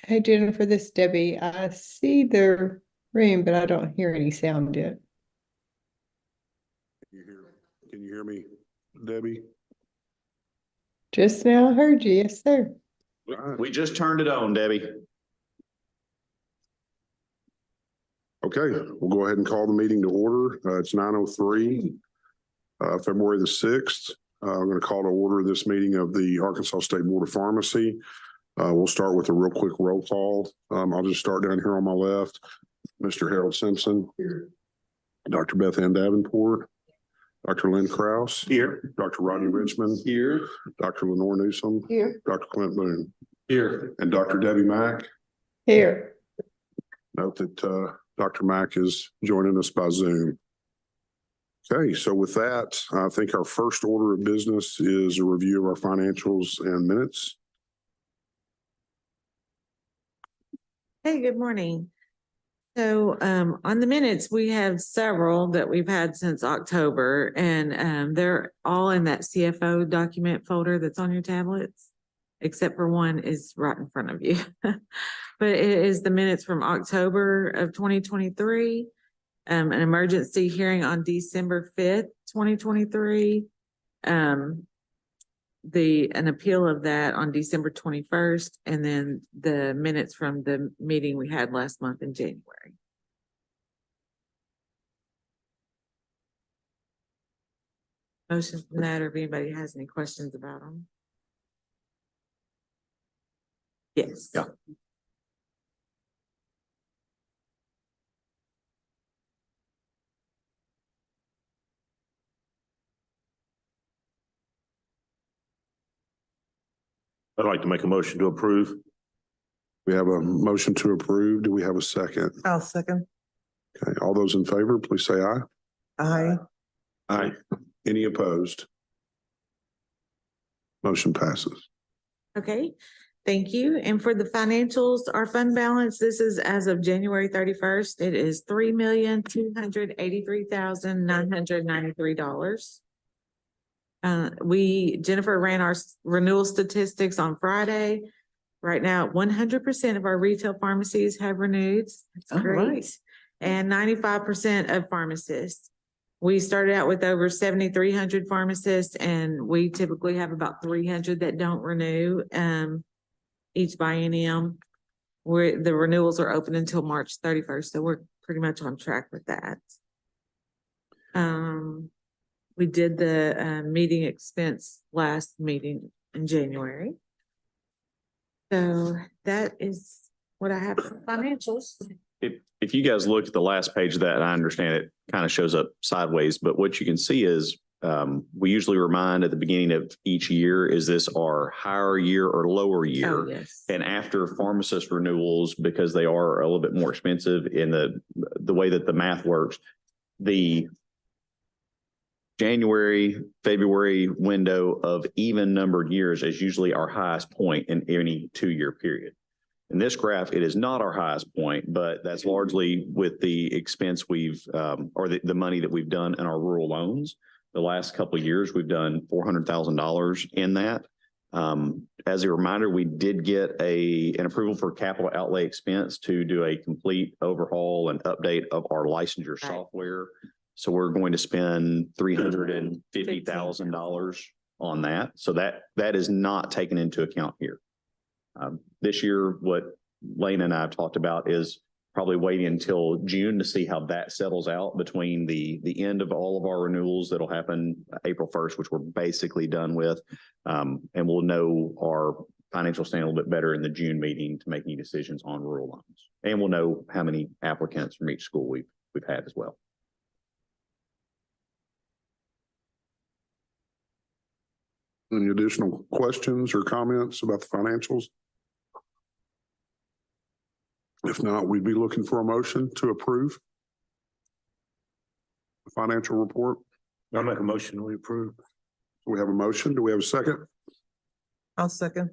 Hey Jennifer, this is Debbie. I see the room, but I don't hear any sound yet. Can you hear me, Debbie? Just now I heard you. Yes, sir. We just turned it on, Debbie. Okay, we'll go ahead and call the meeting to order. It's 9:03, February the 6th. I'm going to call to order this meeting of the Arkansas State Board of Pharmacy. We'll start with a real quick roll call. I'll just start down here on my left. Mr. Harold Simpson. Here. Dr. Beth Ann Davenport. Dr. Lynn Krause. Here. Dr. Rodney Richmond. Here. Dr. Lenore Newsom. Here. Dr. Clint Boone. Here. And Dr. Debbie Mack. Here. Note that Dr. Mack is joining us by Zoom. Okay, so with that, I think our first order of business is a review of our financials and minutes. Hey, good morning. So on the minutes, we have several that we've had since October, and they're all in that CFO document folder that's on your tablets, except for one is right in front of you. But it is the minutes from October of 2023, an emergency hearing on December 5th, 2023, an appeal of that on December 21st, and then the minutes from the meeting we had last month in January. Motion from that, or if anybody has any questions about them. Yes. Yeah. I'd like to make a motion to approve. We have a motion to approve. Do we have a second? I'll second. Okay, all those in favor, please say aye. Aye. Aye. Any opposed? Motion passes. Okay, thank you. And for the financials, our fund balance, this is as of January 31st. It is $3,283,993. Jennifer ran our renewal statistics on Friday. Right now, 100% of our retail pharmacies have renewed. That's All great. right. And 95% of pharmacists. We started out with over 7,300 pharmacists, and we typically have about 300 that don't renew each biennium. The renewals are open until March 31st, so we're pretty much on track with that. We did the meeting expense last meeting in January. So that is what I have for financials. If you guys look at the last page of that, I understand it kind of shows up sideways, but what you can see is we usually remind at the beginning of each year, is this our higher year or lower year? Oh, yes. And after pharmacist renewals, because they are a little bit more expensive in the way that the math works, the January, February window of even numbered years is usually our highest point in any 2-year period. In this graph, it is not our highest point, but that's largely with the expense we've, or the money that we've done in our rural loans. The last couple of years, we've done $400,000 in that. As a reminder, we did get an approval for capital outlay expense to do a complete overhaul and update of our licensure software. So we're going to spend $350,000 on that. So that is not taken into account here. This year, what Lane and I have talked about is probably waiting until June to see how that settles out between the end of all of our renewals that'll happen April 1st, which we're basically done with. And we'll know our financial stand a little bit better in the June meeting to make any decisions on rural loans. And we'll know how many applicants from each school we've had as well. Any additional questions or comments about the financials? If not, we'd be looking for a motion to approve the financial report. I'll make a motion we approve. We have a motion. Do we have a second? I'll second.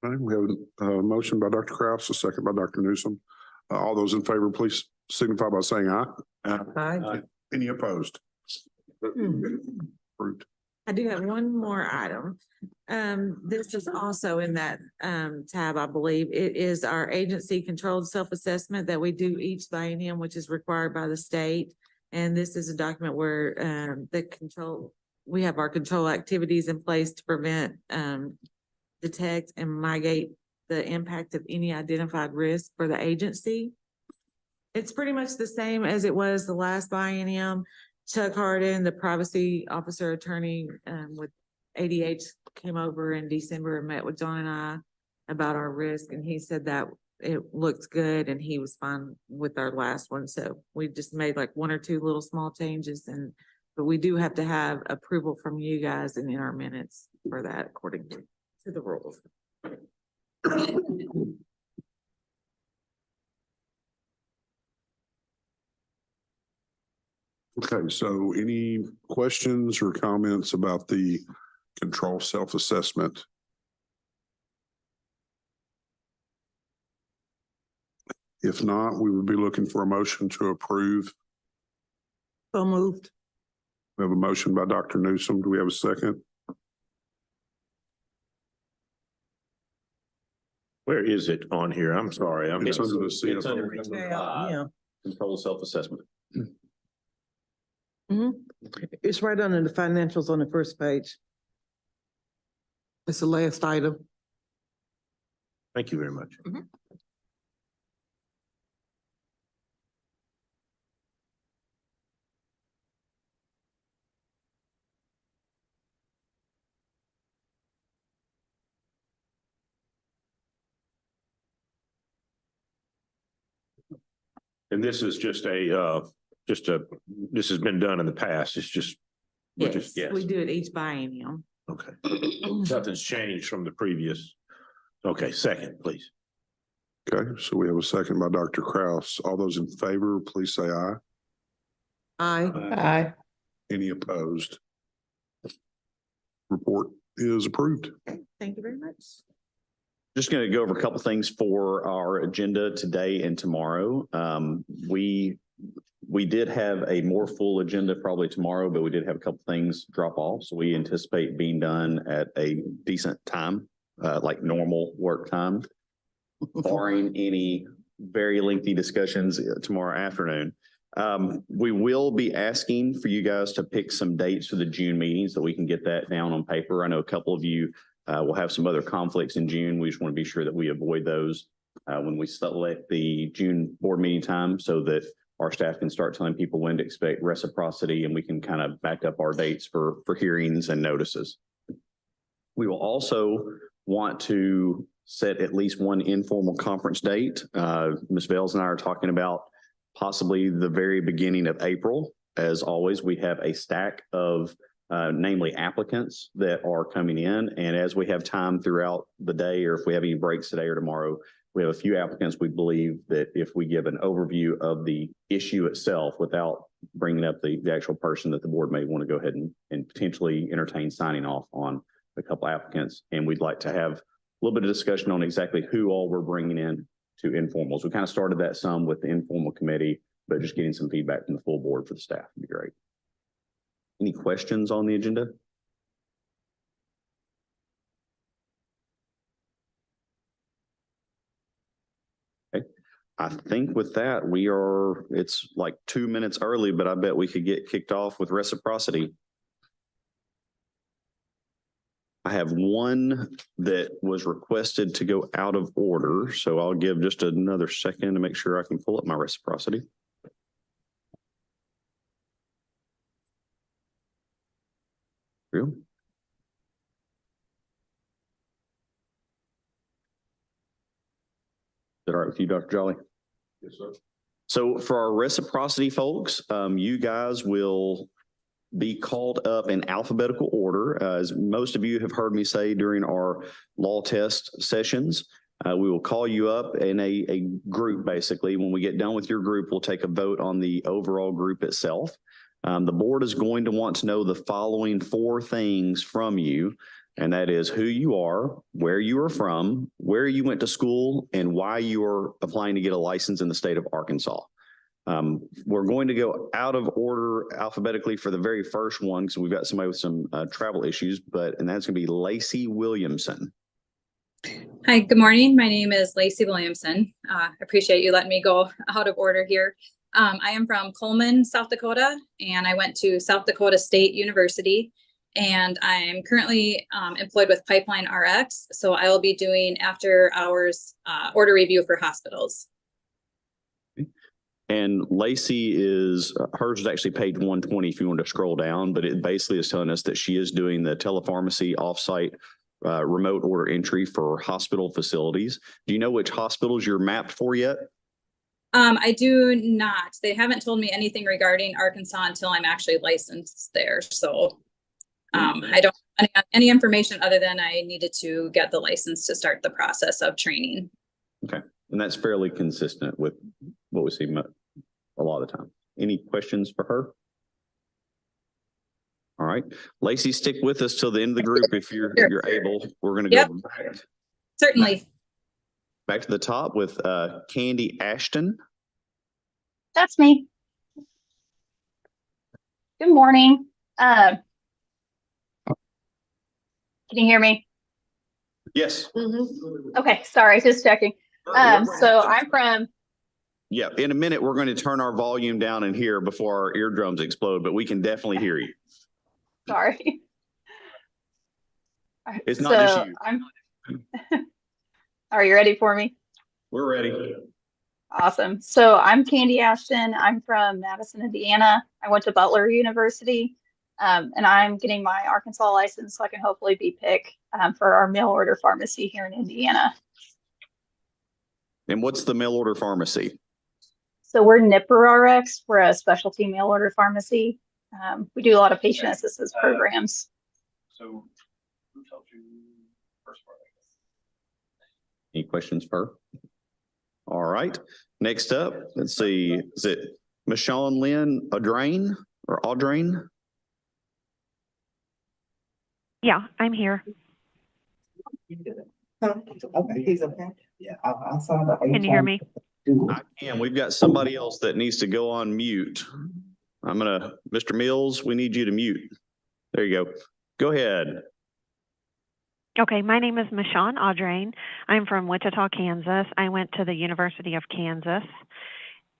All right, we have a motion by Dr. Krause, a second by Dr. Newsom. All those in favor, please signify by saying aye. Aye. Any opposed? Approved. I do have one more item. This is also in that tab, I believe. It is our agency controlled self-assessment that we do each biennium, which is required by the state. And this is a document where we have our control activities in place to prevent, detect and mitigate the impact of any identified risk for the agency. It's pretty much the same as it was the last biennium. Chuck Harden, the privacy officer attorney with ADH, came over in December and met with John and I about our risk, and he said that it looked good and he was fine with our last one. So we just made like one or two little small changes, but we do have to have approval from you guys and in our minutes for that according to the rules. Okay, so any questions or comments about the control self-assessment? If not, we would be looking for a motion to approve. So moved. We have a motion by Dr. Newsom. Do we have a second? Where is it on here? I'm sorry. It's under the CFO. It's under number five, Yeah. control self-assessment. It's right under the financials on the first page. It's the last item. Thank you very much. And this is just this has been done in the past. It's just, Yes, yes. we do it each biennium. Okay. Nothing's changed from the previous. Okay, second, please. Okay, so we have a second by Dr. Kraus. All those in favor, please say aye. Aye. Aye. Any opposed? Report is approved. Thank you very much. Just going to go over a couple things for our agenda today and tomorrow. We did have a more full agenda probably tomorrow, but we did have a couple things drop off. So we anticipate being done at a decent time, like normal work time, barring any very lengthy discussions tomorrow afternoon. We will be asking for you guys to pick some dates for the June meeting so we can get that down on paper. I know a couple of you will have some other conflicts in June. We just want to be sure that we avoid those when we select the June board meeting time so that our staff can start telling people when to expect reciprocity and we can kind of back up our dates for hearings and notices. We will also want to set at least one informal conference date. Ms. Bales and I are talking about possibly the very beginning of April. As always, we have a stack of namely applicants that are coming in. And as we have time throughout the day, or if we have any breaks today or tomorrow, we have a few applicants. We believe that if we give an overview of the issue itself without bringing up the actual person, that the board may want to go ahead and potentially entertain signing off on a couple applicants. And we'd like to have a little bit of discussion on exactly who all we're bringing in to informals. We kind of started that some with the informal committee, but just getting some feedback from the full board for the staff would be great. Any questions on the agenda? Okay. I think with that, it's like 2 minutes early, but I bet we could get kicked off with reciprocity. I have one that was requested to go out of order, so I'll give just another second to make sure I can pull up my reciprocity. Real? Is that all right with you, Dr. Jolly? Yes, sir. So for our reciprocity folks, you guys will be called up in alphabetical order. As most of you have heard me say during our law test sessions, we will call you up in a group, basically. When we get done with your group, we'll take a vote on the overall group itself. The board is going to want to know the following 4 things from you, and that is who you are, where you are from, where you went to school, and why you are applying to get a license in the state of Arkansas. We're going to go out of order alphabetically for the very first one because we've got somebody with some travel issues, and that's going to be Lacey Williamson. Hi, good morning. My name is Lacey Williamson. Appreciate you letting me go out of order here. I am from Coleman, South Dakota, and I went to South Dakota State University, and I'm currently employed with Pipeline RX. So I will be doing after hours order review for hospitals. And Lacey hers is actually page 120 if you want to scroll down, but it basically is telling us that she is doing the telepharmacy offsite remote order entry for hospital facilities. Do you know which hospitals you're mapped for yet? I do not. They haven't told me anything regarding Arkansas until I'm actually licensed there. So I don't have any information other than I needed to get the license to start the process of training. Okay. And that's fairly consistent with what we see a lot of the time. Any questions for her? All right. Lacey, stick with us till the end of the group if you're able. We're going to go back. Certainly. Back to the top with Candy Ashton. That's me. Good morning. Can you hear me? Yes. Okay, sorry, just checking. So I'm from. Yeah, in a minute, we're going to turn our volume down in here before our eardrums explode, but we can definitely hear you. Sorry. It's not just you. Are you ready for me? We're ready. Awesome. So I'm Candy Ashton. I'm from Madison, Indiana. I went to Butler University, and I'm getting my Arkansas license so I can hopefully be picked for our mail order pharmacy here in Indiana. And what's the mail order pharmacy? So we're Nipper RX. We're a specialty mail order pharmacy. We do a lot of patient assistance programs. So who told you first part? Any questions for her? All right. Next up, let's see. Is it Michonne Lynn Audrain or Audrain? Yeah, I'm here. Okay, he's okay. Yeah, I saw that. Can you hear me? I can. We've got somebody else that needs to go on mute. Mr. Mills, we need you to mute. There you go. Go ahead. Okay, my name is Michonne Audrain. I'm from Wichita, Kansas. I went to the University of Kansas,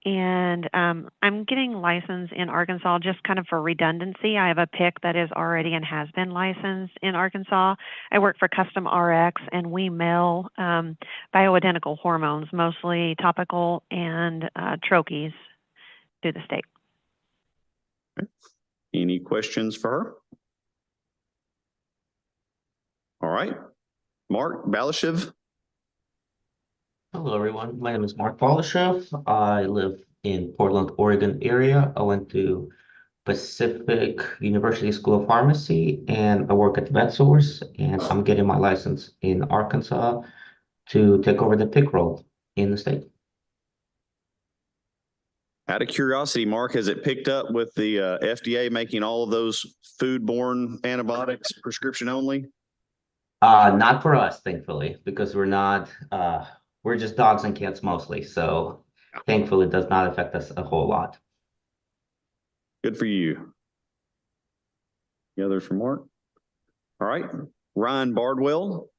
and I'm getting licensed in Arkansas just kind of for redundancy. I have a PIC that is already and has been licensed in Arkansas. I work for Custom RX, and we mail bioidentical hormones, mostly topical and troches, to the state. Any questions for her? All right. Mark Balashev. Hello, everyone. My name is Mark Balashev. I live in Portland, Oregon area. I went to Pacific University School of Pharmacy, and I work at VetSource, and I'm getting my license in Arkansas to take over the PIC role in the state. Out of curiosity, Mark, has it picked up with the FDA making all of those foodborne antibiotics prescription only? Not for us, thankfully, because we're just dogs and cats mostly. So thankfully, it does not affect us a whole lot. Good for you. The others from Mark. All right. Ryan Bardwell.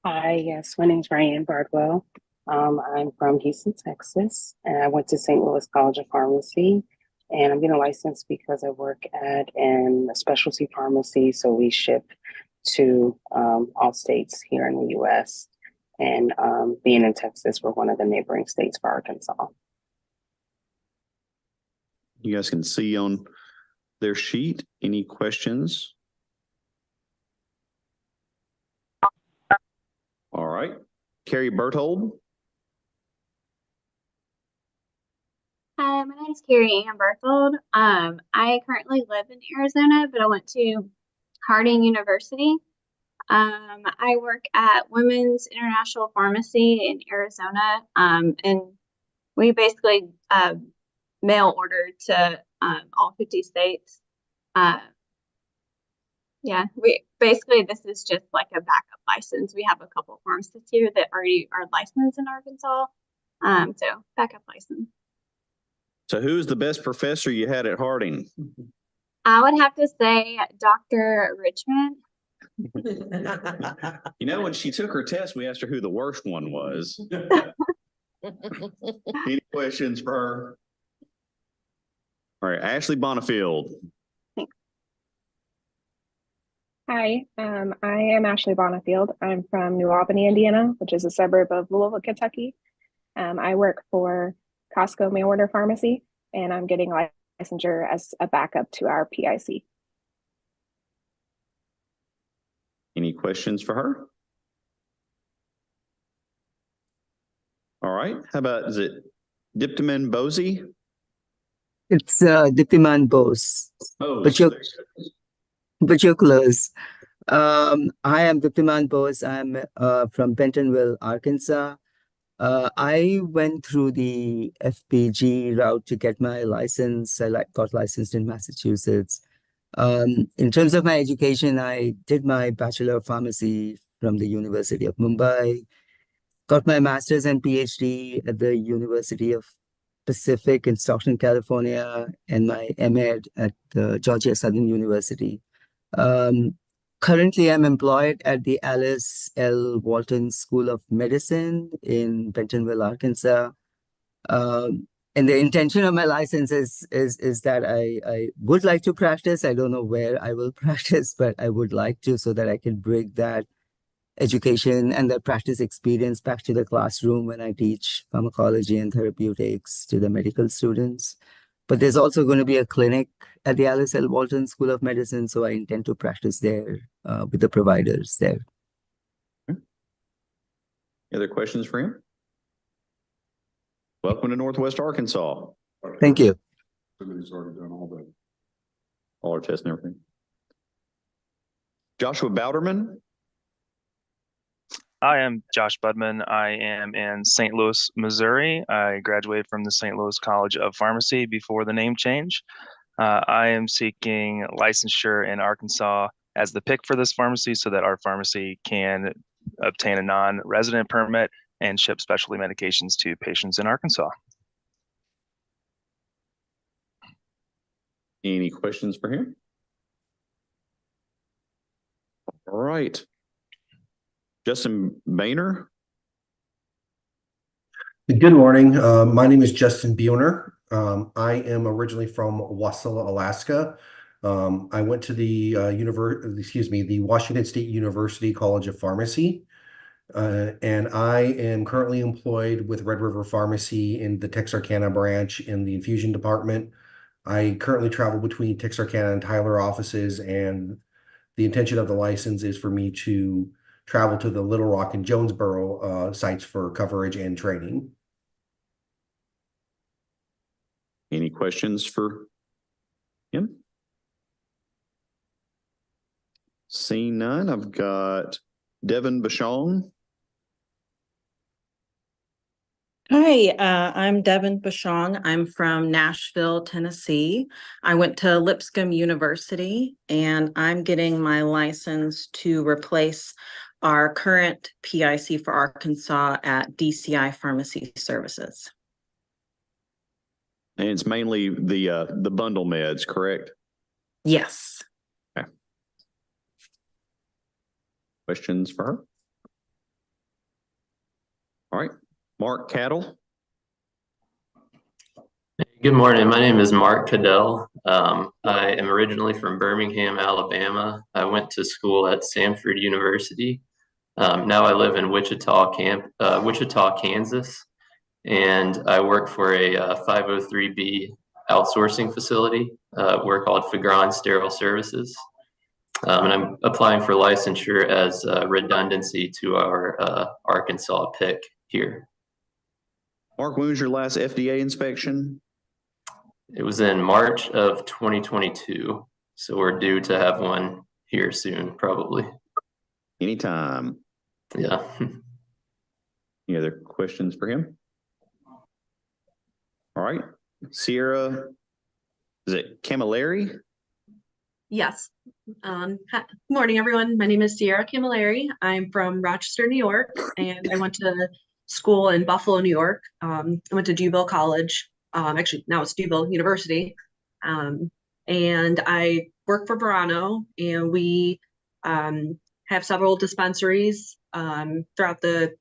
Hi, yes, my name's Ryan Bardwell. I'm from Houston, Texas, and I went to St. Louis College of Pharmacy, and I'm getting licensed because I work at a specialty pharmacy, so we ship to all states here in the U.S., and being in Texas, we're one of the neighboring states for Arkansas. You guys can see on their sheet. Any questions? All right. Carrie Berthold. Hi, my name is Carrie Ann Berthold. I currently live in Arizona, but I went to Harding University. I work at Women's International Pharmacy in Arizona, and we basically mail order to all 50 states. Yeah, we basically this is just like a backup license. We have a couple pharmacists here that already are licensed in Arkansas. So backup license. So who's the best professor you had at Harding? I would have to say Dr. Richmond. You know, when she took her test, we asked her who the worst one was. Any questions for her? All right, Ashley Bonifield. Hi, I am Ashley Bonifield. I'm from New Albany, Indiana, which is a suburb of Louisville, Kentucky. I work for Costco mail order pharmacy, and I'm getting licensure as a backup to our PIC. Any questions for her? All right, how about, is it Diptaman Bozy? It's Diptiman Bose, Oh, but you're close. I am Diptiman Bose. I'm from Bentonville, Arkansas. I went through the FPG route to get my license. I got licensed in Massachusetts. In terms of my education, I did my Bachelor of Pharmacy from the University of Mumbai, got my master's and PhD at the University of Pacific in Stockton, California, and my MAd at Georgia Southern University. Currently, I'm employed at the Alice L. Walton School of Medicine in Bentonville, Arkansas. And the intention of my license is that I would like to practice. I don't know where I will practice, but I would like to, so that I can bring that education and the practice experience back to the classroom when I teach pharmacology and therapeutics to the medical students. But there's also going to be a clinic at the Alice L. Walton School of Medicine, so I intend to practice there with the providers there. Any other questions for him? Welcome to Northwest Arkansas. Thank you. Somebody's already done All our tests and everything. Joshua Bowderman. I am Josh Budman. I am in St. Louis, Missouri. I graduated from the St. Louis College of Pharmacy before the name change. I am seeking licensure in Arkansas as the pick for this pharmacy so that our pharmacy can obtain a non-resident permit and ship specialty medications to patients in Arkansas. Any questions for him? All right. Justin Boehner. Good morning. My name is Justin Boehner. I am originally from Wasilla, Alaska. I went to the the Washington State University College of Pharmacy. And I am currently employed with Red River Pharmacy in the Texarkana branch in the infusion department. I currently travel between Texarkana and Tyler offices, and the intention of the license is for me to travel to the Little Rock and Jonesboro sites for coverage and training. Any questions for him? Seeing none, I've got Devin Bashong. Hi, I'm Devin Bashong. I'm from Nashville, Tennessee. I went to Lipscomb University, and I'm getting my license to replace our current PIC for Arkansas at DCI Pharmacy Services. And it's mainly the bundle meds, correct? Yes. Okay. Questions for her? All right. Mark Cattle. Good morning. My name is Mark Cadell. I am originally from Birmingham, Alabama. I went to school at Samford University. Now I live in Wichita, Kansas, and I work for a 503B outsourcing facility. We're called Fagron Sterile Services. And I'm applying for licensure as redundancy to our Arkansas PIC here. Mark, when was your last FDA inspection? It was in March of 2022. So we're due to have one here soon, probably. Anytime. Yeah. Any other questions for him? All right. Sierra, is it Camilleri? Yes. Good morning, everyone. My name is Sierra Camilleri. I'm from Rochester, New York, and I went to school in Buffalo, New York. I went to Duville College. Actually, now it's Duville University. And I work for Verano, and we have several dispensaries throughout the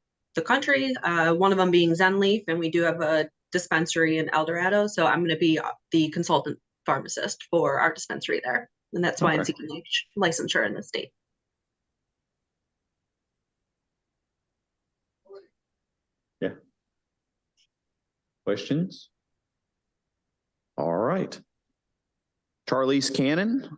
country. One of them being Zenleaf, and we do have a dispensary in El Dorado. So I'm going to be the consultant pharmacist for our dispensary there. And that's why I'm Okay. seeking licensure in the state. Yeah. Questions? All right. Charlize Cannon.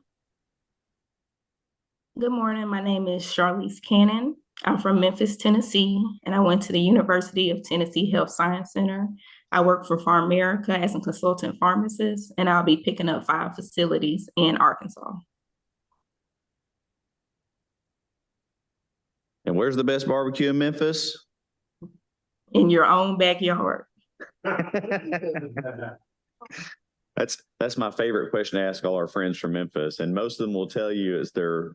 Good morning. My name is Charlize Cannon. I'm from Memphis, Tennessee, and I went to the University of Tennessee Health Science Center. I work for PharMerica as a consultant pharmacist, and I'll be picking up 5 facilities in Arkansas. And where's the best barbecue in Memphis? In your own backyard. That's my favorite question to ask all our friends from Memphis, and most of them will tell you it's their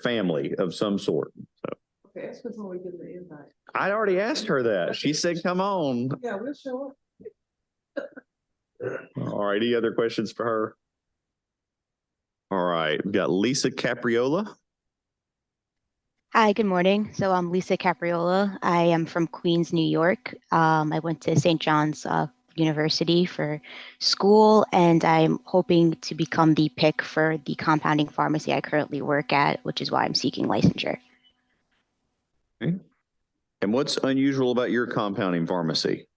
family of some sort. So Okay, that's when we get the invite. I already asked her that. She said, "Come on." Yeah, we'll show up. All right. Any other questions for her? All right. We've got Lisa Capriola. Hi, good morning. So I'm Lisa Capriola. I am from Queens, New York. I went to St. John's University for school, and I'm hoping to become the pick for the compounding pharmacy I currently work at, which is why I'm seeking licensure. Okay. And what's unusual about your compounding pharmacy?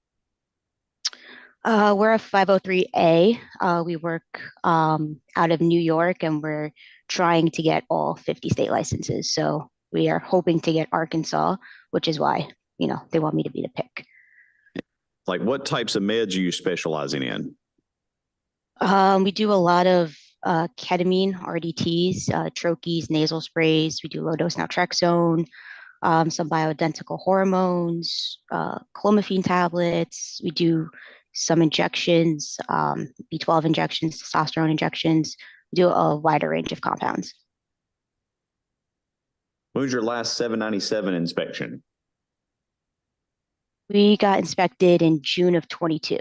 We're a 503A. We work out of New York, and we're trying to get all 50 state licenses. So we are hoping to get Arkansas, which is why, they want me to be the pick. Like what types of meds are you specializing in? We do a lot of ketamine, RDTs, troches, nasal sprays. We do low dose naltrexone, some bioidentical hormones, clomiphene tablets. We do some injections, B12 injections, testosterone injections. We do a wider range of compounds. When was your last 797 inspection? We got inspected in June of 22.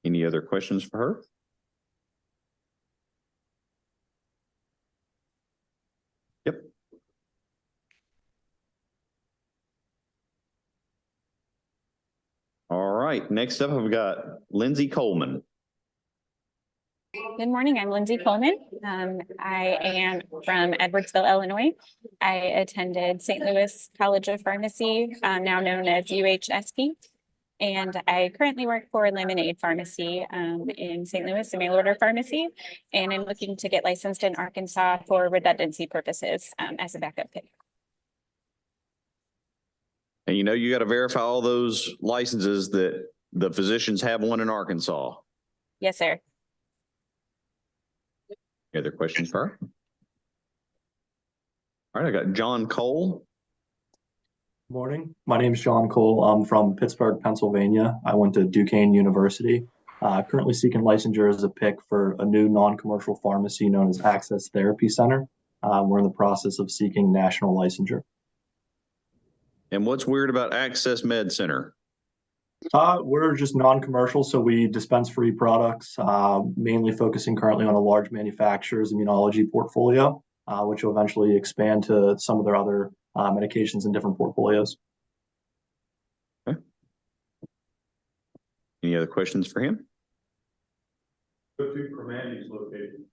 Any other questions for her? Yep. All right. Next up, we've got Lindsay Coleman. Good morning, I'm Lindsay Coleman. I am from Edwardsville, Illinois. I attended St. Louis College of Pharmacy, now known as UHSP. And I currently work for Lemonade Pharmacy in St. Louis, a mail order pharmacy. And I'm looking to get licensed in Arkansas for redundancy purposes as a backup pick. And you got to verify all those licenses that the physicians have one in Arkansas. Yes, sir. Any other questions for her? All right, I got John Cole. Morning. My name is John Cole. I'm from Pittsburgh, Pennsylvania. I went to Duquesne University. Currently seeking licensure as a pick for a new non-commercial pharmacy known as Access Therapy Center. We're in the process of seeking national licensure. And what's weird about Access Med Center? We're just non-commercial, so we dispense free products, mainly focusing currently on a large manufacturer's immunology portfolio, which will eventually expand to some of their other medications in different portfolios. Okay. Any other questions for him? Go-to Primanti's location.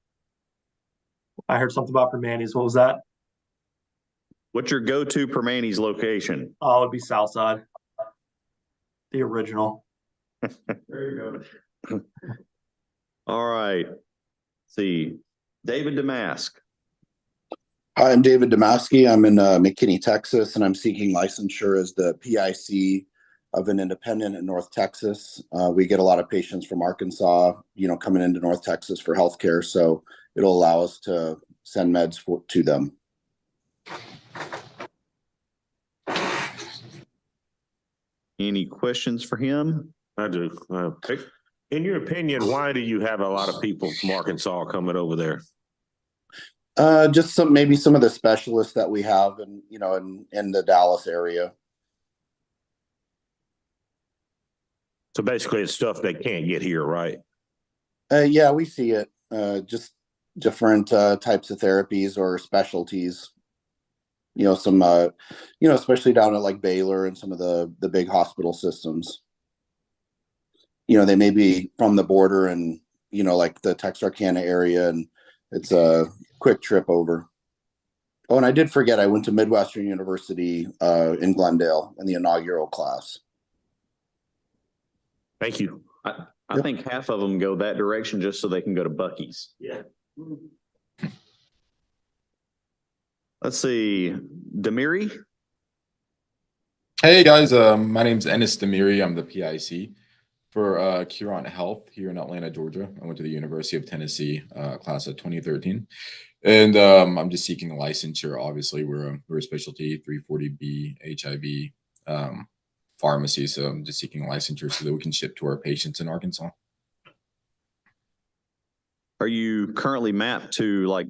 I heard something about Primanti's. What was that? What's your go-to Primanti's location? Oh, it'd be Southside. The original. There you go. All right. Let's see. David Damask. Hi, I'm David Damasky. I'm in McKinney, Texas, and I'm seeking licensure as the PIC of an independent in North Texas. We get a lot of patients from Arkansas, coming into North Texas for healthcare, so it'll allow us to send meds to them. Any questions for him? I do. In your opinion, why do you have a lot of people from Arkansas coming over there? Just maybe some of the specialists that we have in the Dallas area. So basically it's stuff they can't get here, right? Yeah, we see it. Just different types of therapies or specialties. Some especially down at like Baylor and some of the big hospital systems. They may be from the border and like the Texarkana area, and it's a quick trip over. Oh, and I did forget, I went to Midwestern University in Glendale in the inaugural class. Thank you. I think half of them go that direction just so they can go to Buc-ee's. Yeah. Let's see, Demiri. Hey guys, my name's Ennis Demiri. I'm the PIC for Curant Health here in Atlanta, Georgia. I went to the University of Tennessee, class of 2013, and I'm just seeking a licensure. Obviously, we're a specialty 340B HIV pharmacy, so I'm just seeking a licensure so that we can ship to our patients in Arkansas. Are you currently mapped to like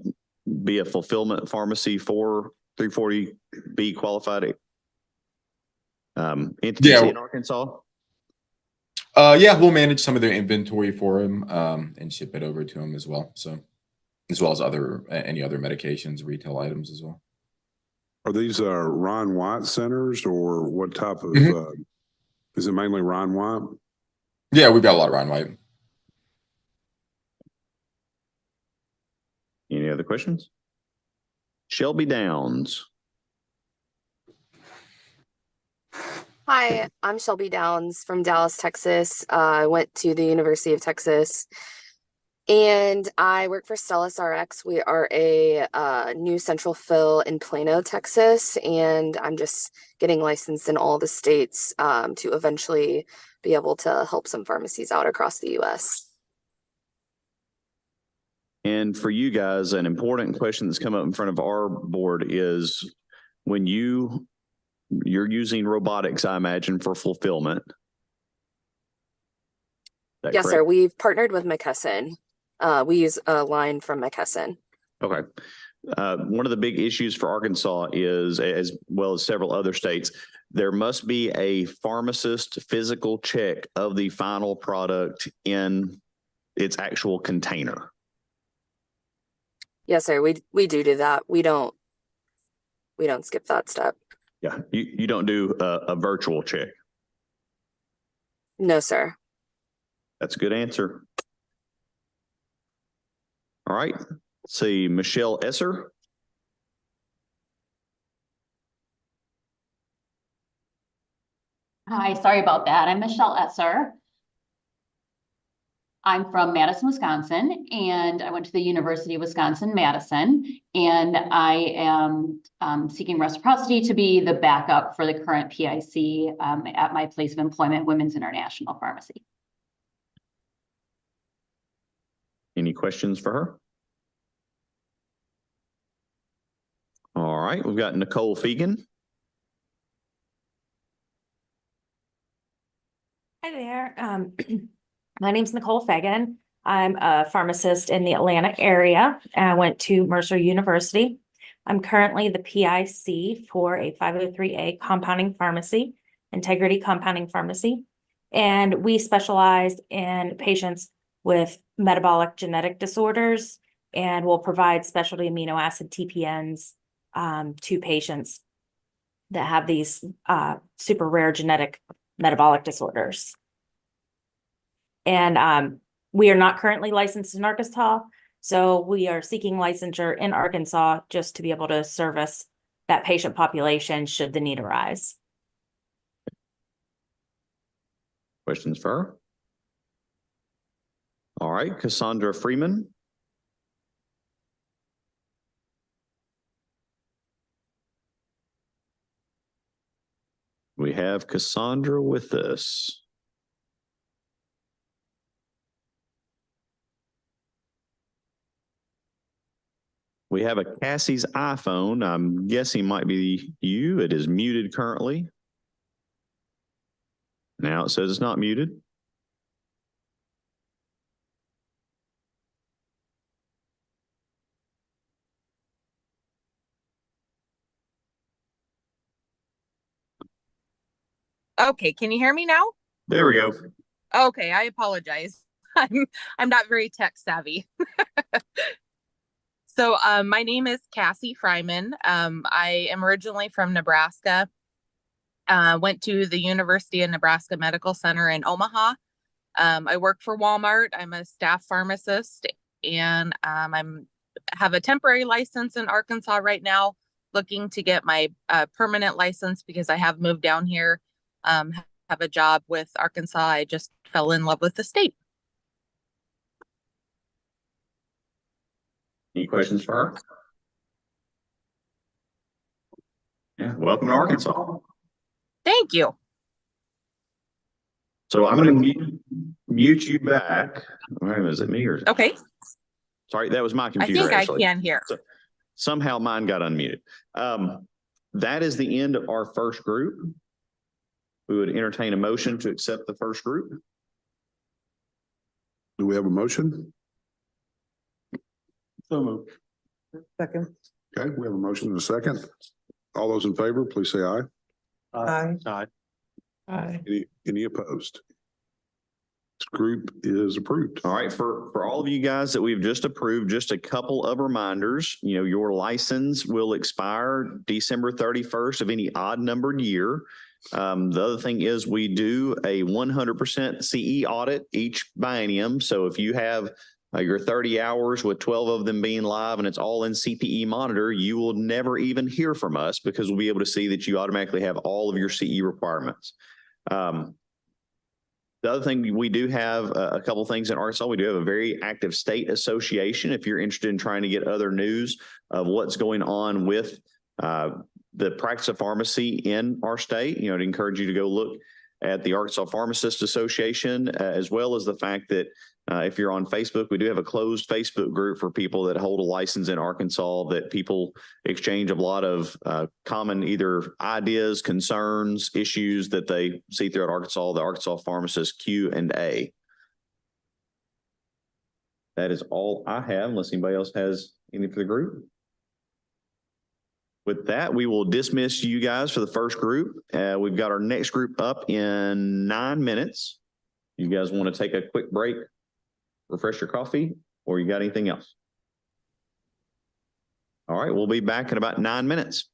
be a fulfillment pharmacy for 340B qualified entities in Arkansas? Yeah, we'll manage some of their inventory for them and ship it over to them as well. So, as well as any other medications, retail items as well. Are these Ron White centers, or what type of? Is it mainly Ron White? Yeah, we've got a lot of Ron White. Any other questions? Shelby Downs. Hi, I'm Shelby Downs from Dallas, Texas. I went to the University of Texas and I work for Stellus RX. We are a new central fill in Plano, Texas, and I'm just getting licensed in all the states to eventually be able to help some pharmacies out across the US. And for you guys, an important question that's come up in front of our board is when you're using robotics, I imagine, for fulfillment. Yes, sir. We've partnered with McKesson. We use a line from McKesson. Okay. One of the big issues for Arkansas is, as well as several other states, there must be a pharmacist physical check of the final product in its actual container. Yes, sir. We do that. We don't skip that step. Yeah, you don't do a virtual check. No, sir. That's a good answer. All right. Let's see, Michelle Esser. Hi, sorry about that. I'm Michelle Esser. I'm from Madison, Wisconsin, and I went to the University of Wisconsin-Madison, and I am seeking reciprocity to be the backup for the current PIC at my place of employment, Women's International Pharmacy. Any questions for her? All right, we've got Nicole Fegan. Hi there. My name's Nicole Fagan. I'm a pharmacist in the Atlanta area. I went to Mercer University. I'm currently the PIC for a 503A compounding pharmacy, Integrity Compounding Pharmacy. And we specialize in patients with metabolic genetic disorders and will provide specialty amino acid TPNs to patients that have these super rare genetic metabolic disorders. And we are not currently licensed in Arkansas, so we are seeking licensure in Arkansas just to be able to service that patient population should the need arise. Questions for her? All right, Cassandra Freeman. We have Cassandra with us. We have a Cassie's iPhone. I'm guessing might be you. It is muted currently. Now it says it's not muted. Okay, can you hear me now? There we go. Okay, I apologize. I'm not very tech savvy. So my name is Cassie Fryman. I am originally from Nebraska. Went to the University of Nebraska Medical Center in Omaha. I work for Walmart. I'm a staff pharmacist, and have a temporary license in Arkansas right now, looking to get my permanent license because I have moved down here. Have a job with Arkansas. I just fell in love with the state. Any questions for her? Yeah, welcome to Arkansas. Thank you. So I'm going to mute you back. Wait, is it me or? Okay. Sorry, that was my I computer. think actually. I can hear. So somehow mine got unmuted. That is the end of our first group. We would entertain a motion to accept the first group. Do we have a motion? So moved. Second. Okay, we have a motion and a second. All those in favor, please say aye. Aye. Aye. Aye. Any opposed? This group is approved. All right, for all of you guys that we've just approved, just a couple of reminders. You know, your license will expire December 31st of any odd numbered year. The other thing is we do a 100% CE audit each biennium. So if you have your 30 hours with 12 of them being live and it's all in CPE monitor, you will never even hear from us because we'll be able to see that you automatically have all of your CE requirements. The other thing, we do have a couple things in Arkansas. We do have a very active state association. If you're interested in trying to get other news of what's going on with the practice of pharmacy in our state, you know, I'd encourage you to go look at the Arkansas Pharmacists Association, as well as the fact that if you're on Facebook, we do have a closed Facebook group for people that hold a license in Arkansas that people exchange a lot of common either ideas, concerns, issues that they see throughout Arkansas, the Arkansas Pharmacist Q&A. That is all I have, unless anybody else has anything for the group. With that, we will dismiss you guys for the first group. We've got our next group up in 9 minutes. You guys want to take a quick break, refresh your coffee, or you got anything else? All right, we'll be back in about 9 minutes.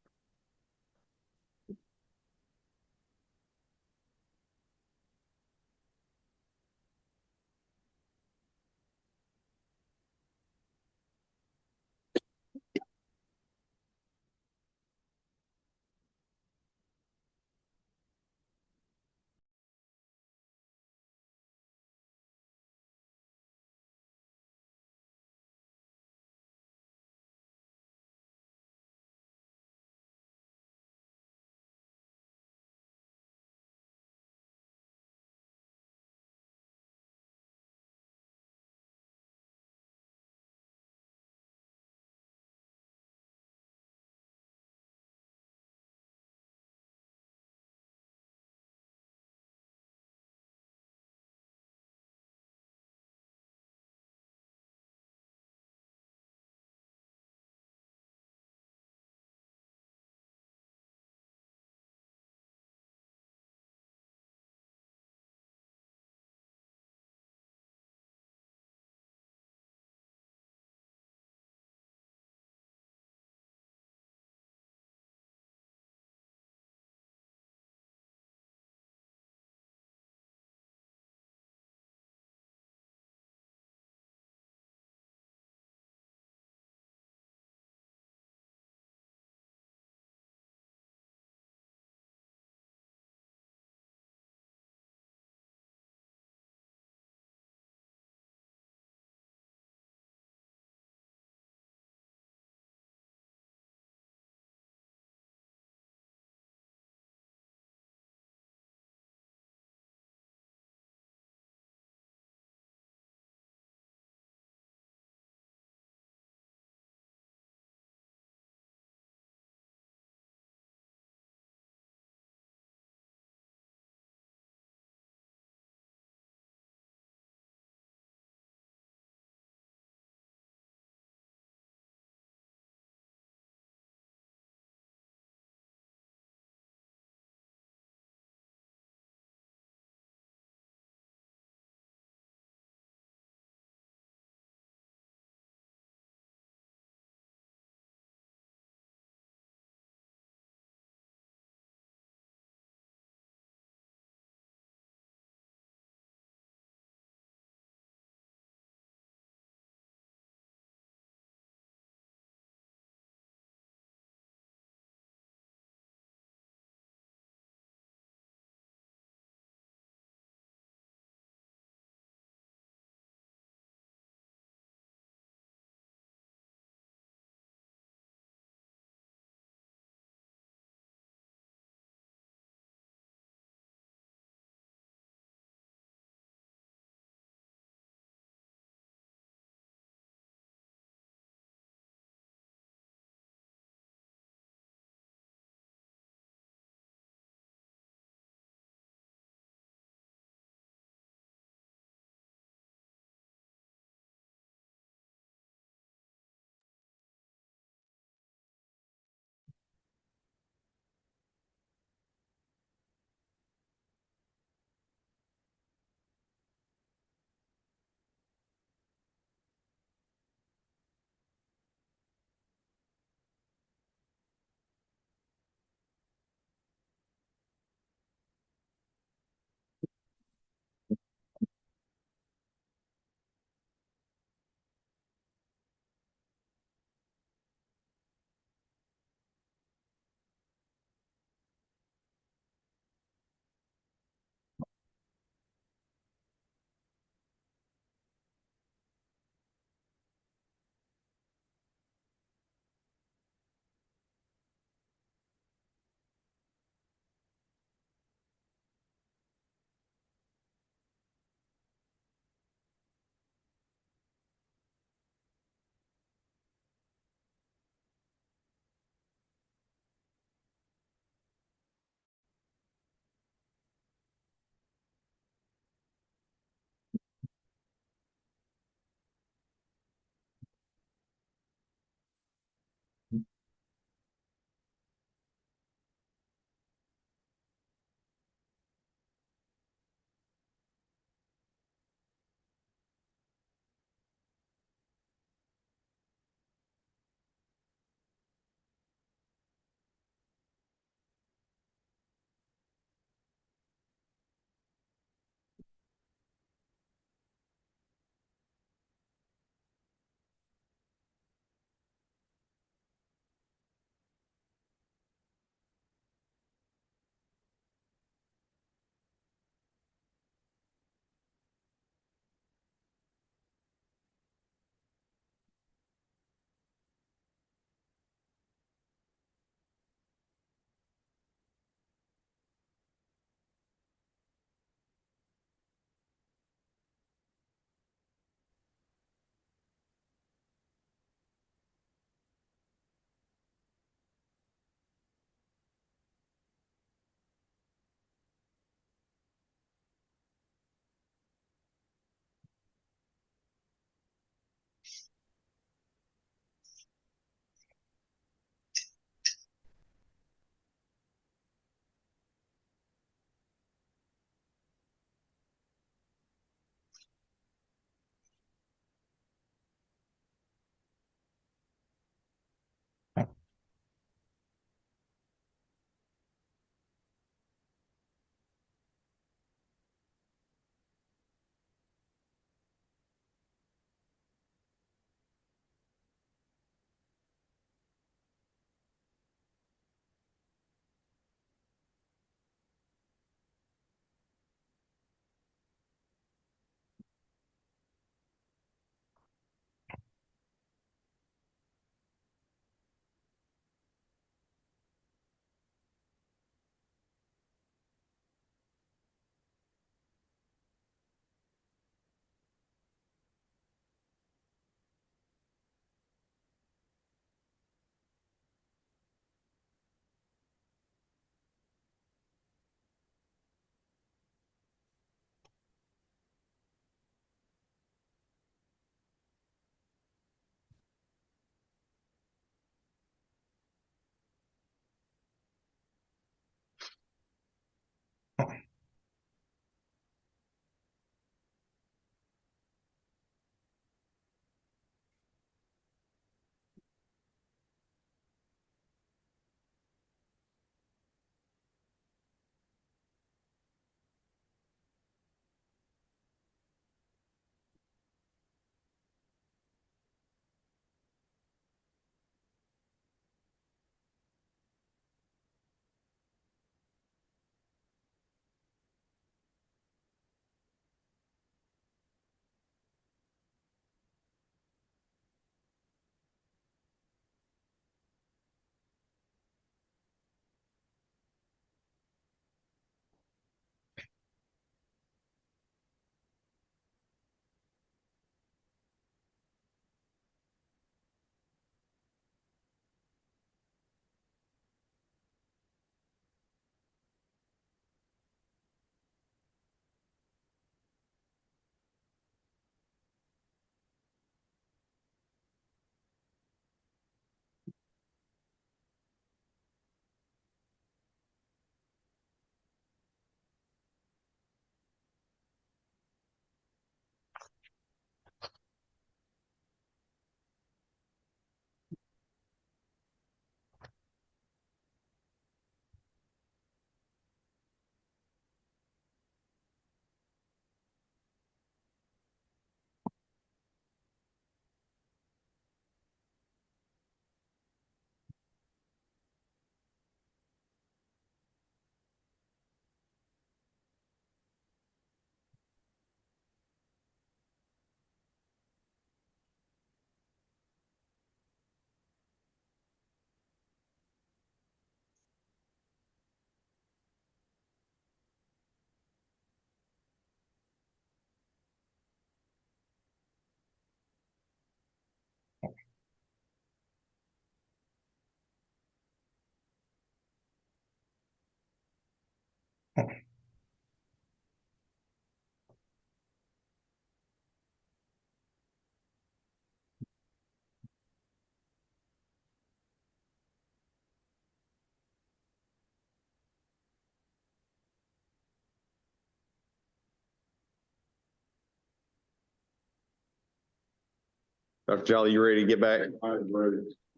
Dr. Jolly, you ready to get back?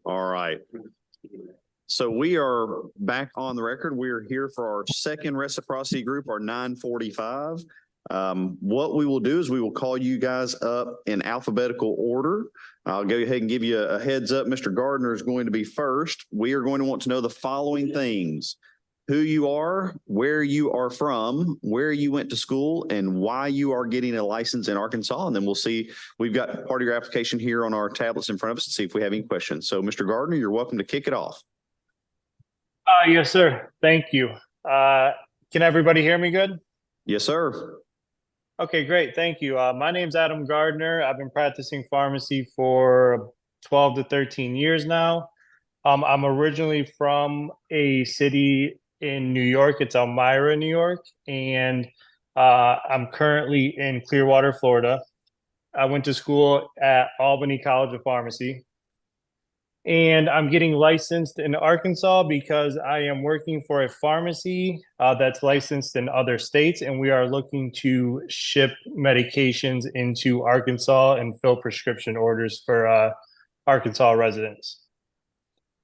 All right. So we are back on the record. We are here for our second reciprocity group, our 945. What we will do is we will call you guys up in alphabetical order. I'll go ahead and give you a heads up. Mr. Gardner is going to be first. We are going to want to know the following things: who you are, where you are from, where you went to school, and why you are getting a license in Arkansas. And then we'll see, we've got part of your application here on our tablets in front of us to see if we have any questions. So Mr. Gardner, you're welcome to kick it off. Yes, sir. Thank you. Can everybody hear me good? Yes, sir. Okay, great. Thank you. My name's Adam Gardner. I've been practicing pharmacy for 12 to 13 years now. I'm originally from a city in New York. It's Elmira, New York. And I'm currently in Clearwater, Florida. I went to school at Albany College of Pharmacy. And I'm getting licensed in Arkansas because I am working for a pharmacy that's licensed in other states, and we are looking to ship medications into Arkansas and fill prescription orders for Arkansas residents.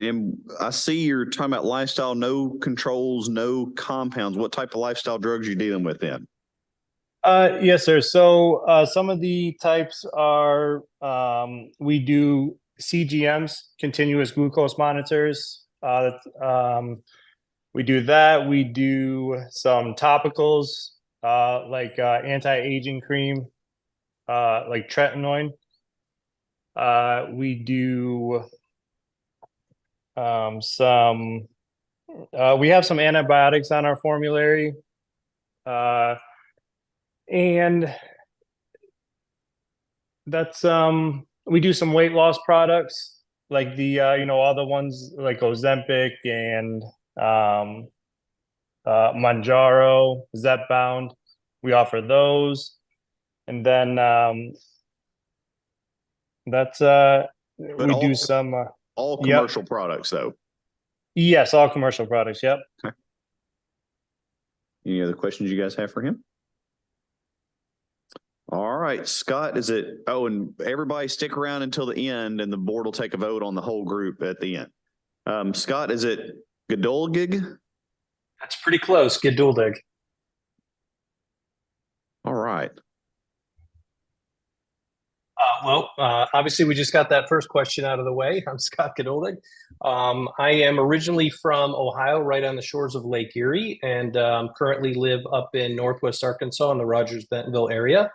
And I see you're talking about lifestyle, no controls, no compounds. What type of lifestyle drugs are you dealing with then? Yes, sir. So some of the types are, we do CGMs, continuous glucose monitors. We do that. We do some topicals, like anti-aging cream, like tretinoin. We do we have some antibiotics on our formulary. And that's we do some weight loss products, like the all the ones like Ozempic and Mounjaro, Zepbound. We offer those. And then that's we do some all commercial products though. Yes, all commercial products. Yep. Okay. Any other questions you guys have for him? All right, Scott, is it, and everybody stick around until the end and the board will take a vote on the whole group at the end. Scott, is it Geduldig? That's pretty close, Geduldig. All right. Obviously, we just got that first question out of the way. I'm Scott Geduldig. I am originally from Ohio, right on the shores of Lake Erie, and currently live up in Northwest Arkansas in the Rogers-Bentonville area.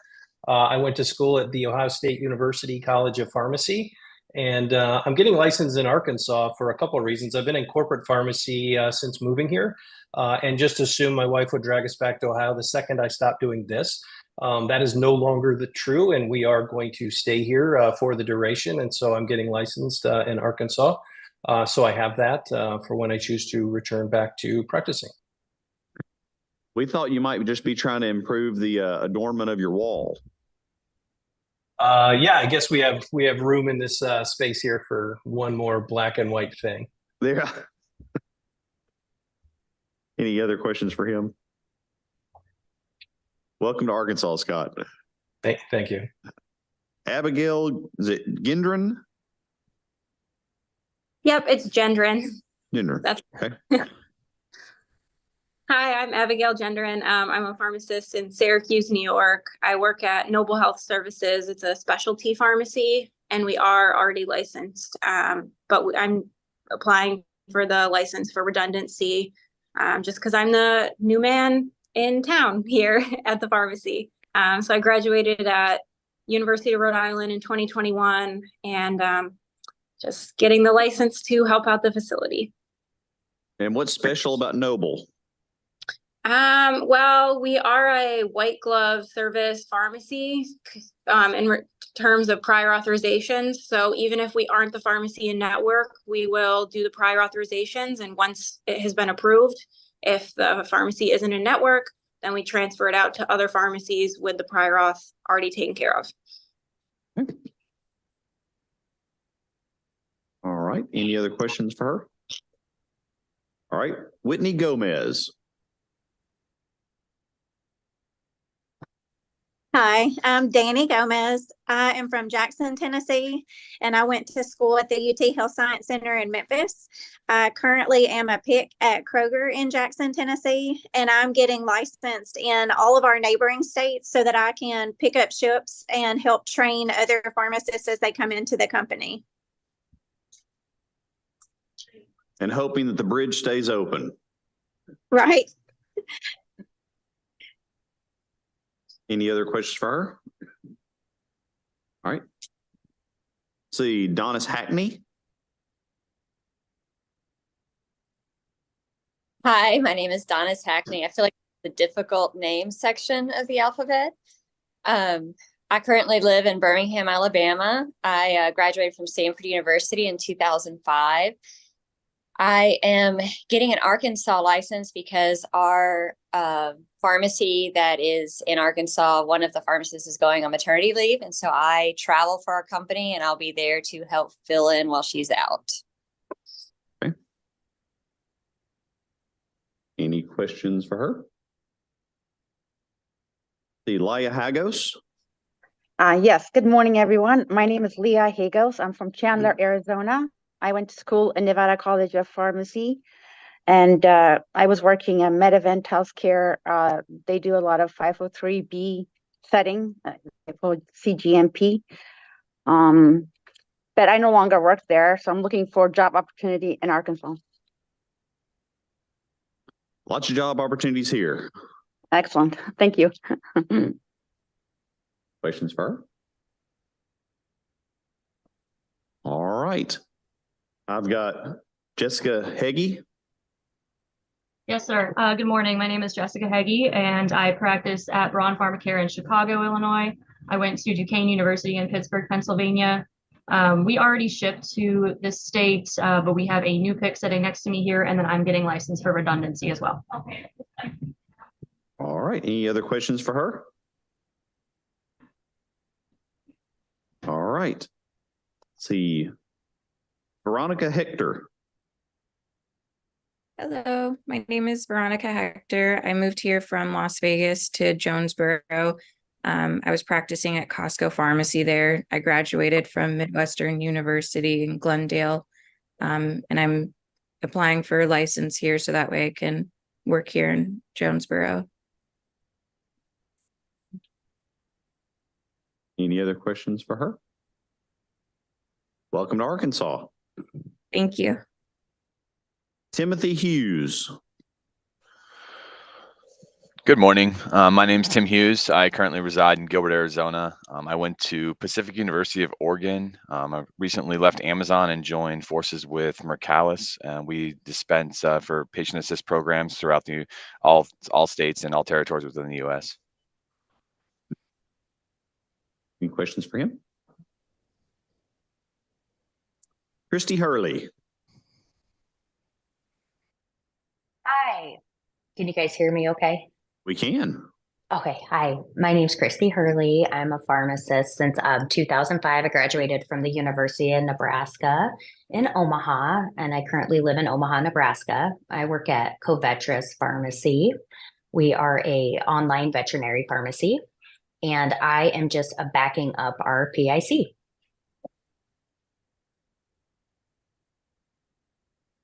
I went to school at the Ohio State University College of Pharmacy, and I'm getting licensed in Arkansas for a couple of reasons. I've been in corporate pharmacy since moving here, and just assumed my wife would drag us back to Ohio the second I stopped doing this. That is no longer true, and we are going to stay here for the duration. And so I'm getting licensed in Arkansas. So I have that for when I choose to return back to practicing. We thought you might just be trying to improve the adornment of your wall. Yeah, I guess we have room in this space here for one more black and white thing. There. Any other questions for him? Welcome to Arkansas, Scott. Thank you. Abigail, is it Gendron? Yep, it's Gendron. Gendron. That's okay. Hi, I'm Abigail Gendron. I'm a pharmacist in Syracuse, New York. I work at Noble Health Services. It's a specialty pharmacy, and we are already licensed. But I'm applying for the license for redundancy, just because I'm the new man in town here at the pharmacy. So I graduated at University of Rhode Island in 2021, and just getting the license to help out the facility. And what's special about Noble? Well, we are a white glove service pharmacy in terms of prior authorizations. So even if we aren't the pharmacy in network, we will do the prior authorizations. And once it has been approved, If the pharmacy isn't in network, then we transfer it out to other pharmacies with the prior auth already taken care of. All right. Any other questions for her? All right. Whitney Gomez. Hi, I'm Danny Gomez. I am from Jackson, Tennessee, and I went to school at the UT Health Science Center in Memphis. I currently am a pick at Kroger in Jackson, Tennessee, and I'm getting licensed in all of our neighboring states so that I can pick up shifts and help train other pharmacists as they come into the company. And hoping that the bridge stays open. Right. Any other questions for her? All right. See, Donis Hackney. Hi, my name is Donis Hackney. I feel like the difficult name section of the alphabet. I currently live in Birmingham, Alabama. I graduated from Stanford University in 2005. I am getting an Arkansas license because our pharmacy that is in Arkansas, one of the pharmacists is going on maternity leave. And so I travel for our company and I'll be there to help fill in while she's out. Okay. Any questions for her? Leah Hagos. Yes, good morning, everyone. My name is Leah Hagos. I'm from Chandler, Arizona. I went to school in Nevada College of Pharmacy, and I was working at MedEvent Healthcare. They do a lot of 503B setting for CGMP. But I no longer work there, so I'm looking for a job opportunity in Arkansas. Lots of job opportunities here. Excellent. Thank you. Questions for her? All right. I've got Jessica Heggie. Yes, sir. Good morning. My name is Jessica Heggie, and I practice at Braun Pharmacare in Chicago, Illinois. I went to Duquesne University in Pittsburgh, Pennsylvania. We already shipped to this state, but we have a new pick sitting next to me here, and then I'm getting licensed for redundancy as well. Okay. All right. Any other questions for her? All right. Let's see. Veronica Hector. Hello, my name is Veronica Hector. I moved here from Las Vegas to Jonesboro. I was practicing at Costco Pharmacy there. I graduated from Midwestern University in Glendale, and I'm applying for a license here so that way I can work here in Jonesboro. Any other questions for her? Welcome to Arkansas. Thank you. Timothy Hughes. Good morning. My name is Tim Hughes. I currently reside in Gilbert, Arizona. I went to Pacific University of Oregon. I recently left Amazon and joined forces with Mercalis. We dispense for patient assist programs throughout all states and all territories within the U.S. Any questions for him? Christy Hurley. Hi, can you guys hear me okay? We can. Okay, hi, my name's Christy Hurley. I'm a pharmacist since 2005. I graduated from the University of Nebraska in Omaha, and I currently live in Omaha, Nebraska. I work at Covetrus Pharmacy. We are a online veterinary pharmacy, and I am just backing up our PIC.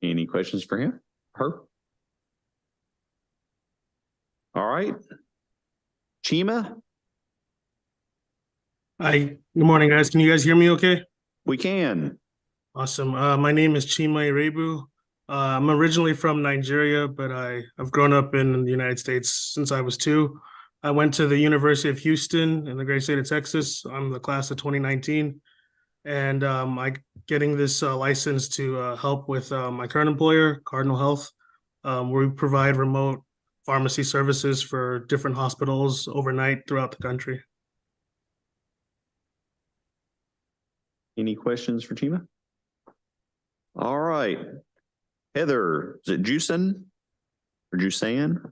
Any questions for him? Her? All right. Chima? Hi, good morning, guys. Can you guys hear me okay? We can. Awesome. My name is Chima Irebu. I'm originally from Nigeria, but I've grown up in the United States since I was 2. I went to the University of Houston in the great state of Texas. I'm the class of 2019. And I'm getting this license to help with my current employer, Cardinal Health, where we provide remote pharmacy services for different hospitals overnight throughout the country. Any questions for Chima? All right. Heather, is it Jusen? Jusan?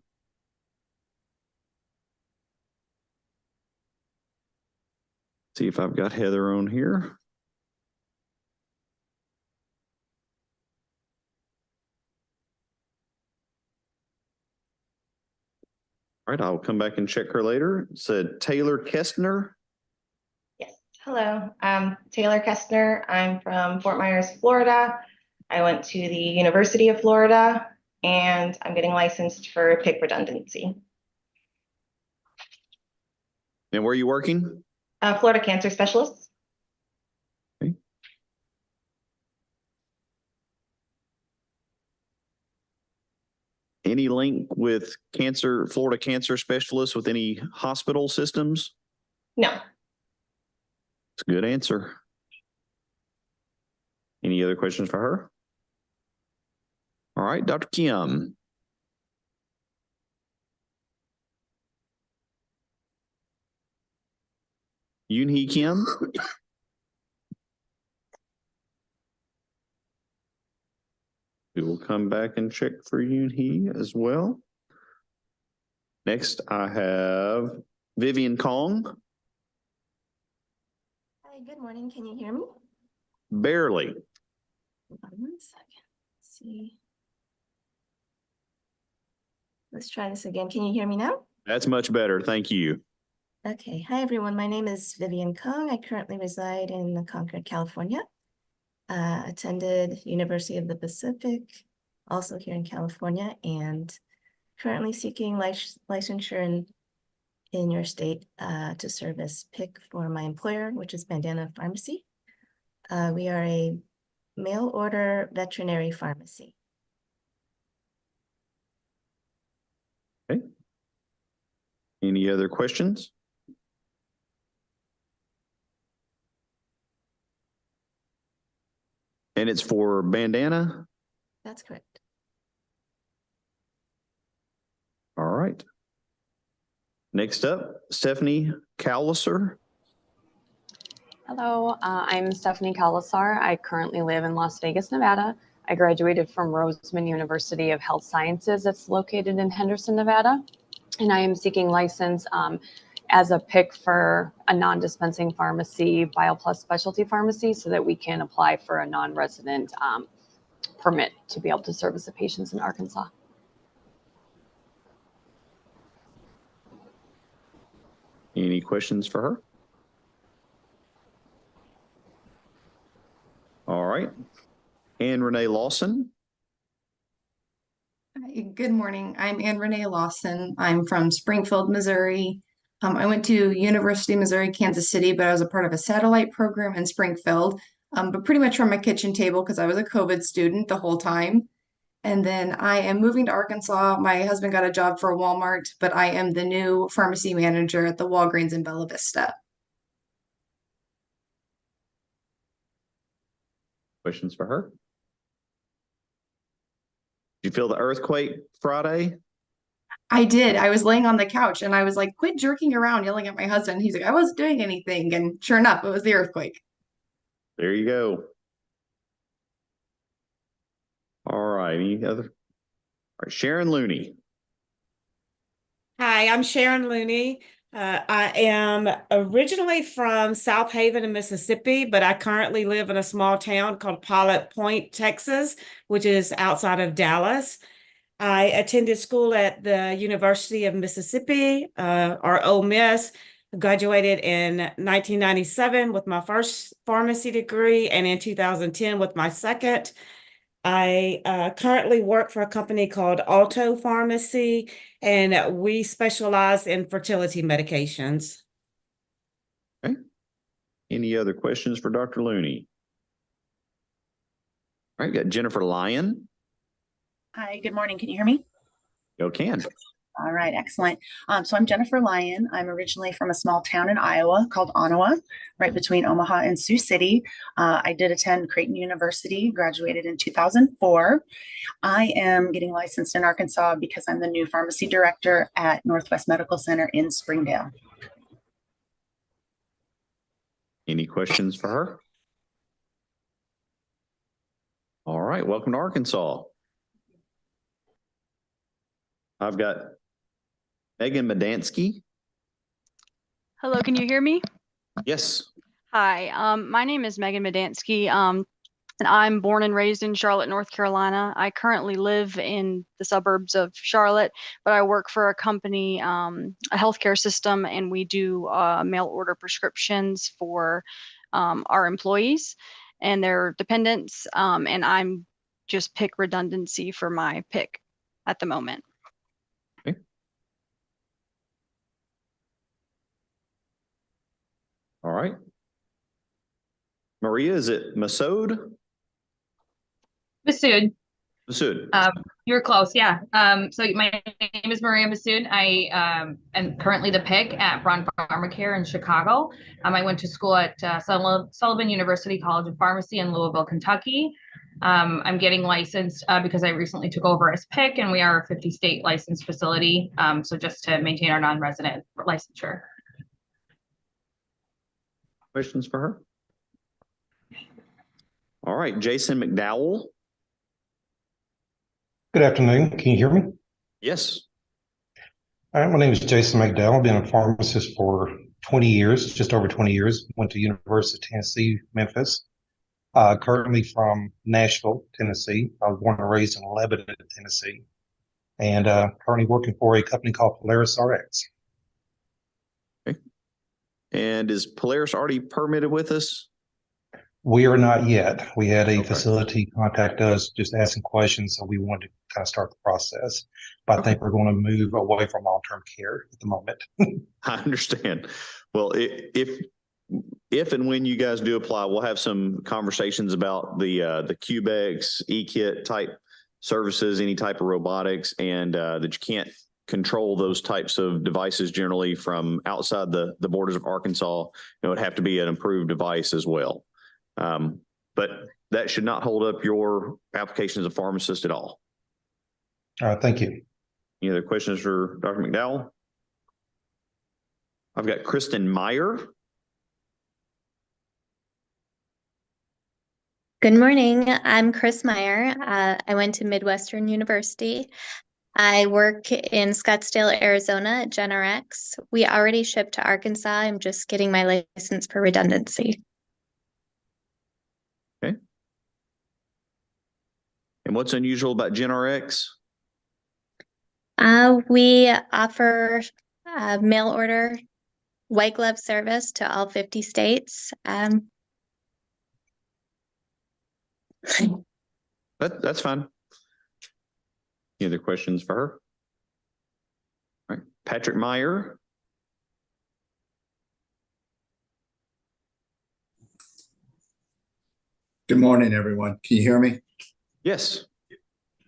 See if I've got Heather on here. All right, I'll come back and check her later. It said Taylor Kestner. Yes. Hello, I'm Taylor Kestner. I'm from Fort Myers, Florida. I went to the University of Florida and I'm getting licensed for PIC redundancy. And where are you working? Florida Cancer Specialist. Any link with Florida Cancer Specialists with any hospital systems? No. It's a good answer. Any other questions for her? All right, Dr. Kim. Yoon-hee Kim. We will come back and check for Yoon-hee as well. Next, I have Vivian Kong. Hi, good morning. Can you hear me? Barely. Hold on 1 second. Let's see. Let's try this again. Can you hear me now? That's much better. Thank you. Okay. Hi, everyone. My name is Vivian Kong. I currently reside in Concord, California. Attended University of the Pacific, also here in California, and currently seeking licensure in your state to serve as PIC for my employer, which is Bandana Pharmacy. We are a mail order veterinary pharmacy. Okay. Any other questions? And it's for Bandana? That's correct. All right. Next up, Stephanie Cowlisser. Hello, I'm Stephanie Cowlisser. I currently live in Las Vegas, Nevada. I graduated from Roseman University of Health Sciences. It's located in Henderson, Nevada. And I am seeking license as a PIC for a non-dispensing pharmacy, BioPlus specialty pharmacy, so that we can apply for a non-resident permit to be able to service the patients in Arkansas. Any questions for her? All right. Anne Renee Lawson. Hi, good morning. I'm Anne Renee Lawson. I'm from Springfield, Missouri. I went to University of Missouri, Kansas City, but I was a part of a satellite program in Springfield, but pretty much from my kitchen table because I was a COVID student the whole time. And then I am moving to Arkansas. My husband got a job for Walmart, but I am the new pharmacy manager at the Walgreens in Bella Vista. Questions for her? Did you feel the earthquake Friday? I did. I was laying on the couch and I was like, quit jerking around, yelling at my husband. He's like, I wasn't doing anything. And sure enough, it was the earthquake. There you go. All right. Any other? All right. Sharon Looney. Hi, I'm Sharon Looney. I am originally from South Haven in Mississippi, but I currently live in a small town called Pilot Point, Texas, which is outside of Dallas. I attended school at the University of Mississippi, or Ole Miss. Graduated in 1997 with my first pharmacy degree, and in 2010 with my second. I currently work for a company called Alto Pharmacy, and we specialize in fertility medications. Okay. Any other questions for Dr. Looney? All right, got Jennifer Lyon. Hi, good morning. Can you hear me? You can. All right, excellent. So I'm Jennifer Lyon. I'm originally from a small town in Iowa called Ottawa, right between Omaha and Sioux City. I did attend Creighton University, graduated in 2004. I am getting licensed in Arkansas because I'm the new pharmacy director at Northwest Medical Center in Springdale. Any questions for her? All right, welcome to Arkansas. I've got Megan Medansky. Hello, can you hear me? Yes. Hi, my name is Megan Medansky, and I'm born and raised in Charlotte, North Carolina. I currently live in the suburbs of Charlotte, but I work for a company, a healthcare system, and we do mail order prescriptions for our employees and their dependents, and I'm just pick redundancy for my pick at the moment. All right. Maria, is it Masood? Masood. Masood. You're close, yeah. So my name is Maria Masood. I am currently the pick at Braun Pharmacare in Chicago. I went to school at Sullivan University College of Pharmacy in Louisville, Kentucky. I'm getting licensed because I recently took over as pick, and we are a 50-state licensed facility. So just to maintain our non-resident licensure. Questions for her? All right, Jason McDowell. Good afternoon. Can you hear me? Yes. All right, my name is Jason McDowell. I've been a pharmacist for 20 years, just over 20 years. Went to University of Tennessee, Memphis. Currently from Nashville, Tennessee. I was born and raised in Lebanon, Tennessee. And currently working for a company called Polaris RX. Okay. And is Polaris already permitted with us? We are not yet. We had a facility contact us just asking questions, so we wanted to kind of start the process. But I think we're going to move away from long-term care at the moment. I understand. Well, if and when you guys do apply, we'll have some conversations about the Cubex, eKit type services, any type of robotics, and that you can't control those types of devices generally from outside the borders of Arkansas. It would have to be an approved device as well. But that should not hold up your application as a pharmacist at all. All right, thank you. Any other questions for Dr. McDowell? I've got Kristen Meyer. Good morning. I'm Chris Meyer. I went to Midwestern University. I work in Scottsdale, Arizona at GenRx. We already shipped to Arkansas. I'm just getting my license for redundancy. Okay. And what's unusual about GenRx? We offer mail order white glove service to all 50 states. That's fine. Any other questions for her? All right, Patrick Meyer. Good morning, everyone. Can you hear me? Yes.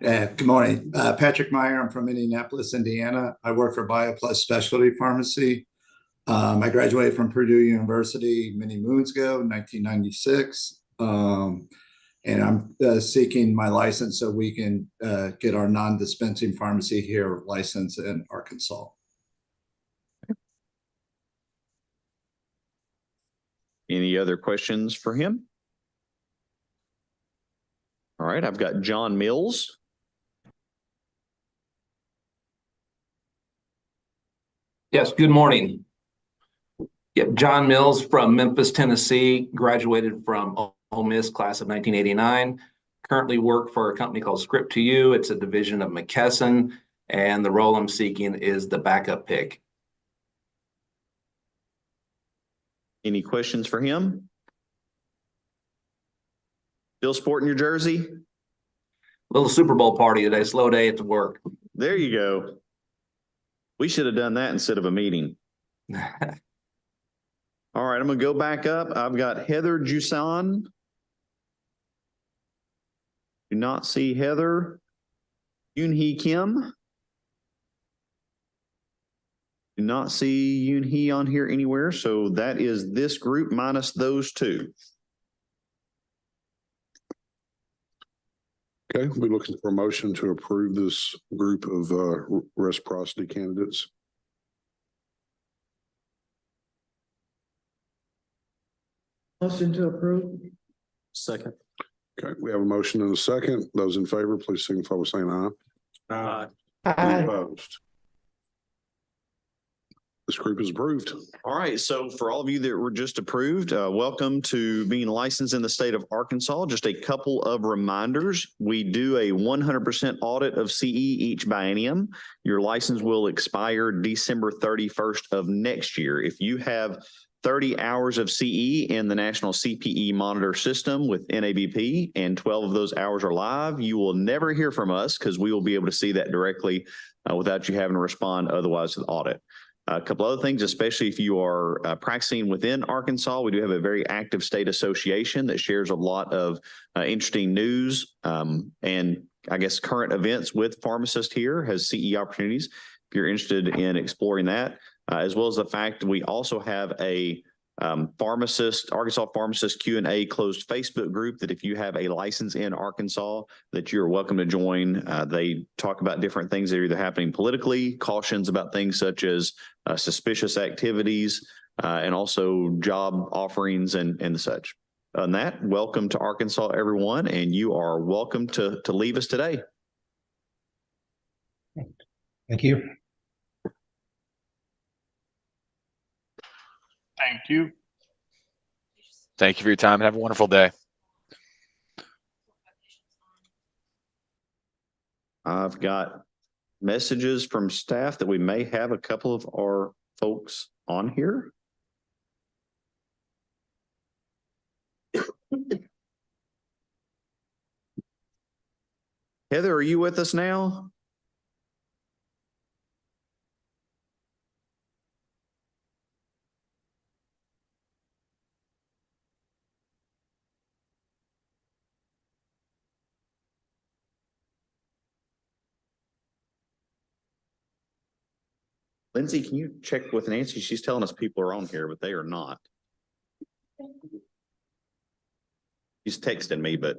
Good morning. Patrick Meyer. I'm from Indianapolis, Indiana. I work for BioPlus Specialty Pharmacy. I graduated from Purdue University many moons ago, 1996. And I'm seeking my license so we can get our non-dispensing pharmacy here licensed in Arkansas. Any other questions for him? All right, I've got John Mills. Yes, good morning. Yep, John Mills from Memphis, Tennessee, graduated from Ole Miss class of 1989. Currently work for a company called Script2You. It's a division of McKesson, and the role I'm seeking is the backup pick. Any questions for him? Still sporting your jersey? Little Super Bowl party today, slow day at the work. There you go. We should have done that instead of a meeting. All right, I'm going to go back up. I've got Heather Jusan. Do not see Heather. Yoon-hee Kim. Do not see Yoon-hee on here anywhere. So that is this group minus those two. Okay, we'll be looking for a motion to approve this group of reciprocity candidates. Motion to approve. Second. Okay, we have a motion and a second. Those in favor, please signify by saying aye. Aye. Any opposed? This group is approved. All right, so for all of you that were just approved, welcome to being licensed in the state of Arkansas. Just a couple of reminders. We do a 100% audit of CE each biennium. Your license will expire December 31st of next year. If you have 30 hours of CE in the National CPE Monitor System with NABP and 12 of those hours are live, you will never hear from us because we will be able to see that directly without you having to respond otherwise to the audit. A couple other things, especially if you are practicing within Arkansas, we do have a very active state association that shares a lot of interesting news and I guess current events with pharmacists here, has CE opportunities. If you're interested in exploring that, as well as the fact that we also have a Arkansas Pharmacist Q&A closed Facebook group that if you have a license in Arkansas that you're welcome to join. They talk about different things that are either happening politically, cautions about things such as suspicious activities, and also job offerings and such. On that, welcome to Arkansas, everyone, and you are welcome to leave us today. Thank you. Thank you. Thank you for your time and have a wonderful day. I've got messages from staff that we may have a couple of our folks on here. Heather, are you with us now? Lindsay, can you check with Nancy? She's telling us people are on here, but they are not. She's texting me, but.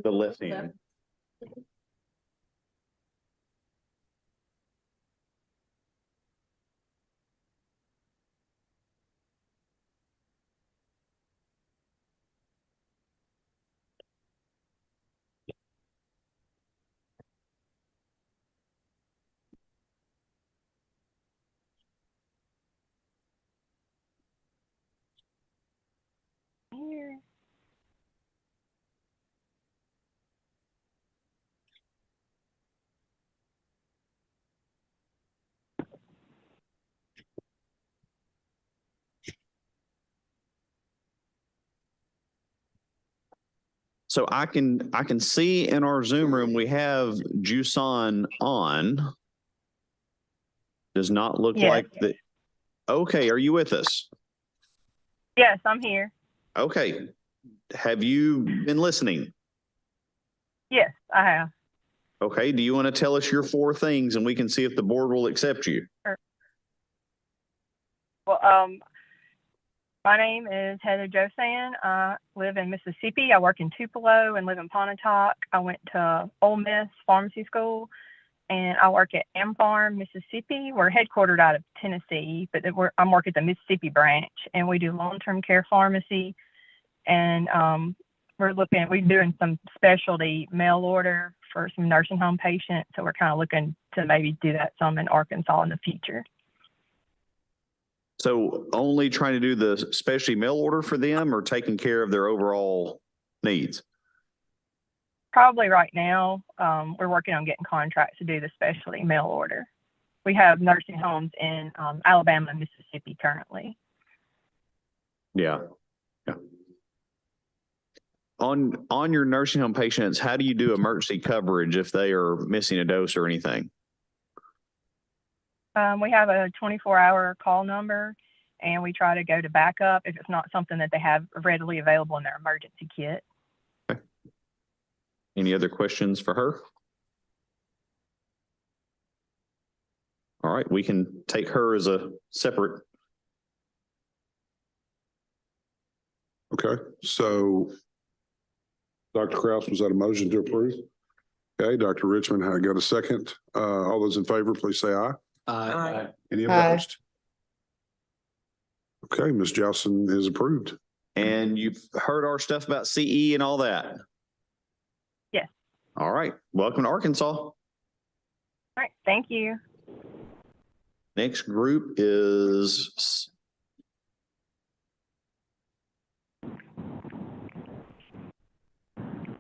The left hand. Here. So I can see in our Zoom room, we have Jusan on. Does not look Yes. like that. Okay, are you with us? Yes, I'm here. Okay. Have you been listening? Yes, I have. Okay, do you want to tell us your 4 things and we can see if the board will accept you? Sure. Well, my name is Heather Josan. I live in Mississippi. I work in Tupelo and live in Pontotoc. I went to Ole Miss Pharmacy School and I work at AmPharm, Mississippi. We're headquartered out of Tennessee, but I'm working at the Mississippi branch and we do long-term care pharmacy. And we're doing some specialty mail order for some nursing home patients. So we're kind of looking to maybe do that some in Arkansas in the future. So only trying to do the specialty mail order for them or taking care of their overall needs? Probably right now, we're working on getting contracts to do the specialty mail order. We have nursing homes in Alabama and Mississippi currently. Yeah. Yeah. On your nursing home patients, how do you do emergency coverage if they are missing a dose or anything? We have a 24-hour call number and we try to go to backup if it's not something that they have readily available in their emergency kit. Okay. Any other questions for her? All right, we can take her as a separate. Okay, so Dr. Kraus, was that a motion to approve? Okay, Dr. Richmond, I got a second. All those in favor, please say aye. Aye. Any Aye. opposed? Okay, Ms. Joustin is approved. And you've heard our stuff about CE and all that. Yes. All right. Welcome to Arkansas. All right. Thank you. Next group is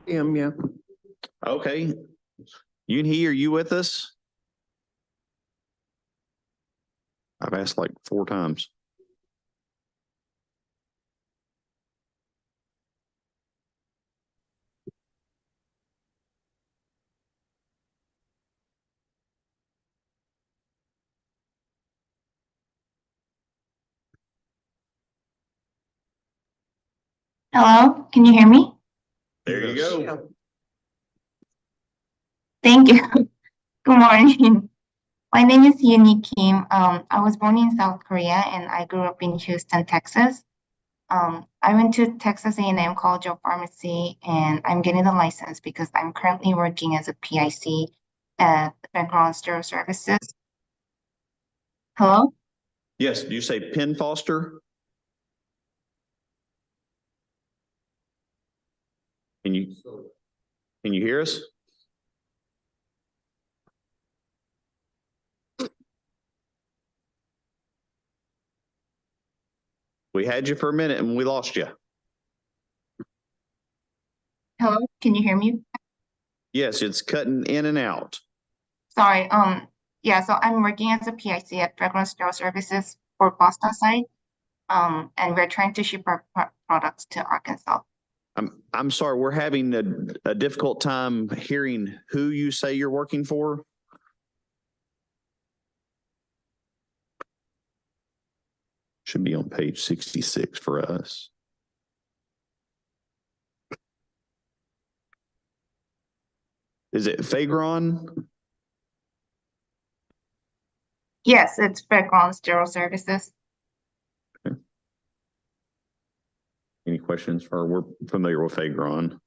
Yeah. okay. Yunhee, are you with us? I've asked like 4 times. Hello, can you hear me? There you go. Thank you. Good morning. My name is Yuni Kim. I was born in South Korea and I grew up in Houston, Texas. I went to Texas A&M College of Pharmacy and I'm getting the license because I'm currently working as a PIC at Background Sterile Services. Hello? Yes. Do you say Penn Foster? Can you hear us? We had you for a minute and we lost you. Hello, can you hear me? Yes, it's cutting in and out. Sorry. Yeah, so I'm working as a PIC at Background Sterile Services for Boston site. And we're trying to ship our products to Arkansas. I'm sorry, we're having a difficult time hearing who you say you're working for. Should be on page 66 for us. Is it Fagron? Yes, it's Background Sterile Services. Any questions? Or we're familiar with Fagron.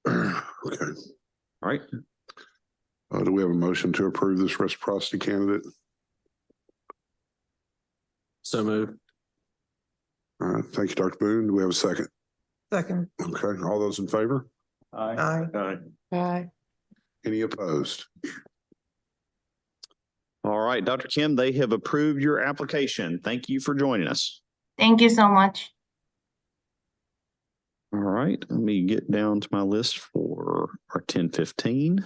Okay. All right. Do we have a motion to approve this reciprocity candidate? So moved. All right. Thank you, Dr. Boone. Do we have a second? Second. Okay. All those in favor? Aye. Aye. Any opposed? All right, Dr. Kim, they have approved your application. Thank you for joining us. Thank you so much. All right, let me get down to my list for our 1015.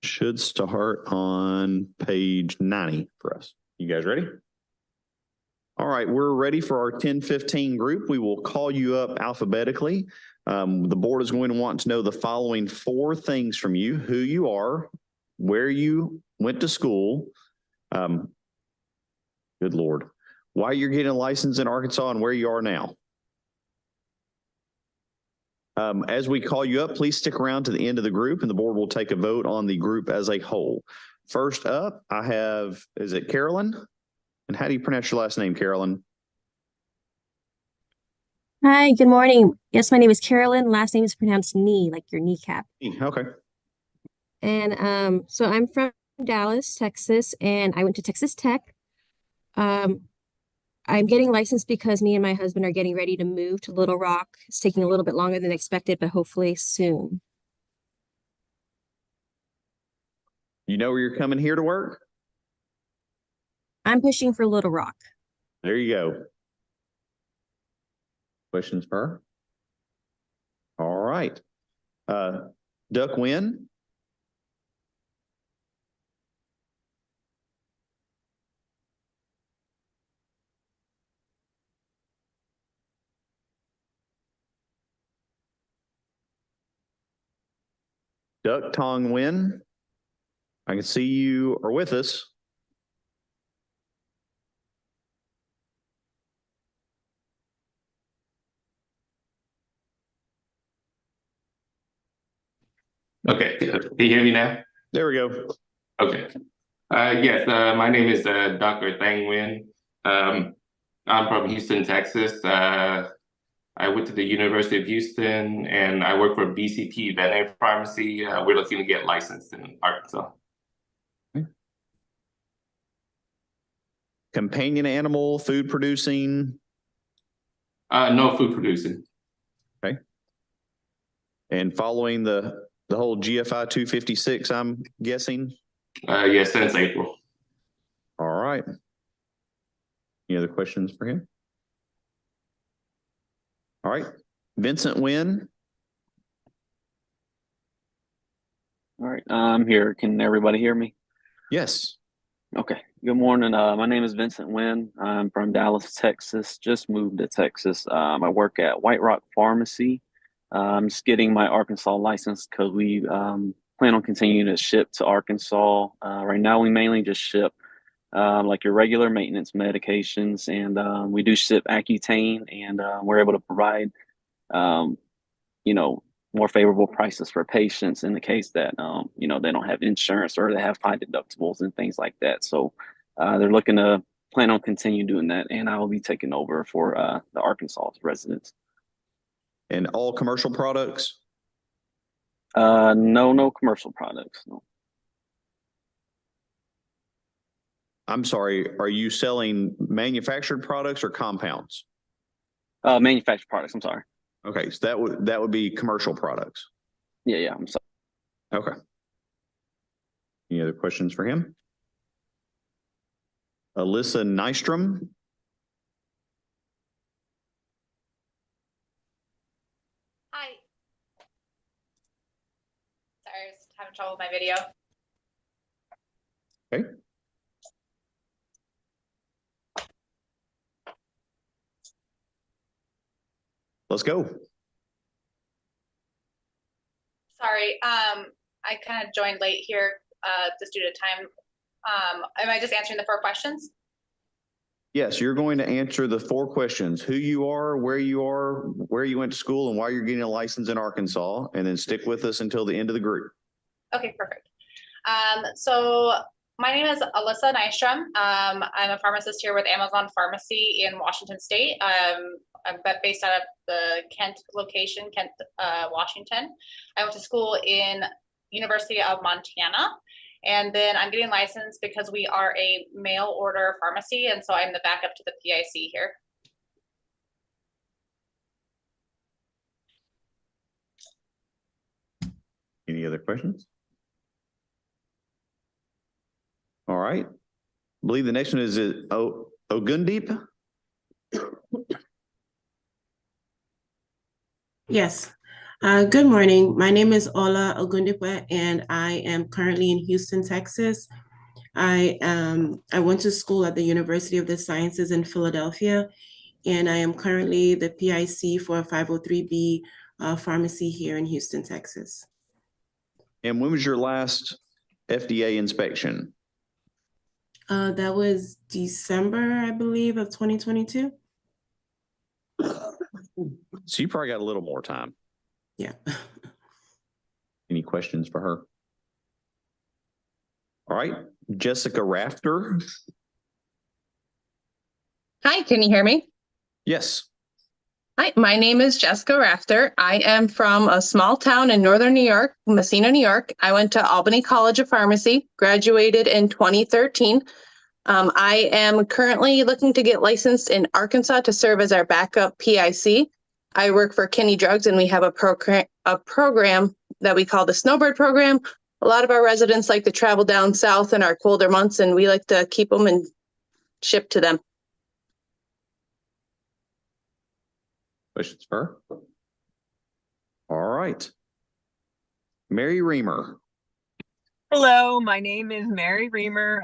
Should start on page 90 for us. You guys ready? All right, we're ready for our 1015 group. We will call you up alphabetically. The board is going to want to know the following 4 things from you: who you are, where you went to school, good Lord, why you're getting a license in Arkansas, and where you are now. As we call you up, please stick around to the end of the group and the board will take a vote on the group as a whole. First up, I have, is it Carolyn? And how do you pronounce your last name, Carolyn? Hi, good morning. Yes, my name is Carolyn. Last name is pronounced knee, like your kneecap. Okay. And so I'm from Dallas, Texas, and I went to Texas Tech. I'm getting licensed because me and my husband are getting ready to move to Little Rock. It's taking a little bit longer than expected, but hopefully soon. You know where you're coming here to work? I'm pushing for Little Rock. There you go. Questions for her? All right. Duck Wynn. Duck Tong Wynn. I can see you are with us. Okay, can you hear me now? There we go. Okay. Yes, my name is Dr. Thang Nguyen. I'm from Houston, Texas. I went to the University of Houston and I work for BCP Veterinary Pharmacy. We're looking to get licensed in Arkansas. Companion animal, food producing? No food producing. Okay. And following the whole GFI 256, I'm guessing? Yes, since April. All right. Any other questions for him? All right. Vincent Wynn. All right, I'm here. Can everybody hear me? Yes. Okay. Good morning. My name is Vincent Wynn. I'm from Dallas, Texas. Just moved to Texas. I work at White Rock Pharmacy. I'm just getting my Arkansas license because we plan on continuing to ship to Arkansas. Right now, we mainly just ship like your regular maintenance medications, and we do ship Accutane, and we're able to provide, you know, more favorable prices for patients in the case that, you know, they don't have insurance or they have high deductibles and things like that. So they're looking to plan on continue doing that, and I will be taking over for the Arkansas residents. And all commercial products? No commercial products. No. I'm sorry, are you selling manufactured products or compounds? Manufactured products, I'm sorry. Okay, so that would be commercial products. Yeah, I'm sorry. Okay. Any other questions for him? Alyssa Nystrom. Hi. Sorry, I was having trouble with my video. Okay. Let's go. Sorry, I kind of joined late here, just due to time. Am I just answering the 4 questions? Yes, you're going to answer the 4 questions: who you are, where you went to school, and why you're getting a license in Arkansas, and then stick with us until the end of the group. Okay, perfect. So my name is Alyssa Nystrom. I'm a pharmacist here with Amazon Pharmacy in Washington State. I'm based out of the Kent location, Kent, Washington. I went to school in University of Montana, and then I'm getting licensed because we are a mail order pharmacy, and so I'm the backup to the PIC here. Any other questions? All right. I believe the next one is Ogundeep. Yes. Good morning. My name is Ola Ogundipe, and I am currently in Houston, Texas. I went to school at the University of the Sciences in Philadelphia, and I am currently the PIC for a 503B pharmacy here in Houston, Texas. And when was your last FDA inspection? That was December, I believe, of 2022. So you probably got a little more time. Yeah. Any questions for her? All right, Jessica Rafter. Hi, can you hear me? Yes. Hi, my name is Jessica Rafter. I am from a small town in northern New York, Messina, New York. I went to Albany College of Pharmacy, graduated in 2013. I am currently looking to get licensed in Arkansas to serve as our backup PIC. I work for Kinney Drugs, and we have a program that we call the Snowbird program. A lot of our residents like to travel down south in our colder months, and we like to keep them and ship to them. Questions for her? All right. Mary Reamer. Hello, my name is Mary Reamer.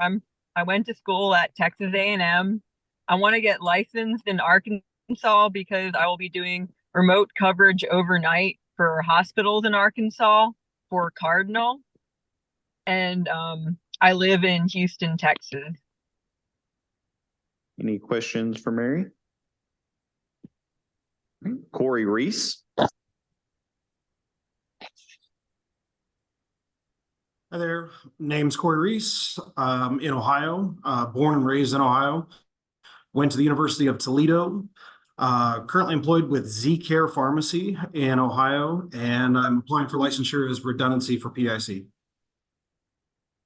I went to school at Texas A&M. I want to get licensed in Arkansas because I will be doing remote coverage overnight for hospitals in Arkansas for Cardinal. And I live in Houston, Texas. Any questions for Mary? Corey Reese. Hi there, name's Corey Reese. In Ohio, born and raised in Ohio. Went to the University of Toledo. Currently employed with Z Care Pharmacy in Ohio, and I'm applying for licensure as redundancy for PIC.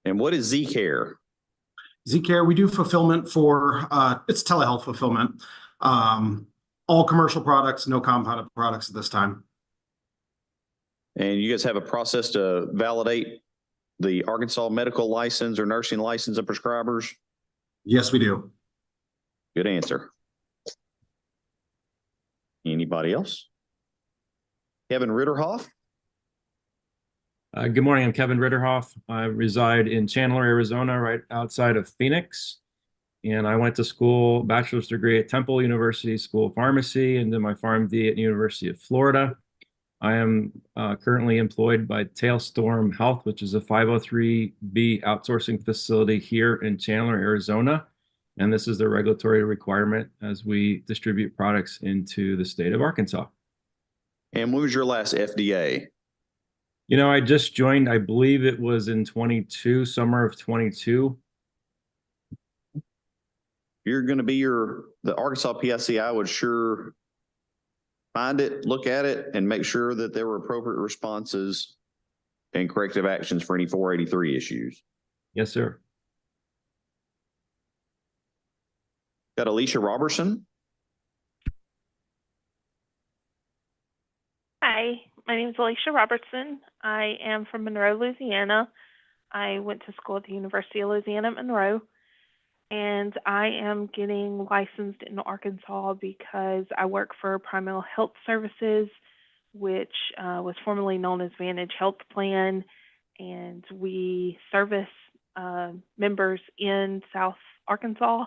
And what is Z-Care? Z-Care, we do fulfillment for, it's telehealth fulfillment. All commercial products, no compounded products at this time. And you guys have a process to validate the Arkansas medical license or nursing license of prescribers? Yes, we do. Good answer. Anybody else? Kevin Ritterhoff? Good morning, I'm Kevin Ritterhoff. I reside in Chandler, Arizona, right outside of Phoenix. And I went to school, bachelor's degree at Temple University School of Pharmacy, and then my PharmD at University of Florida. I am currently employed by Tailstorm Health, which is a 503B outsourcing facility here in Chandler, Arizona. And this is the regulatory requirement as we distribute products into the state of Arkansas. And when was your last FDA? You know, I just joined, I believe it was in 22, summer of 22. You're going to be the Arkansas PIC, I would sure find it, look at it, and make sure that there were appropriate responses and corrective actions for any 483 issues. Yes, sir. Got Alicia Robertson. Hi, my name is Alicia Robertson. I am from Monroe, Louisiana. I went to school at the University of Louisiana at Monroe, and I am getting licensed in Arkansas because I work for Primal Health Services, which was formerly known as Vantage Health Plan, and we service members in South Arkansas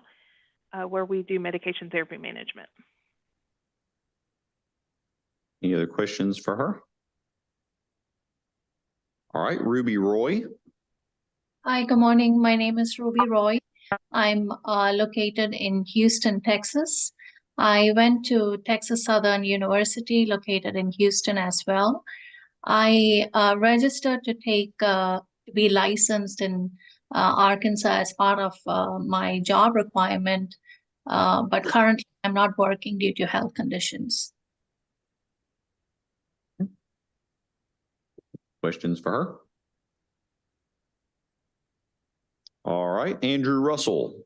where we do medication therapy management. Any other questions for her? All right, Ruby Roy. Hi, good morning. My name is Ruby Roy. I'm located in Houston, Texas. I went to Texas Southern University, located in Houston as well. I registered to be licensed in Arkansas as part of my job requirement, but currently I'm not working due to health conditions. Questions for her? All right, Andrew Russell.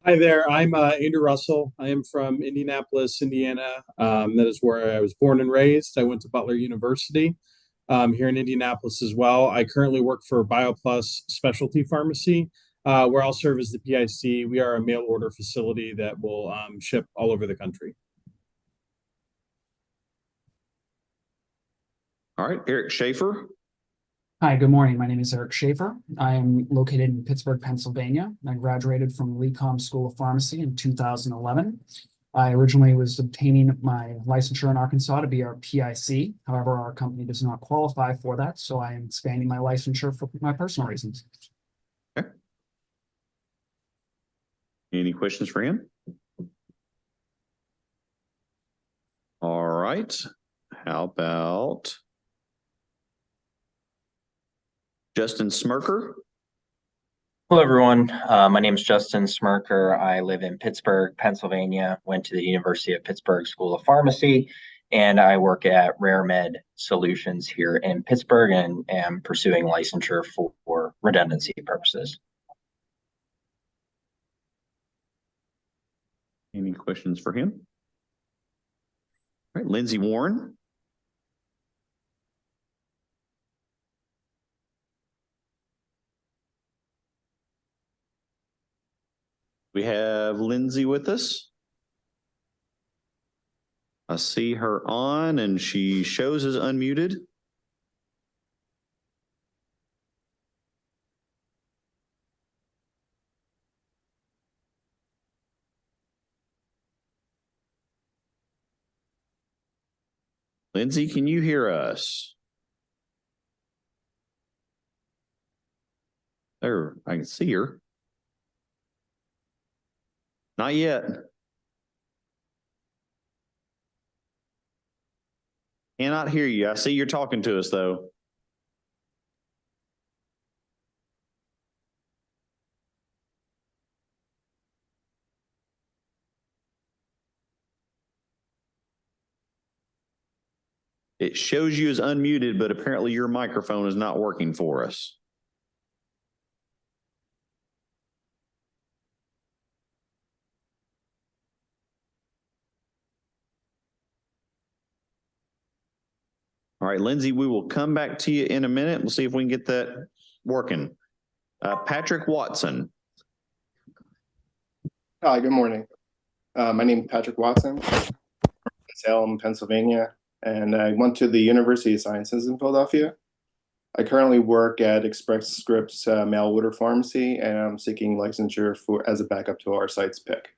Hi there, I'm Andrew Russell. I am from Indianapolis, Indiana. That is where I was born and raised. I went to Butler University here in Indianapolis as well. I currently work for BioPlus Specialty Pharmacy, where I'll serve as the PIC. We are a mail order facility that will ship all over the country. All right, Eric Schaefer. Hi, good morning. My name is Eric Schaefer. I am located in Pittsburgh, Pennsylvania. I graduated from Lecom School of Pharmacy in 2011. I originally was obtaining my licensure in Arkansas to be our PIC. However, our company does not qualify for that, so I am expanding my licensure for my personal reasons. Okay. Any questions for him? All right. How about Justin Smirker? Hello, everyone. My name is Justin Smirker. I live in Pittsburgh, Pennsylvania, went to the University of Pittsburgh School of Pharmacy, and I work at Rare Med Solutions here in Pittsburgh and am pursuing licensure for redundancy purposes. Any questions for him? All right, Lindsay Warren. We have Lindsay with us. I see her on and she shows as unmuted. Lindsay, can you hear us? There, I can see her. Not yet. Cannot hear you. I see you're talking to us though. It shows you as unmuted, but apparently your microphone is not working for us. All right, Lindsay, we will come back to you in a minute. We'll see if we can get that working. Patrick Watson. Hi, good morning. My name is Patrick Watson, Salem, Pennsylvania, and I went to the University of Sciences in Philadelphia. I currently work at Express Scripts mail order pharmacy, and I'm seeking licensure as a backup to our site's pick.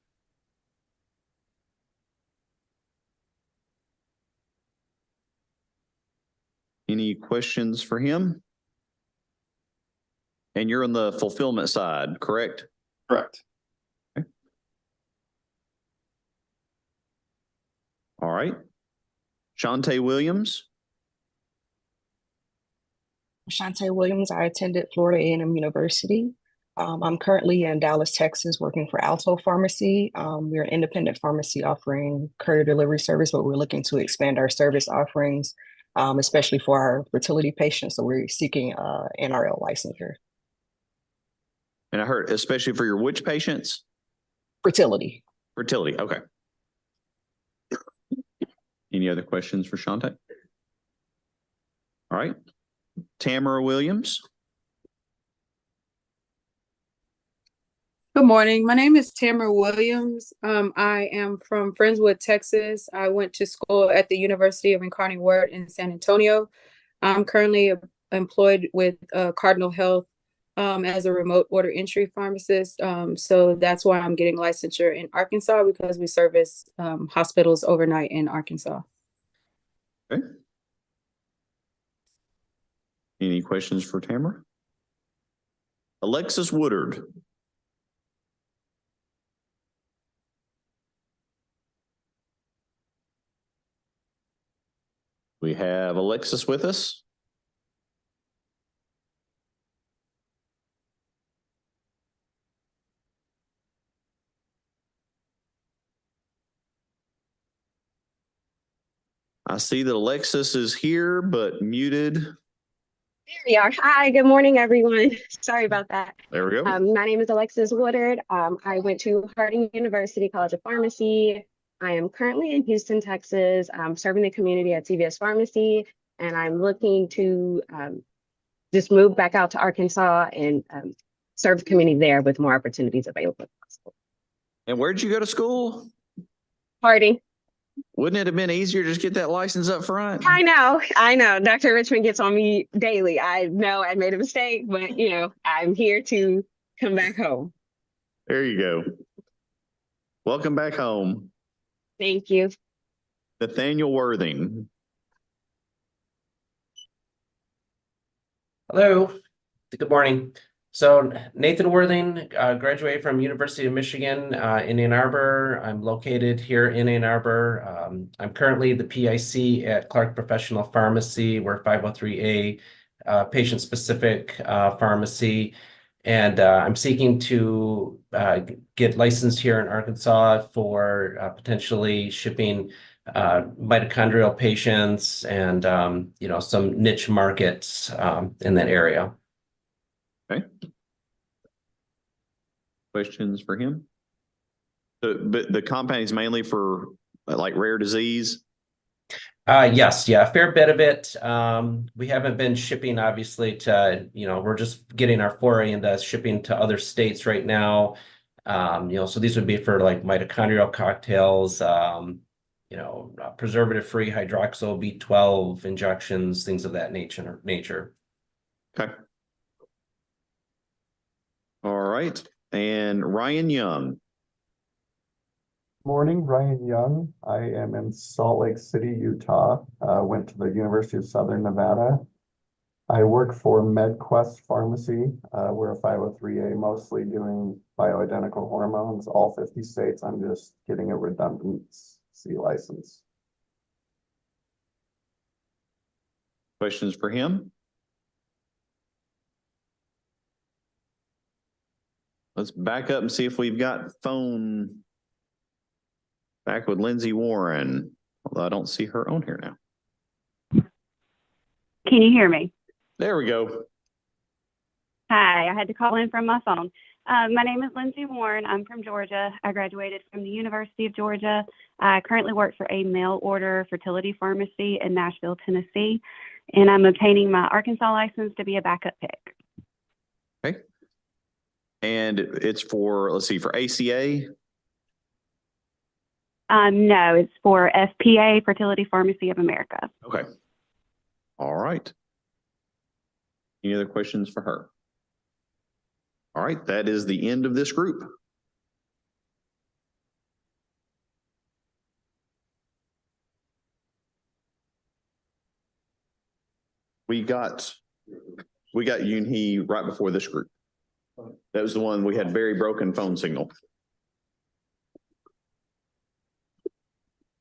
Any questions for him? And you're on the fulfillment side, correct? Correct. Okay. All right. Shantae Williams. Shantae Williams. I attended Florida A&M University. I'm currently in Dallas, Texas, working for Alto Pharmacy. We're an independent pharmacy offering courier delivery service, but we're looking to expand our service offerings, especially for our fertility patients. So we're seeking NRL licensure. And I heard, especially for your which patients? Fertility. Fertility, okay. Any other questions for Shantae? All right. Tamara Williams. Good morning. My name is Tamara Williams. I am from Friendswood, Texas. I went to school at the University of Incarnate Word in San Antonio. I'm currently employed with Cardinal Health as a remote order entry pharmacist. So that's why I'm getting licensure in Arkansas, because we service hospitals overnight in Arkansas. Okay. Any questions for Tamara? Alexis Woodard. We have Alexis with us. I see that Alexis is here, but muted. There we are. Hi, good morning, everyone. Sorry about that. There we go. My name is Alexis Woodard. I went to Harding University College of Pharmacy. I am currently in Houston, Texas. I'm serving the community at CVS Pharmacy, and I'm looking to just move back out to Arkansas and serve the community there with more opportunities available. And where'd you go to school? Harding. Wouldn't it have been easier to just get that license up front? I know. Dr. Richmond gets on me daily. I know I made a mistake, but I'm here to come back home. There you go. Welcome back home. Thank you. Nathaniel Worthing. Hello, good morning. So Nathan Worthing, graduated from University of Michigan in Ann Arbor. I'm located here in Ann Arbor. I'm currently the PIC at Clark Professional Pharmacy. We're 503A patient-specific pharmacy. And I'm seeking to get licensed here in Arkansas for potentially shipping mitochondrial patients and some niche markets in that area. Okay. Questions for him? But the compound is mainly for like rare disease? Yes, yeah, a fair bit of it. We haven't been shipping, obviously, to, we're just getting our foray into shipping to other states right now. So these would be for like mitochondrial cocktails, preservative-free hydroxyl B12 injections, things of that nature. Okay. All right. And Ryan Young. Morning, Ryan Young. I am in Salt Lake City, Utah. Went to the University of Southern Nevada. I work for MedQuest Pharmacy. We're a 503A, mostly doing bioidentical hormones, all 50 states. I'm just getting a redundancy license. Questions for him? Let's back up and see if we've got phone back with Lindsay Warren, although I don't see her on here now. Can you hear me? There we go. Hi, I had to call in from my phone. My name is Lindsay Warren. I'm from Georgia. I graduated from the University of Georgia. I currently work for a mail order fertility pharmacy in Nashville, Tennessee, and I'm obtaining my Arkansas license to be a backup pick. Okay. And it's for, let's see, for ACA? No, it's for FPA, Fertility Pharmacy of America. Okay. All right. Any other questions for her? All right, that is the end of this group. We got Yoonhee right before this group. That was the one we had very broken phone signal.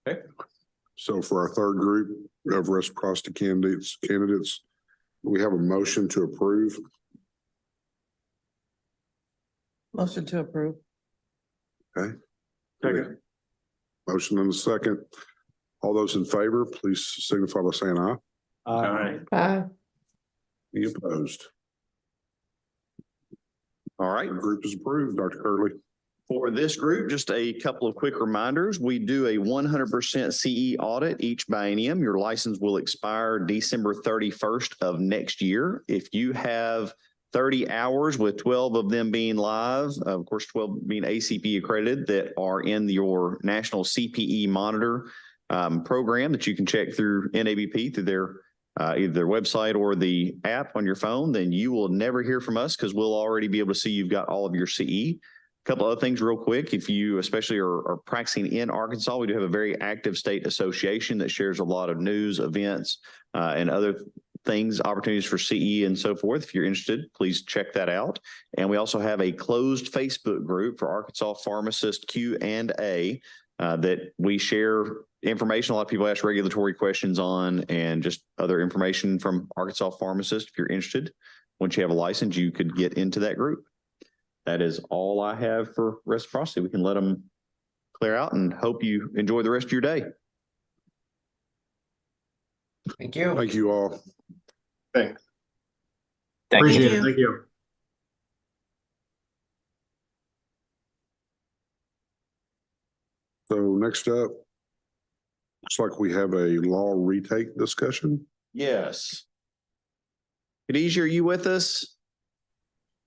Okay. So for our third group of reciprocity candidates, we have a motion to approve. Motion to approve. Okay. Second. Motion and a second. All those in favor, please signify by saying aye. Aye. Any opposed? All right. The group is approved, Dr. Curley. For this group, just a couple of quick reminders. We do a 100% CE audit each biennium. Your license will expire December 31st of next year. If you have 30 hours with 12 of them being live, of course, 12 being ACP accredited, that are in your national CPE monitor program that you can check through NABP through their either their website or the app on your phone, then you will never hear from us because we'll already be able to see you've got all of your CE. A couple other things real quick. If you especially are practicing in Arkansas, we do have a very active state association that shares a lot of news, events, and other things, opportunities for CE and so forth. If you're interested, please check that out. And we also have a closed Facebook group for Arkansas Pharmacist Q&A that we share information. A lot of people ask regulatory questions on and just other information from Arkansas Pharmacists. If you're interested, once you have a license, you could get into that group. That is all I have for reciprocity. We can let them clear out and hope you enjoy the rest of your day. Thank you. Thank you all. Thanks. Appreciate it. Thank you. So next up, looks like we have a law retake discussion. Yes. Khadijah, are you with us?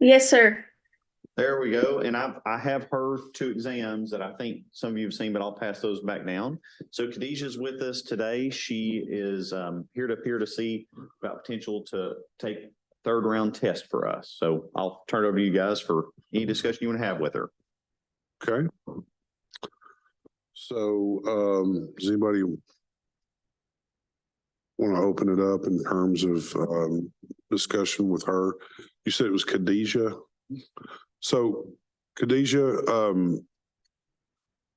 Yes, sir. There we go. And I have her 2 exams that I think some of you have seen, but I'll pass those back down. So Khadijah's with us today. She is here to see about potential to take 3rd round test for us. So I'll turn it over to you guys for any discussion you want to have with her. Okay. So does anybody want to open it up in terms of discussion with her? You said it was Khadijah. So Khadijah,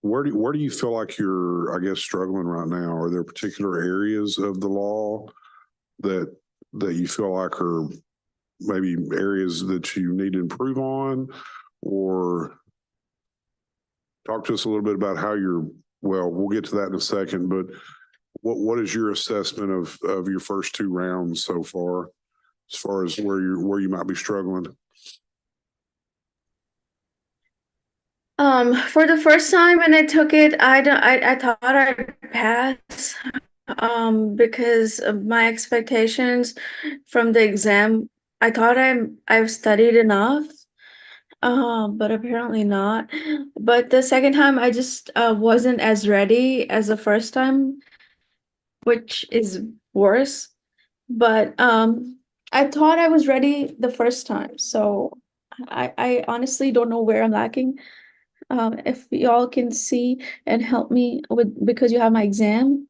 where do you feel like you're, I guess, struggling right now? Are there particular areas of the law that you feel like are maybe areas that you need to improve on? Or talk to us a little bit about how we'll get to that in a second, but what is your assessment of your first 2 rounds so far as where you might be struggling? For the first time when I took it, I thought I'd pass, because of my expectations from the exam. I thought I've studied enough, but apparently not. But the second time I just wasn't as ready as the first time, which is worse. But I thought I was ready the first time, so I honestly don't know where I'm lacking. If y'all can see and help me with, because you have my exam.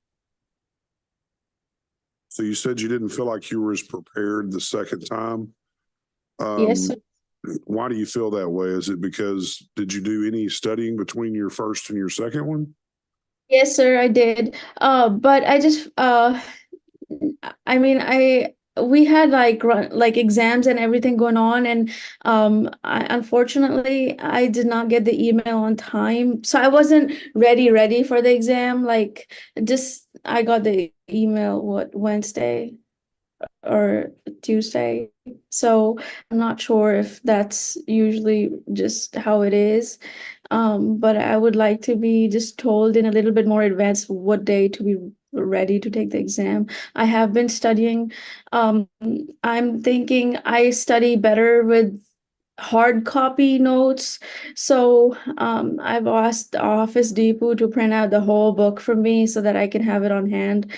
So you said you didn't feel like you were as prepared the second time. Yes, sir. Why do you feel that way? Is it because did you do any studying between your first and your second one? Yes, sir, I did. But I just we had like exams and everything going on, and unfortunately I did not get the email on time, so I wasn't ready for the exam. Like, just I got the email Wednesday. or Tuesday. So I'm not sure if that's usually just how it is. But I would like to be just told in a little bit more advance what day to be ready to take the exam. I have been studying. I'm thinking I study better with hard copy notes. So I've asked Office Depot to print out the whole book for me so that I can have it on hand.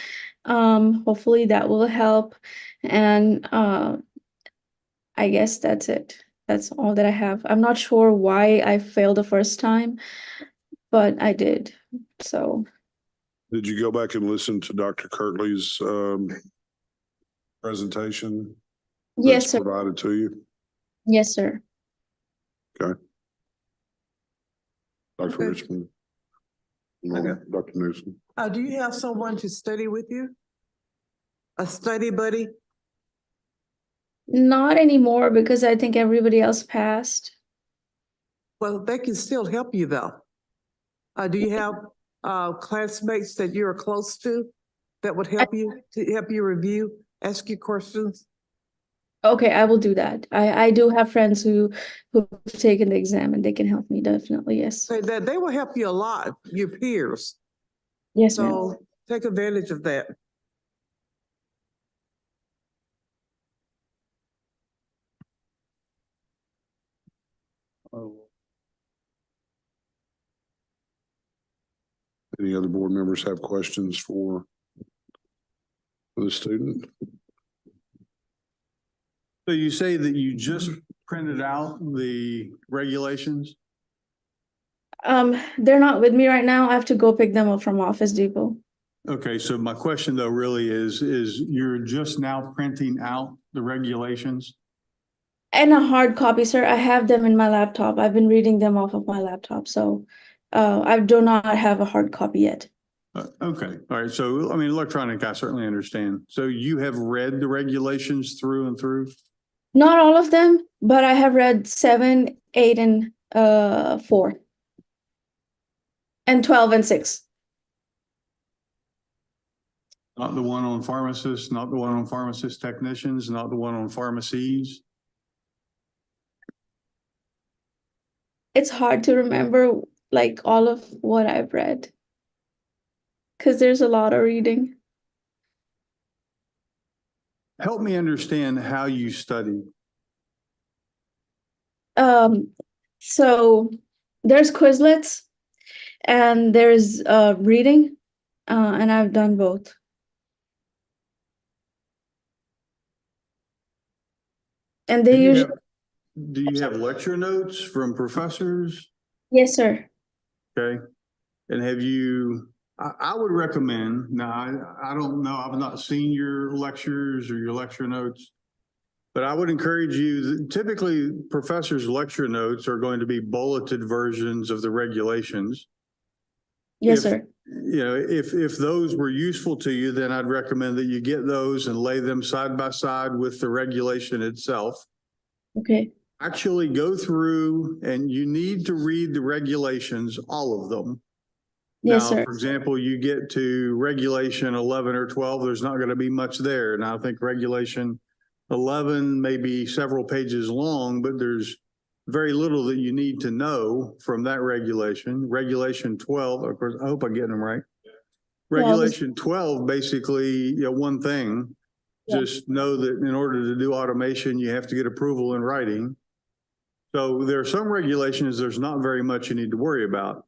Hopefully that will help. And I guess that's it. That's all that I have. I'm not sure why I failed the first time, but I did. So Did you go back and listen to Dr. Kirtley's presentation? yes, That's sir. provided to you? Yes, sir. Okay. Dr. Okay. Richmond. Okay. Dr. Newsom. Do you have someone to study with you? A study buddy? Not anymore because I think everybody else passed. Well, they can still help you though. Do you have classmates that you're close to that would help you review, ask you questions? Okay, I will do that. I do have friends who've taken the exam and they can help me definitely. Yes. They will help you a lot, your peers. Yes, ma'am. So take advantage of that. Any other board members have questions for the student? So you say that you just printed out the regulations? They're not with me right now. I have to go pick them up from Office Depot. Okay, so my question though really is you're just now printing out the regulations? And a hard copy, sir. I have them in my laptop. I've been reading them off of my laptop. So I do not have a hard copy yet. Okay, all right. So, I mean, electronic, I certainly understand. So you have read the regulations through and through? Not all of them, but I have read 7, 8, and 4. And 12 and 6. Not the one on pharmacists, not the one on pharmacist technicians, not the one on pharmacies? It's hard to remember like all of what I've read because there's a lot of reading. Help me understand how you study. So there's Quizlets and there's reading, and I've done both. And they usually. Do you have lecture notes from professors? Yes, sir. Okay. And have you, I would recommend, now I don't know, I've not seen your lectures or your lecture notes, but I would encourage you, typically professors' lecture notes are going to be bulleted versions of the regulations. Yes, sir. You know, if those were useful to you, then I'd recommend that you get those and lay them side by side with the regulation itself. Okay. Actually go through and you need to read the regulations, all of them. Yes, Now, sir. for example, you get to regulation 11 or 12, there's not going to be much there. And I think regulation 11 may be several pages long, but there's very little that you need to know from that regulation. Regulation 12, of course, I hope I'm getting them right. Regulation 12, basically, one thing, just know that in order to do automation, you have to get approval in writing. So there are some regulations, there's not very much you need to worry about.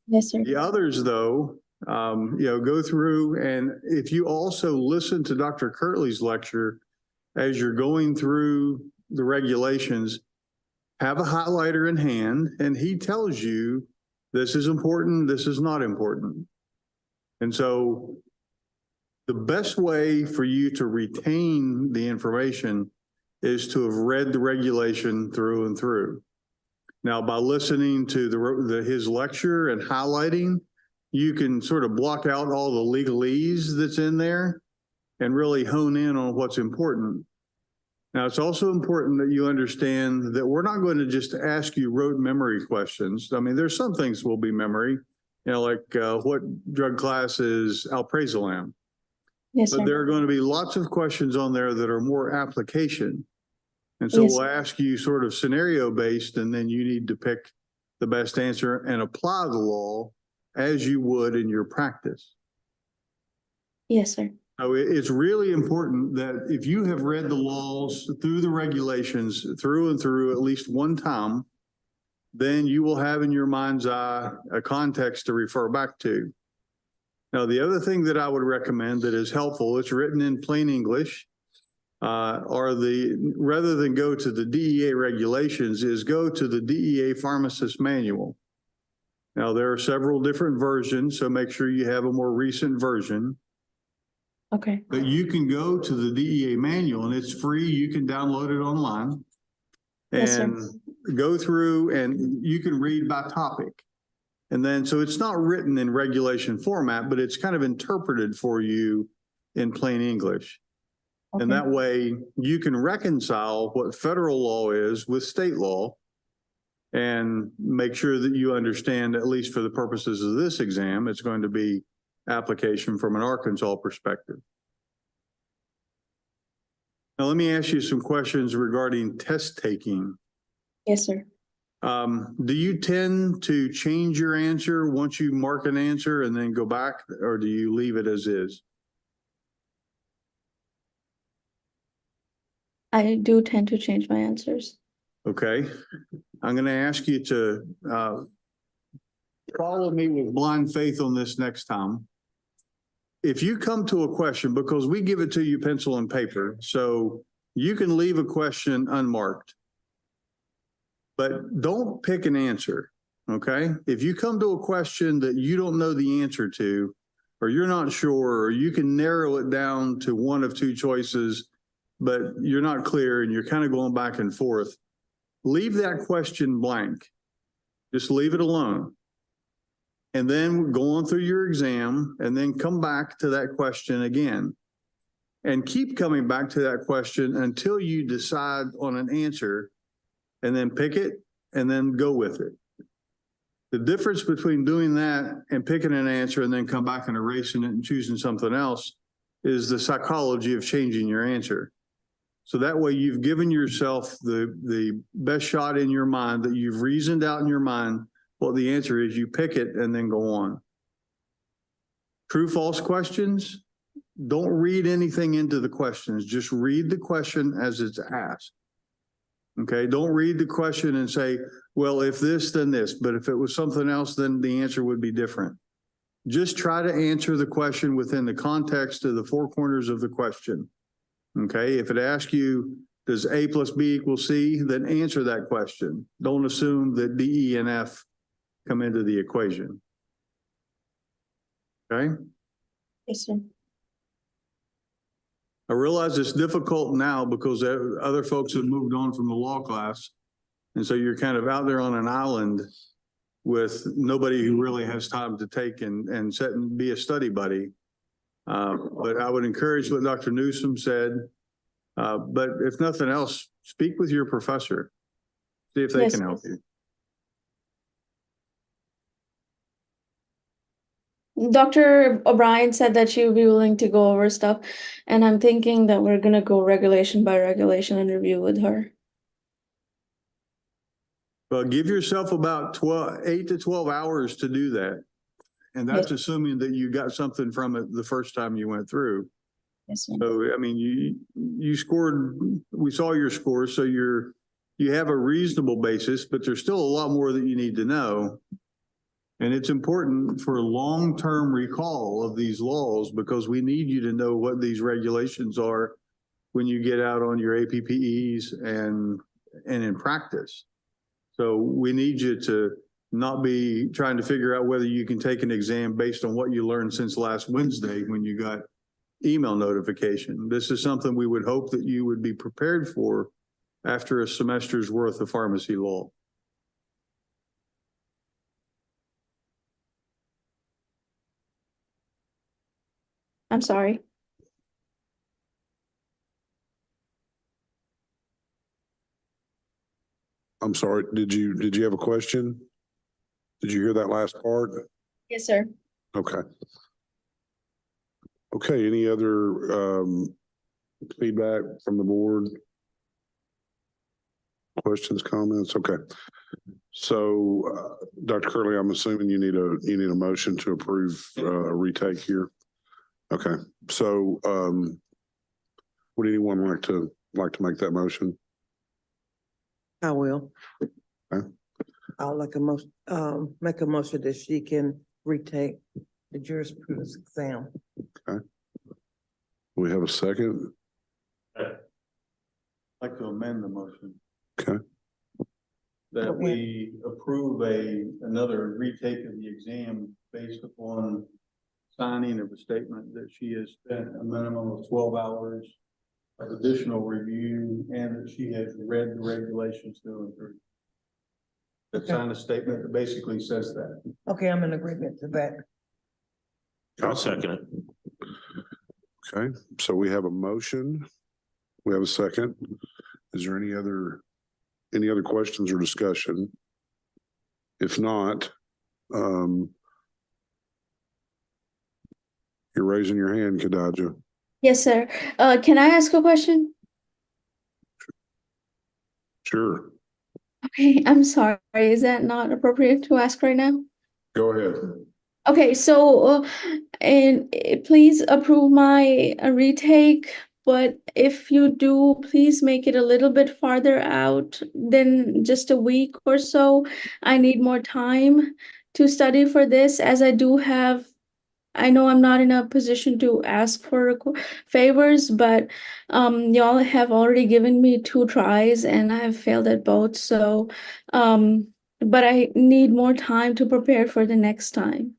Yes, sir. The others, though, go through, and if you also listen to Dr. Kirtley's lecture as you're going through the regulations, have a highlighter in hand, and he tells you this is important, this is not important. And so the best way for you to retain the information is to have read the regulation through and through. Now, by listening to his lecture and highlighting, you can sort of block out all the legalese that's in there and really hone in on what's important. Now, it's also important that you understand that we're not going to just ask you rote memory questions. I mean, there's some things will be memory, like what drug class is alprazolam? Yes, But sir. there are going to be lots of questions on there that are more application. And so Yes. we'll ask you sort of scenario based, and then you need to pick the best answer and apply the law as you would in your practice. Yes, sir. So it's really important that if you have read the laws through the regulations through and through at least one time, then you will have in your mind's eye a context to refer back to. Now, the other thing that I would recommend that is helpful, it's written in plain English, rather than go to the DEA regulations, is go to the DEA Pharmacist Manual. Now, there are several different versions, so make sure you have a more recent version. Okay. But you can go to the DEA manual and it's free. You can download it online Yes, sir. and go through, and you can read by topic. And then, so it's not written in regulation format, but it's kind of interpreted for you in plain English. And that way you can reconcile what federal law is with state law and make sure that you understand, at least for the purposes of this exam, it's going to be application from an Arkansas perspective. Now, let me ask you some questions regarding test taking. Yes, sir. Do you tend to change your answer once you mark an answer and then go back, or do you leave it as is? I do tend to change my answers. Okay. I'm going to ask you to follow me with blind faith on this next time. If you come to a question, because we give it to you pencil and paper, so you can leave a question unmarked, but don't pick an answer, okay? If you come to a question that you don't know the answer to, or you're not sure, or you can narrow it down to one of two choices, but you're not clear and you're kind of going back and forth, leave that question blank. Just leave it alone. And then go on through your exam and then come back to that question again. And keep coming back to that question until you decide on an answer, and then pick it and then go with it. The difference between doing that and picking an answer and then come back and erasing it and choosing something else is the psychology of changing your answer. So that way you've given yourself the best shot in your mind, that you've reasoned out in your mind what the answer is, you pick it and then go on. True, false questions, don't read anything into the questions. Just read the question as it's asked. Okay, don't read the question and say, well, if this, then this, but if it was something else, then the answer would be different. Just try to answer the question within the context of the four corners of the question. Okay, if it asks you, does A plus B equal C, then answer that question. Don't assume that D, E, and F come into the equation. Okay? Yes, sir. I realize it's difficult now because other folks have moved on from the law class. And so you're kind of out there on an island with nobody who really has time to take and sit and be a study buddy. But I would encourage what Dr. Newsom said. But if nothing else, speak with your professor. See if they can help you. Dr. O'Brien said that she would be willing to go over stuff, and I'm thinking that we're gonna go regulation by regulation and review with her. Well, give yourself about 8 to 12 hours to do that. And that's assuming that you got something from it the first time you went through. Yes, sir. So, I mean, you scored, we saw your scores, so you have a reasonable basis, but there's still a lot more that you need to know. And it's important for long-term recall of these laws because we need you to know what these regulations are when you get out on your APPEs and in practice. So we need you to not be trying to figure out whether you can take an exam based on what you learned since last Wednesday when you got email notification. This is something we would hope that you would be prepared for after a semester's worth of pharmacy law. I'm sorry. I'm sorry, did you have a question? Did you hear that last part? Yes, sir. Okay. Okay, any other feedback from the board? Questions, comments? Okay. So, Dr. Curley, I'm assuming you need a motion to approve a retake here. Okay, so would anyone like to make that motion? I will. Okay. I'll make a motion that she can retake the jurisprudence exam. Okay. We have a second? I'd like to amend the motion. Okay. That we approve another retake of the exam based upon signing of a statement that she has spent a minimum of 12 hours of additional review and that she has read the regulations through and through. That sign a statement that basically says that. Okay, I'm in agreement to that. I'll second it. Okay, so we have a motion. We have a second. Is there any other questions or discussion? If not, you're raising your hand, Khadijah. Yes, sir. Can I ask a question? Sure. Okay, I'm sorry. Is that not appropriate to ask right now? Go ahead. Okay, so please approve my retake, but if you do, please make it a little bit farther out than just a week or so. I need more time to study for this, as I know I'm not in a position to ask for favors, but y'all have already given me 2 tries and I have failed at both. So, but I need more time to prepare for the next time.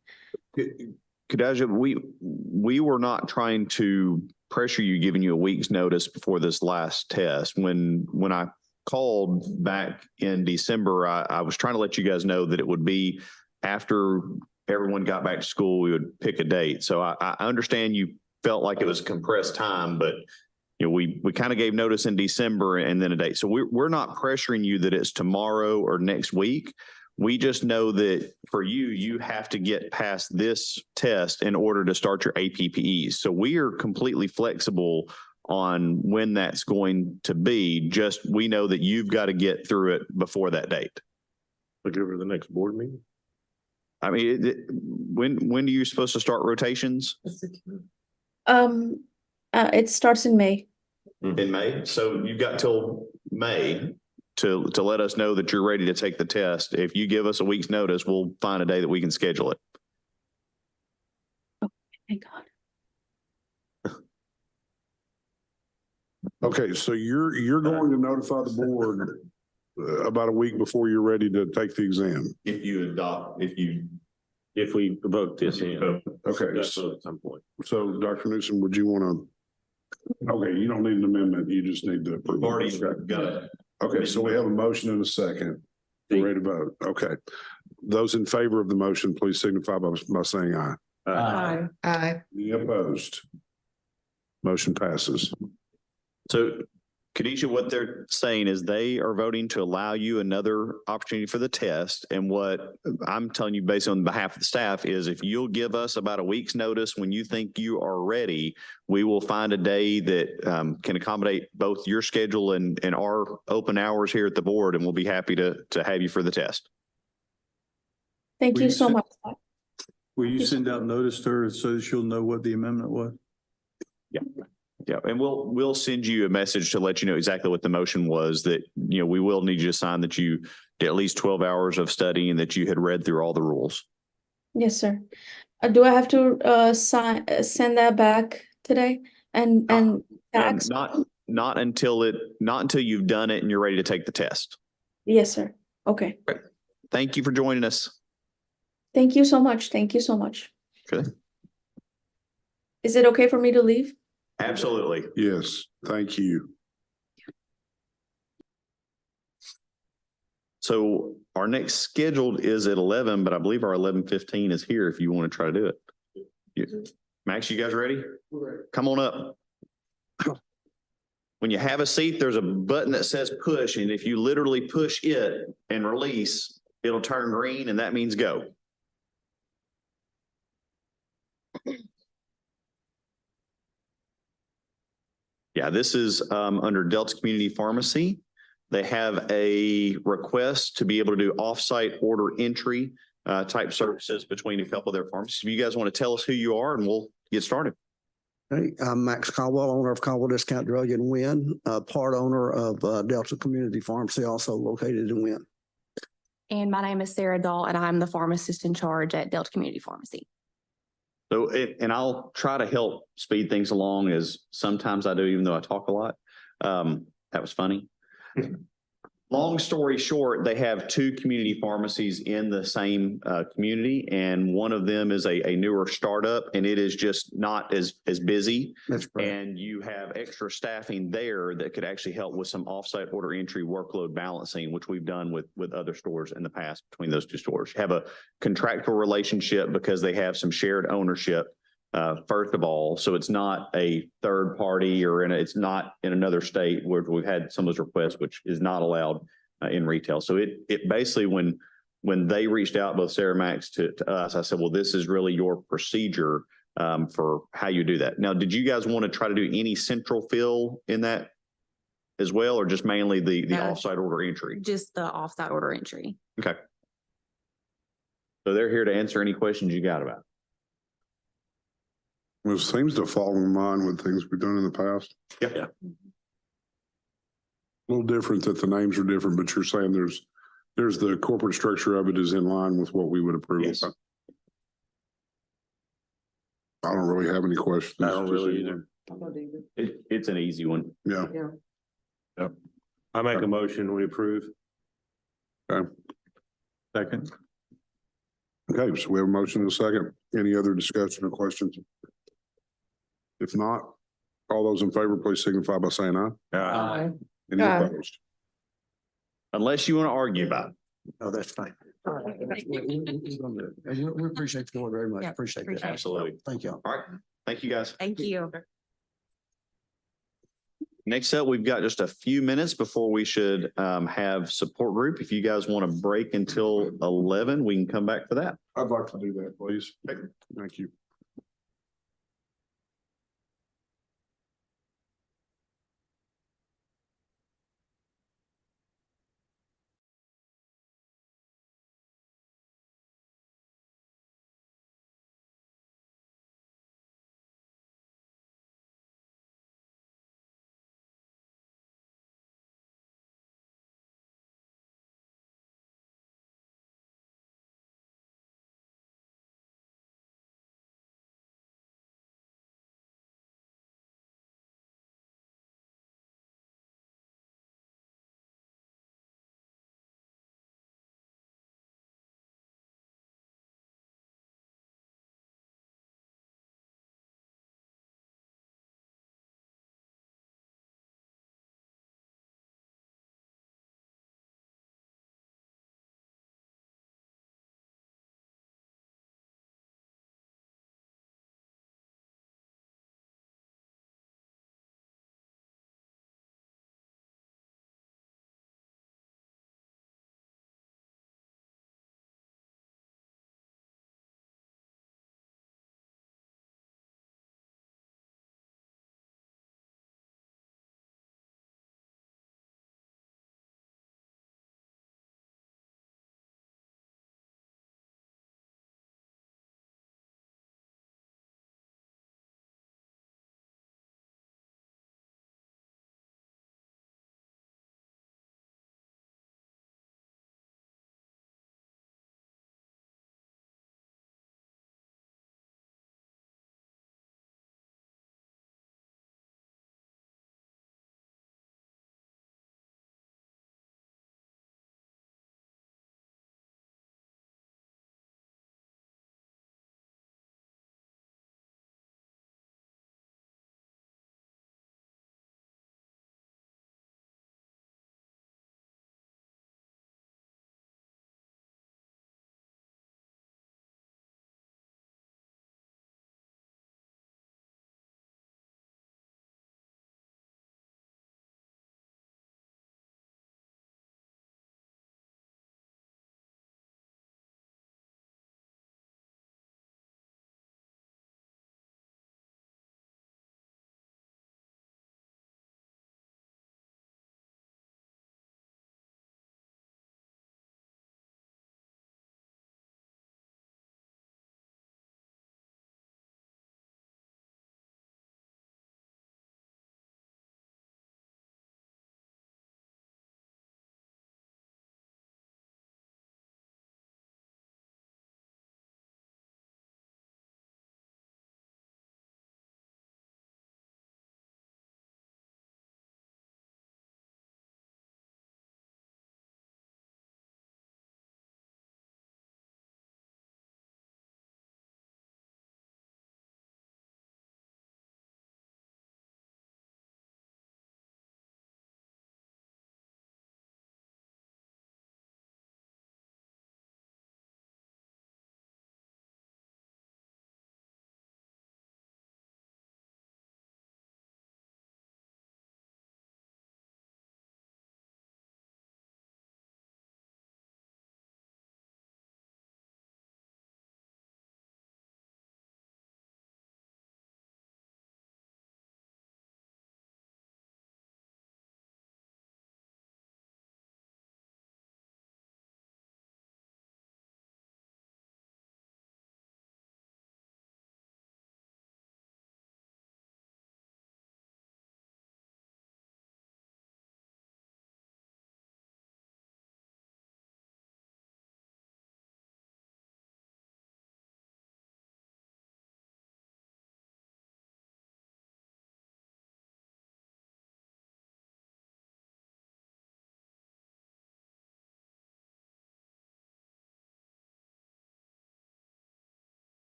Khadijah, we were not trying to pressure you, giving you a week's notice before this last test. When I called back in December, I was trying to let you guys know that it would be after everyone got back to school, we would pick a date. So I understand you felt like it was compressed time, but we kind of gave notice in December and then a date. So we're not pressuring you that it's tomorrow or next week. We just know that for you have to get past this test in order to start your APPEs. So we are completely flexible on when that's going to be. Just we know that you've got to get through it before that date. We'll give her the next board meeting. I mean, when are you supposed to start rotations? It starts in May. In May. So you've got till May to let us know that you're ready to take the test. If you give us a week's notice, we'll find a day that we can schedule it. Oh, thank God. Okay, so you're going to notify the board about a week before you're ready to take the exam. If we vote this in. Okay. At some point. So Dr. Newsom, would you want to? Okay, you don't need an amendment. You just need to approve. Already got it. Okay, so we have a motion and a second. We're ready to vote. Okay. Those in favor of the motion, please signify by saying aye. Aye. Aye. Any opposed? Motion passes. So, Khadijah, what they're saying is they are voting to allow you another opportunity for the test. And what I'm telling you based on behalf of the staff is if you'll give us about a week's notice when you think you are ready, we will find a day that can accommodate both your schedule and our open hours here at the board, and we'll be happy to have you for the test. Thank you so much. Will you send out notice to her so that she'll know what the amendment was? Yeah. Yeah, and we'll send you a message to let you know exactly what the motion was, that, we will need you to sign that you did at least 12 hours of study and that you had read through all the rules. Yes, sir. Do I have to send that back today and fax? Not until you've done it and you're ready to take the test. Yes, sir. Okay. Great. Thank you for joining us. Thank you so much. Thank you so much. Okay. Is it okay for me to leave? Absolutely. Yes, thank you. So our next scheduled is at 11, but I believe our 11:15 is here if you want to try to do it. Max, you guys ready? Come on up. When you have a seat, there's a button that says push, and if you literally push it and release, it'll turn green, and that means go. Yeah, this is under Delta Community Pharmacy. They have a request to be able to do offsite order entry type services between a couple of their pharmacies. If you guys want to tell us who you are, and we'll get started. Hey, I'm Max Caldwell, owner of Caldwell Discount Drug in Wynn, part owner of Delta Community Pharmacy, also located in Wynn. And my name is Sarah Dahl, and I'm the pharmacist in charge at Delta Community Pharmacy. So, and I'll try to help speed things along as sometimes I do, even though I talk a lot. That was funny. Long story short, they have two community pharmacies in the same community, and one of them is a newer startup, and it is just not as busy. That's correct. And you have extra staffing there that could actually help with some offsite order entry workload balancing, which we've done with other stores in the past between those two stores. Have a contractual relationship because they have some shared ownership. First of all, so it's not a third party or it's not in another state where we've had some of those requests, which is not allowed in retail. So it basically, when they reached out, both Sarah Max to us, I said, well, this is really your procedure for how you do that. Now, did you guys want to try to do any central fill in that as well, or just mainly the offsite order entry? Just the offsite order entry. Okay. So they're here to answer any questions you got about it. It seems to fall in line with things we've done in the past. Yeah. A little different that the names are different, but you're saying there's the corporate structure of it is in line with what we would approve. Yes. I don't really have any questions. I don't really either. It's an easy one. Yeah. Yep. I make a motion, we approve. Okay. Second. Okay, so we have a motion and a second. Any other discussion or questions? If not, all those in favor, please signify by saying aye. Aye. Any opposed? Unless you want to argue about it. Oh, that's fine. We appreciate the board very much. Yeah, Appreciate appreciate that. it. Absolutely. Thank you. All right. Thank you, guys. Thank you. Next up, we've got just a few minutes before we should have support group. If you guys want to break until 11, we can come back for that. I'd like to do that, please. Thank you.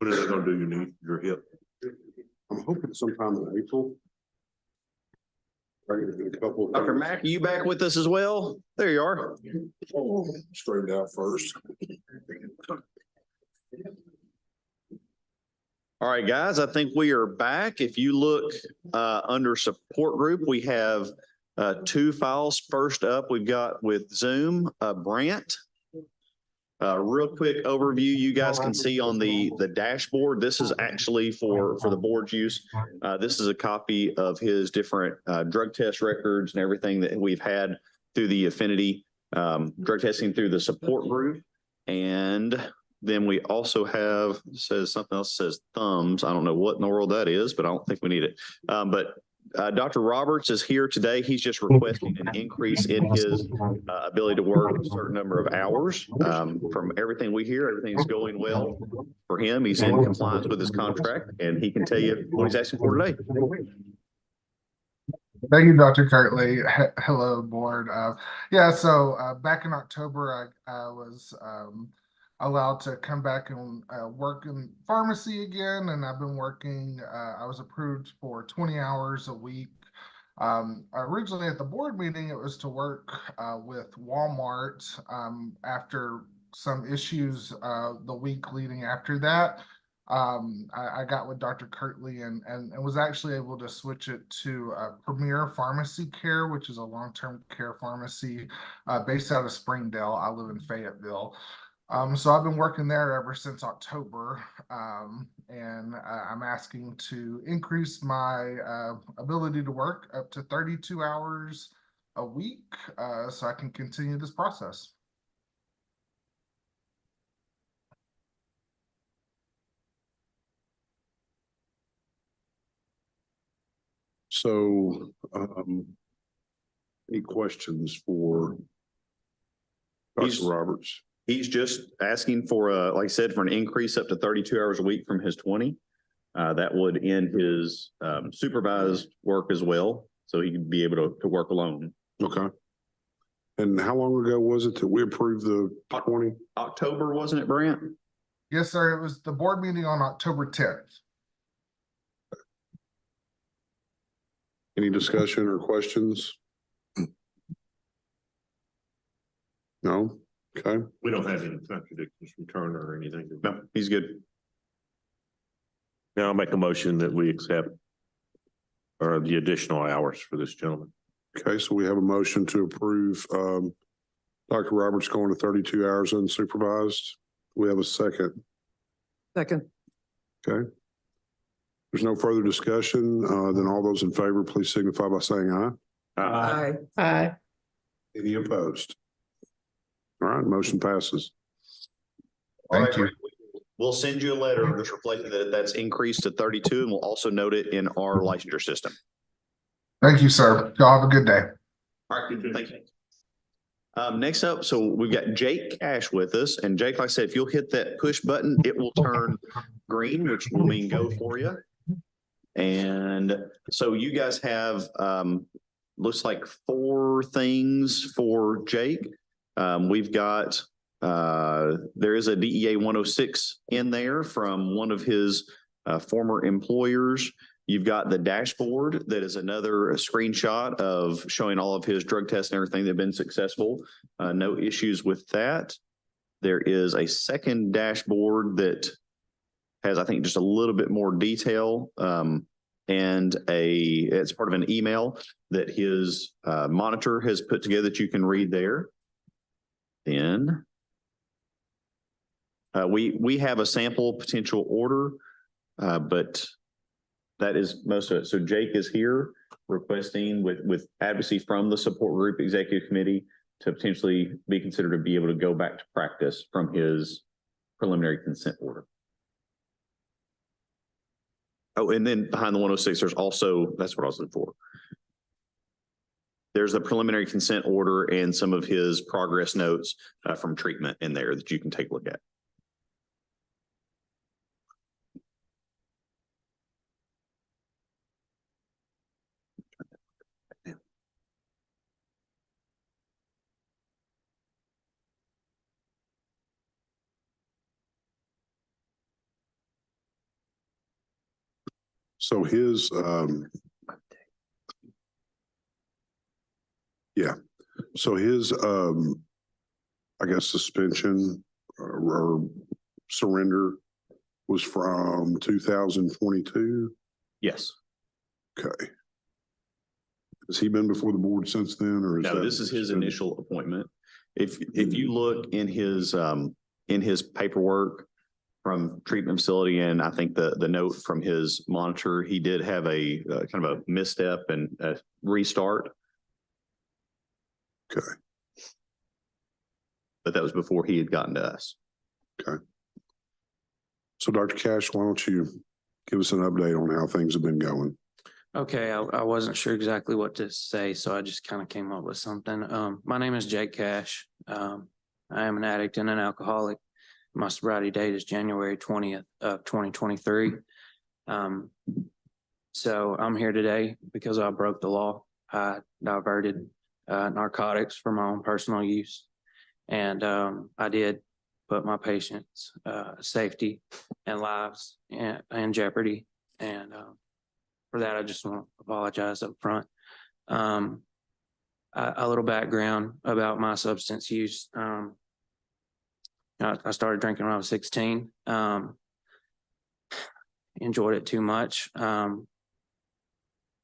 When are they gonna do your knee, your hip? I'm hoping sometime in April. Right, a couple of Dr. things. Mack, are you back with us as well? There you are. Straightened out first. All right, guys, I think we are back. If you look under support group, we have two files. First up, we've got with Zoom, Brant. Real quick overview, you guys can see on the dashboard, this is actually for the board's use. This is a copy of his different drug test records and everything that we've had through the Affinity drug testing through the support group. And then we also have, says something else, says thumbs. I don't know what in the world that is, but I don't think we need it. But Dr. Roberts is here today. He's just requesting an increase in his ability to work a certain number of hours. From everything we hear, everything's going well for him. He's in compliance with his contract, and he can tell you what he's asking for today. Thank you, Dr. Kirtley. Hello, board. So back in October, I was allowed to come back and work in pharmacy again, and I've been working. I was approved for 20 hours a week. Originally at the board meeting, it was to work with Walmart. After some issues the week leading after that, I got with Dr. Kirtley and was actually able to switch it to Premier Pharmacy Care, which is a long-term care pharmacy based out of Springdale. I live in Fayetteville. So I've been working there ever since October, and I'm asking to increase my ability to work up to 32 hours a week so I can continue this process. So, any questions for Dr. Roberts? He's just asking for like I said, for an increase up to 32 hours a week from his 20. That would end his supervised work as well, so he could be able to work alone. Okay. And how long ago was it that we approved the 20? October, wasn't it, Brant? Yes, sir. It was the board meeting on October 10th. Any discussion or questions? No? Okay. We don't have any contradictions from Turner or anything. No, he's good. Now I'll make a motion that we accept the additional hours for this gentleman. Okay, so we have a motion to approve Dr. Roberts going to 32 hours unsupervised. We have a second. Second. Okay. There's no further discussion. Then all those in favor, please signify by saying aye. Aye. Aye. Any opposed? All right, motion passes. Thank you. We'll send you a letter just reflecting that that's increased to 32, and we'll also note it in our licensure system. Thank you, sir. Y'all have a good day. All right, thank you. Next up, so we've got Jake Cash with us, and Jake, like I said, if you'll hit that push button, it will turn green, which will mean go for you. And so you guys have looks like 4 things for Jake. We've got there is a DEA 106 in there from one of his former employers. You've got the dashboard that is another screenshot of showing all of his drug tests and everything that have been successful. No issues with that. There is a second dashboard that has, I think, just a little bit more detail, and it's part of an email that his monitor has put together that you can read there. Then we have a sample potential order, but that is most of it. So Jake is here requesting with advocacy from the support group executive committee to potentially be considered to be able to go back to practice from his preliminary consent order. Oh, and then behind the 106, there's also, that's what I was looking for. There's the preliminary consent order and some of his progress notes from treatment in there that you can take a look at. So his, yeah, so his, I guess suspension or surrender was from 2022. Yes. Okay. Has he been before the board since then, or is No, that? this is his initial appointment. If you look in his paperwork from treatment facility, and I think the note from his monitor, he did have a kind of a misstep and a restart. Okay. But that was before he had gotten to us. Okay. So Dr. Cash, why don't you give us an update on how things have been going? Okay, I wasn't sure exactly what to say, so I just kind of came up with something. My name is Jake Cash. I am an addict and an alcoholic. My sobriety date is January 20th of 2023. So I'm here today because I broke the law. I diverted narcotics for my own personal use. And I did put my patients' safety and lives in jeopardy. And for that, I just want to apologize up front. A little background about my substance use. I started drinking when I was 16. Enjoyed it too much. Did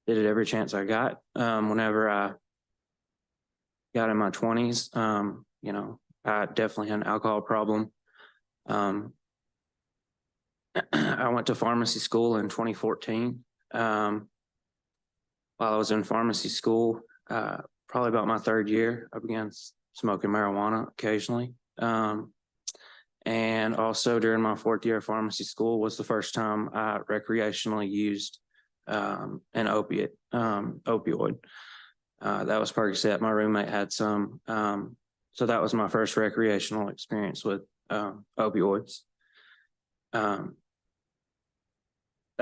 it every chance I got. Whenever I got in my 20s, I definitely had an alcohol problem. I went to pharmacy school in 2014. While I was in pharmacy school, probably about my third year, I began smoking marijuana occasionally. And also during my fourth year of pharmacy school was the first time I recreationally used an opioid. That was Percocet. My roommate had some. So that was my first recreational experience with opioids. That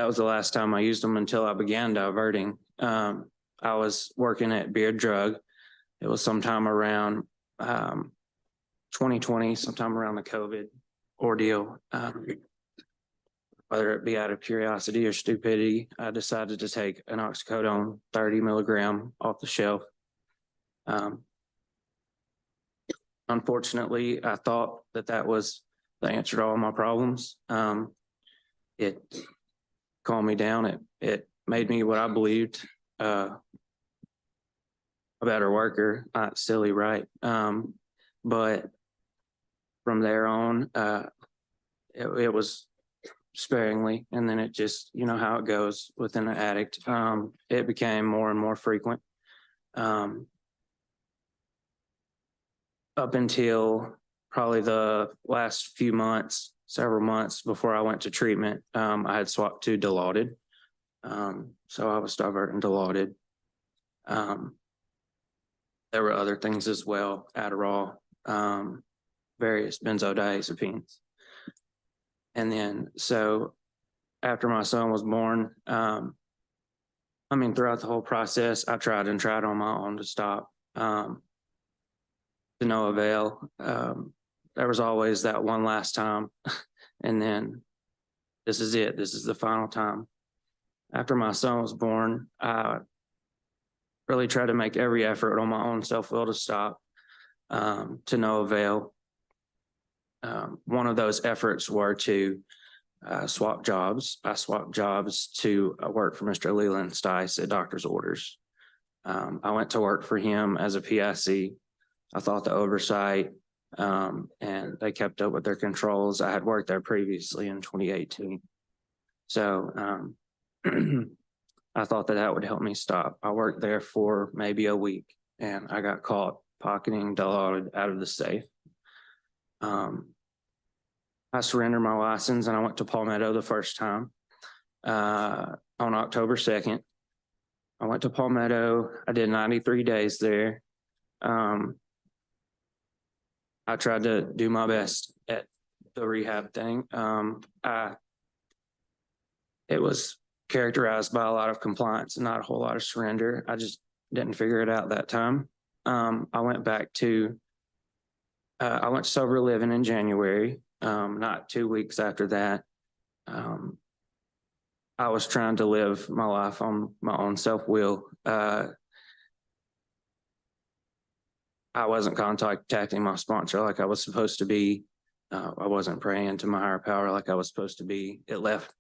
was the last time I used them until I began diverting. I was working at Beard Drug. It was sometime around 2020, sometime around the COVID ordeal. Whether it be out of curiosity or stupidity, I decided to take an oxycodone 30 milligram off the shelf. Unfortunately, I thought that was the answer to all my problems. It calmed me down. It made me what I believed, a better worker. Not silly, right? But from there on, it was sparingly, and then it just, you know how it goes within an addict. It became more and more frequent. Up until probably the last few months, several months before I went to treatment, I had swapped to Dilaudid. So I was diverting Dilaudid. There were other things as well, Adderall, various benzodiazepines. And then, so after my son was born, throughout the whole process, I tried on my own to stop, to no avail. There was always that one last time. And then this is it. This is the final time. After my son was born, I really tried to make every effort on my own self-will to stop, to no avail. One of those efforts were to swap jobs. I swapped jobs to work for Mr. Leland Stice at doctor's orders. I went to work for him as a PIC. I thought the oversight, and they kept up with their controls. I had worked there previously in 2018. So I thought that would help me stop. I worked there for maybe a week, and I got caught pocketing Dilaudid out of the safe. I surrendered my license and I went to Palmetto the first time on October 2nd. I went to Palmetto. I did 93 days there. I tried to do my best at the rehab thing. It was characterized by a lot of compliance and not a whole lot of surrender. I just didn't figure it out that time. I went sober living in January. Not 2 weeks after that. I was trying to live my life on my own self-will. I wasn't contacting my sponsor like I was supposed to be. I wasn't praying to my higher power like I was supposed to be. It left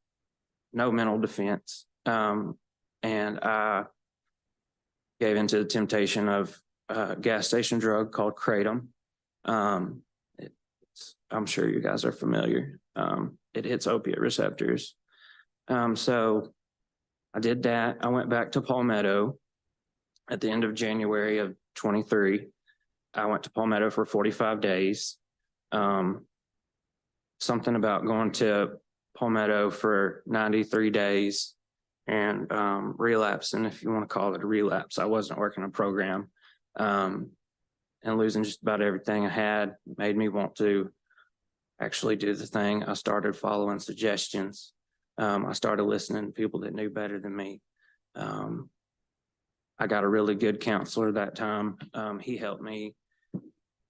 no mental defense. And I gave into the temptation of a gas station drug called Kratom. I'm sure you guys are familiar. It hits opiate receptors. So I did that. I went back to Palmetto at the end of January of 23. I went to Palmetto for 45 days. Something about going to Palmetto for 93 days and relapsing, if you want to call it a relapse. I wasn't working a program, and losing just about everything I had made me want to actually do the thing. I started following suggestions. I started listening to people that knew better than me. I got a really good counselor that time. He helped me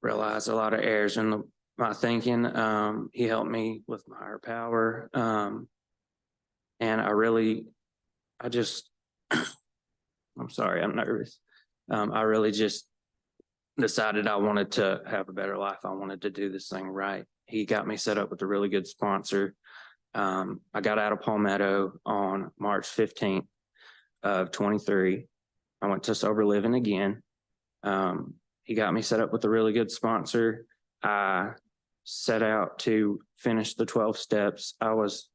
realize a lot of errors in my thinking. He helped me with my higher power. And I'm sorry, I'm nervous. I really just decided I wanted to have a better life. I wanted to do this thing right. He got me set up with a really good sponsor. I got out of Palmetto on March 15th of 23. I went to Sober Living again. He got me set up with a really good sponsor. I set out to finish the 12 steps. I was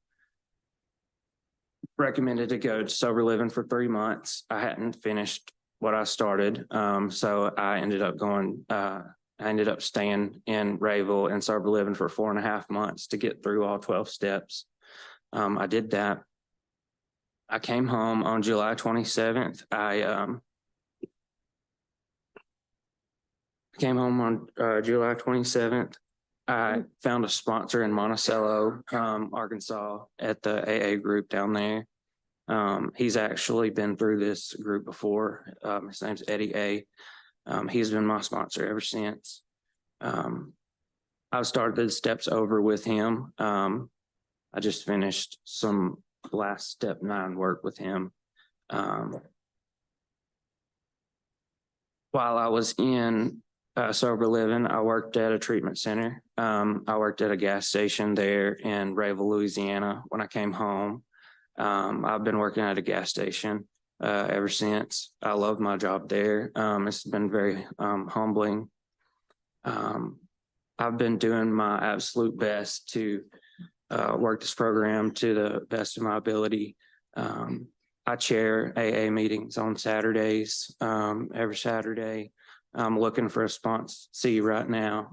recommended to go to Sober Living for 3 months. I hadn't finished what I started. So I ended up staying in Rayville and Sober Living for 4.5 months to get through all 12 steps. I did that. I came home on July 27th. I came home on July 27th. I found a sponsor in Monticello, Arkansas, at the AA group down there. He's actually been through this group before. His name's Eddie A. He's been my sponsor ever since. I've started the steps over with him. I just finished some last step 9 work with him. While I was in Sober Living, I worked at a treatment center. I worked at a gas station there in Rayville, Louisiana. When I came home, I've been working at a gas station ever since. I love my job there. It's been very humbling. I've been doing my absolute best to work this program to the best of my ability. I chair AA meetings on Saturdays, every Saturday. I'm looking for a sponsee right now.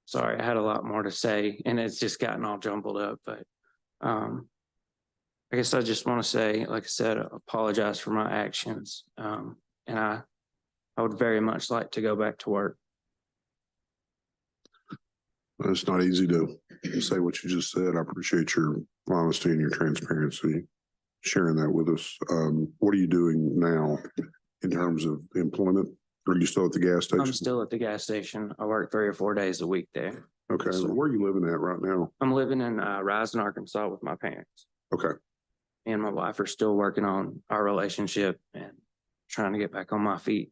Sorry, I had a lot more to say and it's just gotten all jumbled up, but I guess I just want to say, like I said, apologize for my actions. And I would very much like to go back to work. It's not easy to say what you just said. I appreciate your honesty and your transparency, sharing that with us. What are you doing now in terms of employment? Are you still at the gas station? I'm still at the gas station. I work 3 or 4 days a week there. Okay. So where are you living at right now? I'm living in Rising, Arkansas with my parents. Okay. Me and my wife are still working on our relationship and trying to get back on my feet.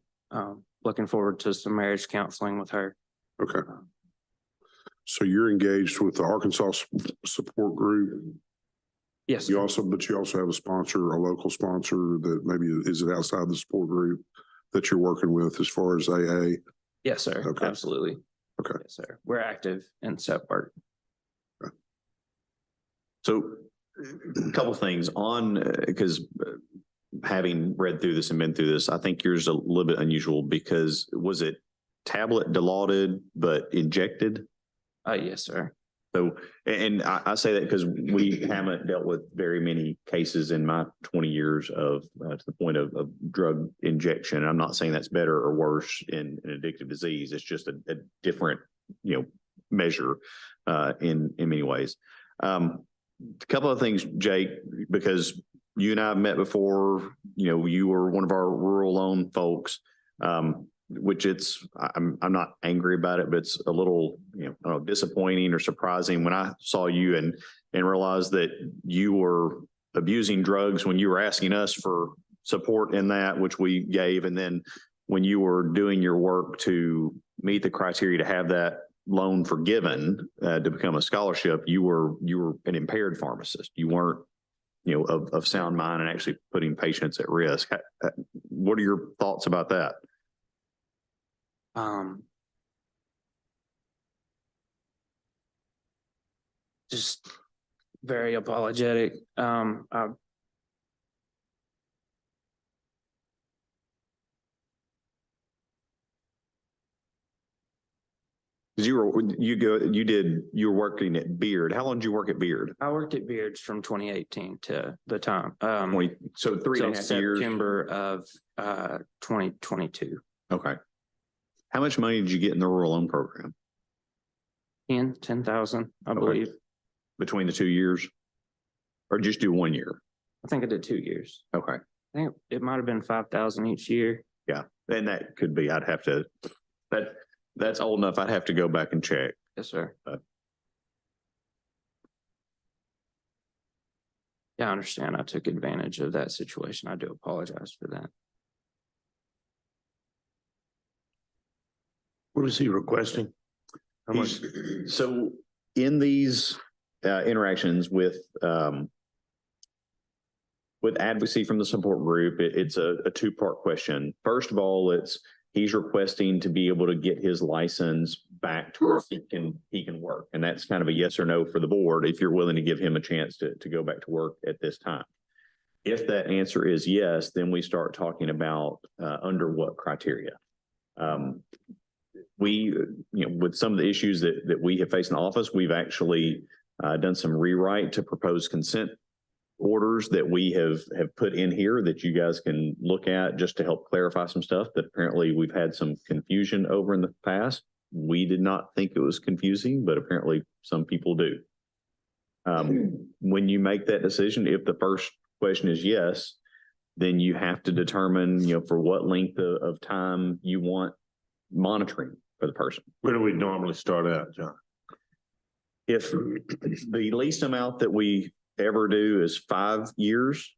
Looking forward to some marriage counseling with her. Okay. So you're engaged with the Arkansas support group? Yes. But you also have a sponsor, a local sponsor that maybe is it outside the support group that you're working with as far as AA? Yes, sir. Okay. Absolutely. Okay. Yes, sir. We're active in SEP work. Okay. So a couple things on, because having read through this and been through this, I think yours is a little bit unusual because was it tablet dilaudid but injected? Yes, sir. So, and I say that because we haven't dealt with very many cases in my 20 years of to the point of drug injection. I'm not saying that's better or worse in an addictive disease. It's just a different, measure in many ways. A couple of things, Jake, because you and I have met before. You were one of our rural owned folks. Which I'm not angry about it, but it's a little, disappointing or surprising when I saw you and and realized that you were abusing drugs when you were asking us for support in that, which we gave. And then when you were doing your work to meet the criteria to have that loan forgiven, to become a scholarship, you were an impaired pharmacist. You weren't, of sound mind and actually putting patients at risk. What are your thoughts about that? Just very apologetic. You were working at Beard. How long did you work at Beard? I worked at Beard's from 2018 to the time. So 3.5 years. September of 2022. Okay. How much money did you get in the rural loan program? 10,000, I believe. Between the 2 years? Or just do 1 year? I think I did 2 years. Okay. I think it might have been 5,000 each year. Yeah. And that could be, that's old enough. I'd have to go back and check. Yes, sir. Yeah, I understand. I took advantage of that situation. I do apologize for that. What is he requesting? How much? So in these interactions with advocacy from the support group, it's a two-part question. First of all, he's requesting to be able to get his license back to where he can work. And that's kind of a yes or no for the board, if you're willing to give him a chance to go back to work at this time. If that answer is yes, then we start talking about under what criteria. With some of the issues that we have faced in the office, we've actually done some rewrite to propose consent orders that we have put in here that you guys can look at just to help clarify some stuff that apparently we've had some confusion over in the past. We did not think it was confusing, but apparently some people do. When you make that decision, if the first question is yes, then you have to determine, for what length of time you want monitoring for the person. Where do we normally start out, John? If the least amount that we ever do is 5 years,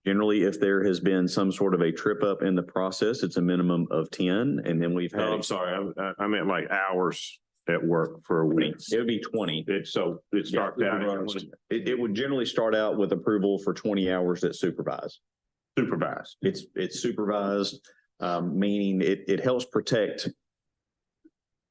generally, if there has been some sort of a trip up in the process, it's a minimum of 10. And then we've had. No, I'm sorry. I meant like hours at work for a week. It would be 20. It starts out. It would generally start out with approval for 20 hours that's supervised. Supervised. It's supervised, meaning it helps protect.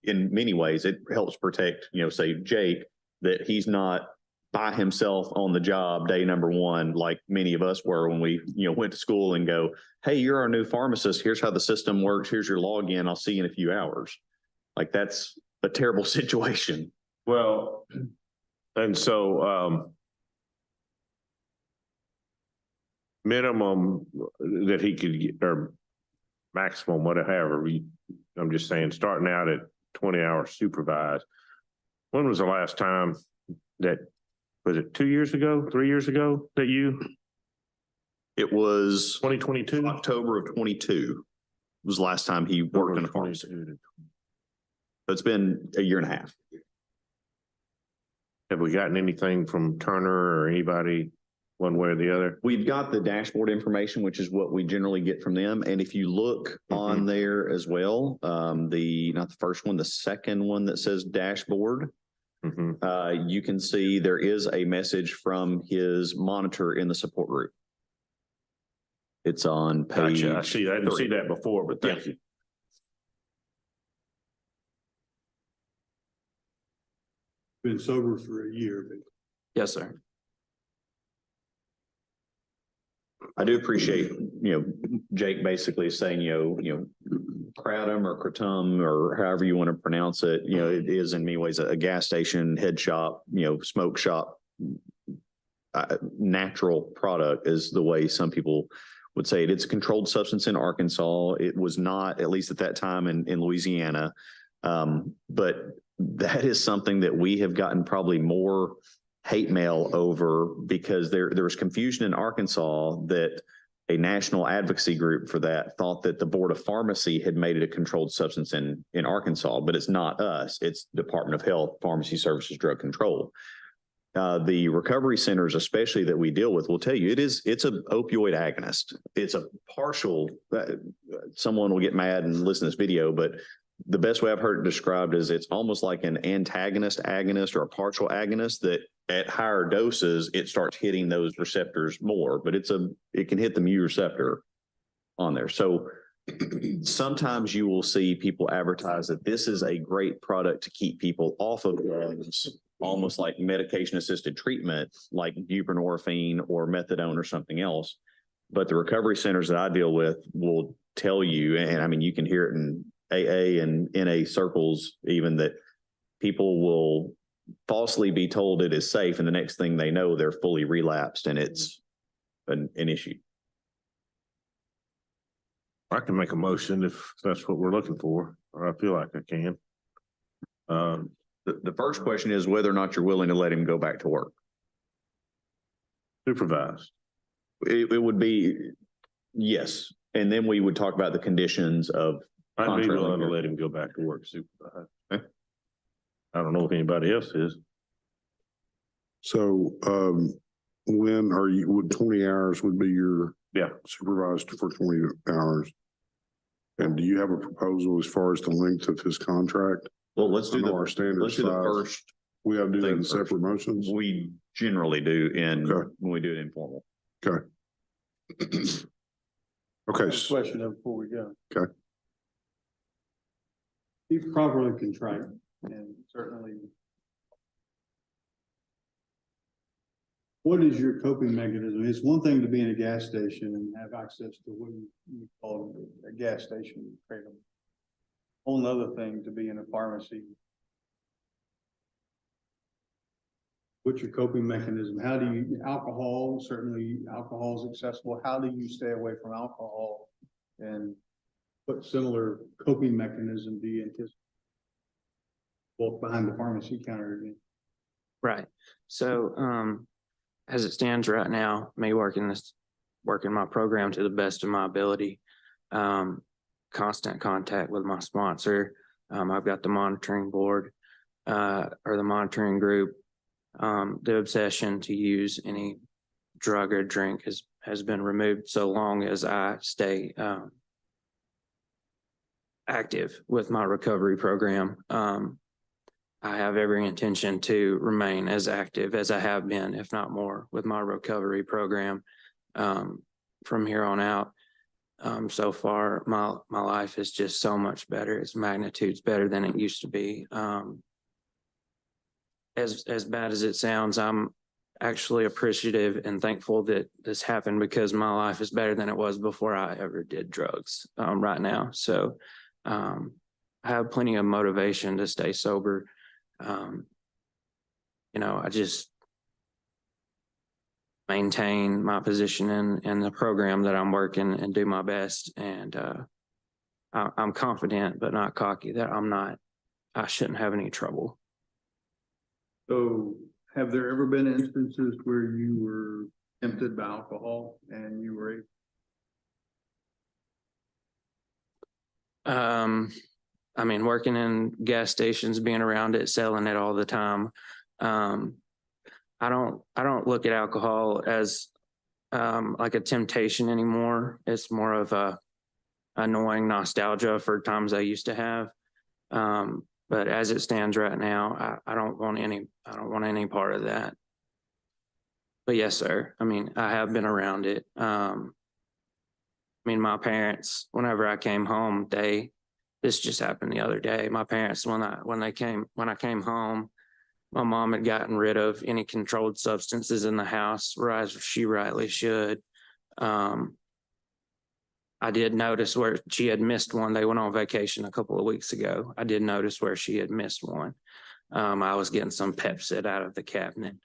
In many ways, it helps protect, say Jake, that he's not by himself on the job day number one, like many of us were when we, went to school and go, hey, you're our new pharmacist. Here's how the system works. Here's your login. I'll see you in a few hours. Like, that's a terrible situation. Well, and so minimum that he could get, or maximum, whatever. I'm just saying, starting out at 20 hours supervised. When was the last time that, was it 2 years ago, 3 years ago that you? It was 2022, October of 22 was the last time he worked in a pharmacy. So it's been a year and a half. Have we gotten anything from Turner or anybody one way or the other? We've got the dashboard information, which is what we generally get from them. And if you look on there as well, not the first one, the second one that says dashboard, you can see there is a message from his monitor in the support group. It's on page. Gotcha. I didn't see that before, but thank you. Been sober for a year. Yes, sir. I do appreciate, Jake basically saying, Kratom or Kratom or however you want to pronounce it, it is in many ways a gas station, head shop, smoke shop, natural product is the way some people would say it. It's a controlled substance in Arkansas. It was not, at least at that time in Louisiana. But that is something that we have gotten probably more hate mail over because there was confusion in Arkansas that a national advocacy group for that thought that the Board of Pharmacy had made it a controlled substance in Arkansas, but it's not us. It's Department of Health, Pharmacy Services, Drug Control. The recovery centers, especially that we deal with, will tell you it's an opioid agonist. It's a partial, someone will get mad and listen to this video, but the best way I've heard it described is it's almost like an antagonist agonist or a partial agonist that at higher doses, it starts hitting those receptors more, but it can hit the mu receptor on there. So sometimes you will see people advertise that this is a great product to keep people off of drugs, almost like medication assisted treatment, like buprenorphine or methadone or something else. But the recovery centers that I deal with will tell you, and I mean, you can hear it in AA and NA circles, even, that people will falsely be told it is safe, and the next thing they know, they're fully relapsed and it's an issue. I can make a motion if that's what we're looking for, or I feel like I can. The first question is whether or not you're willing to let him go back to work. Supervised. It would be, yes. And then we would talk about the conditions of. I'd be willing to let him go back to work supervised. Okay. I don't know if anybody else is. So, when are you, would 20 hours would be your supervised for 20 hours? And do you have a proposal as far as the length of his contract? Well, let's do our standard. let's do the first. We have to do that in first. separate motions. We generally do when we do it informal. Okay. Okay. Question before we go. Okay. He's properly contrite and certainly. What is your coping mechanism? It's one thing to be in a gas station and have access to what you call a gas station kratom. Whole nother thing to be in a pharmacy. What's your coping mechanism? How do you, alcohol, certainly alcohol is accessible. How do you stay away from alcohol? And what similar coping mechanism do you anticipate? Both behind the pharmacy counter again. Right. So, as it stands right now, me working my program to the best of my ability, constant contact with my sponsor. I've got the monitoring board, or the monitoring group. The obsession to use any drug or drink has been removed so long as I stay active with my recovery program. I have every intention to remain as active as I have been, if not more, with my recovery program from here on out. So far, my life is just so much better. It's magnitudes better than it used to be. As bad as it sounds, I'm actually appreciative and thankful that this happened, because my life is better than it was before I ever did drugs right now. So I have plenty of motivation to stay sober. I just maintain my position in the program that I'm working and do my best. And I'm confident, but not cocky, that I shouldn't have any trouble. So have there ever been instances where you were tempted by alcohol and you were I mean, working in gas stations, being around it, selling it all the time. I don't look at alcohol as like a temptation anymore. It's more of a annoying nostalgia for times I used to have. But as it stands right now, I don't want any part of that. But yes, sir. I mean, I have been around it. I mean, my parents, whenever I came home, this just happened the other day. My parents, when I came home, my mom had gotten rid of any controlled substances in the house, as she rightly should. I did notice where she had missed one. They went on vacation a couple of weeks ago. I did notice where she had missed one. I was getting some Pepsi out of the cabinet.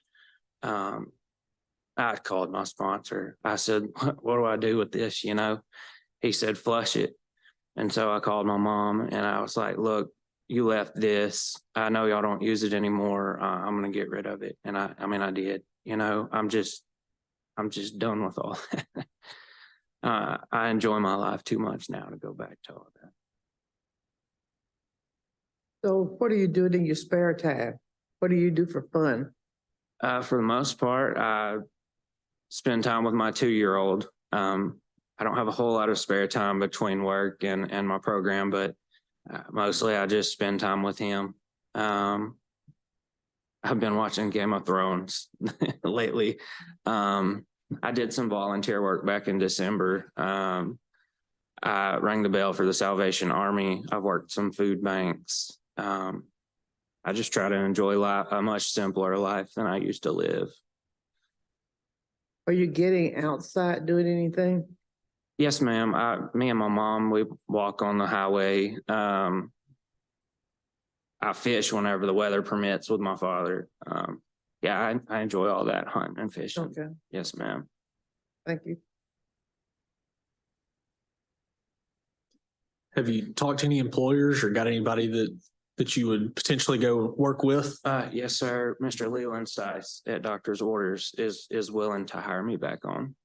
I called my sponsor. I said, what do I do with this? He said, flush it. And so I called my mom and I was like, look, you left this. I know y'all don't use it anymore. I'm going to get rid of it. And I did, I'm just done with all that. I enjoy my life too much now to go back to all that. So what are you doing in your spare time? What do you do for fun? For the most part, I spend time with my 2-year-old. I don't have a whole lot of spare time between work and my program, but mostly I just spend time with him. I've been watching Game of Thrones lately. I did some volunteer work back in December. I rang the bell for the Salvation Army. I've worked some food banks. I just try to enjoy life, a much simpler life than I used to live. Are you getting outside doing anything? Yes, ma'am. Me and my mom, we walk on the highway. I fish whenever the weather permits with my father. Yeah, I enjoy all that, hunting and fishing. Okay, Yes, ma'am. thank you. Have you talked to any employers or got anybody that you would potentially go work with? Yes, sir. Mr. Leland Stice at Doctor's Orders is willing to hire me back on.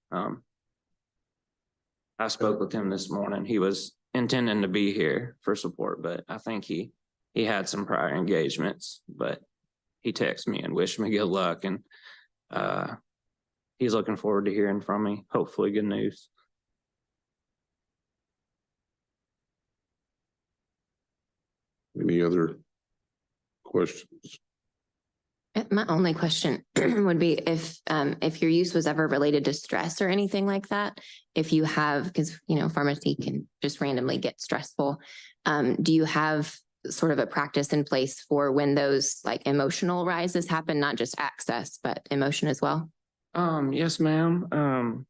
I spoke with him this morning. He was intending to be here for support, but I think he had some prior engagements, but he texted me and wished me good luck, and he's looking forward to hearing from me. Hopefully good news. Any other questions? My only question would be if your use was ever related to stress or anything like that, if you have, because, pharmacy can just randomly get stressful. Do you have sort of a practice in place for when those like emotional rises happen, not just access, but emotion as well? Yes, ma'am.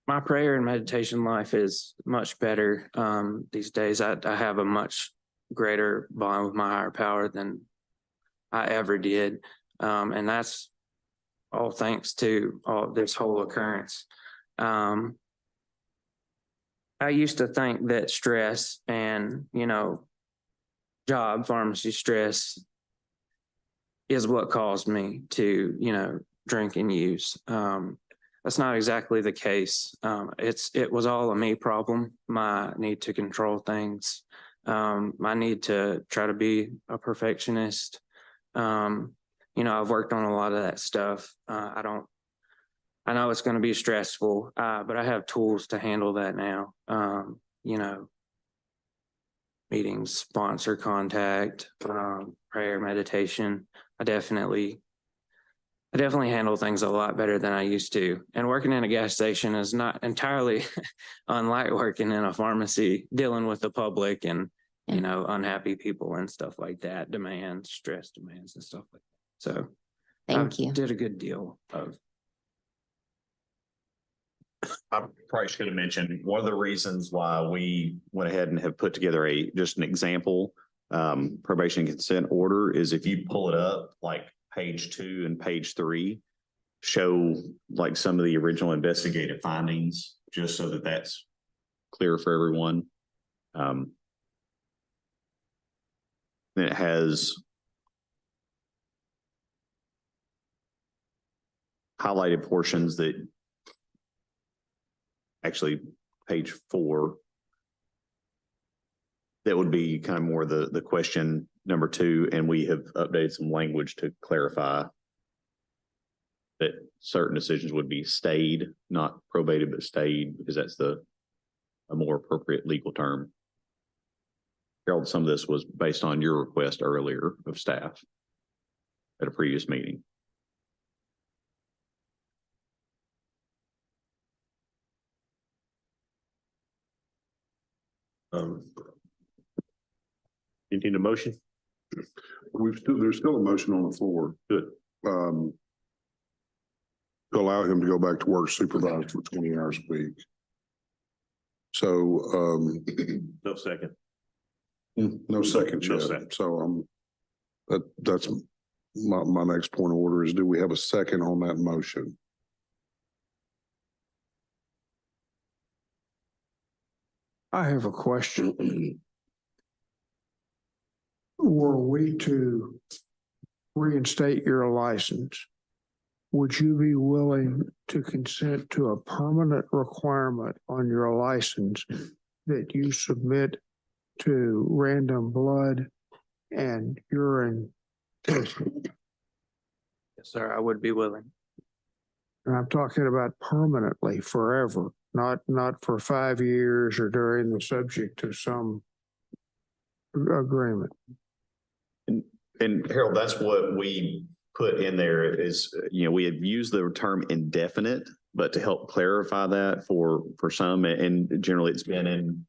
My prayer and meditation life is much better these days. I have a much greater bond with my higher power than I ever did. And that's all thanks to all this whole occurrence. I used to think that stress and, job pharmacy stress is what caused me to, drink and use. That's not exactly the case. It was all a me problem, my need to control things, my need to try to be a perfectionist. I've worked on a lot of that stuff. I know it's going to be stressful, but I have tools to handle that now. Meetings, sponsor contact, prayer, meditation. I definitely handle things a lot better than I used to. And working in a gas station is not entirely unlike working in a pharmacy, dealing with the public and, unhappy people and stuff like that, stress demands and stuff like that. So Thank you. Did a good deal of. I probably should have mentioned one of the reasons why we went ahead and have put together just an example probation consent order is if you pull it up, like page 2 and page 3 show like some of the original investigative findings, just so that that's clear for everyone. It has highlighted portions that actually page 4, that would be kind of more the question number 2, and we have updated some language to clarify that certain decisions would be stayed, not probated, but stayed, because that's a more appropriate legal term. Harold, some of this was based on your request earlier of staff at a previous meeting. You need a motion? There's still a motion on the floor. Good. To allow him to go back to work supervised for 20 hours a week. So, No second. no second No yet. second. So, that's my next point of order is, do we have a second on that motion? I have a question. Were we to reinstate your license, would you be willing to consent to a permanent requirement on your license that you submit to random blood and urine testing? Yes, sir, I would be willing. And I'm talking about permanently, forever, not for 5 years or during the subject to some agreement. And Harold, that's what we put in there is, we have used the term indefinite, but to help clarify that for some, and generally it's been in,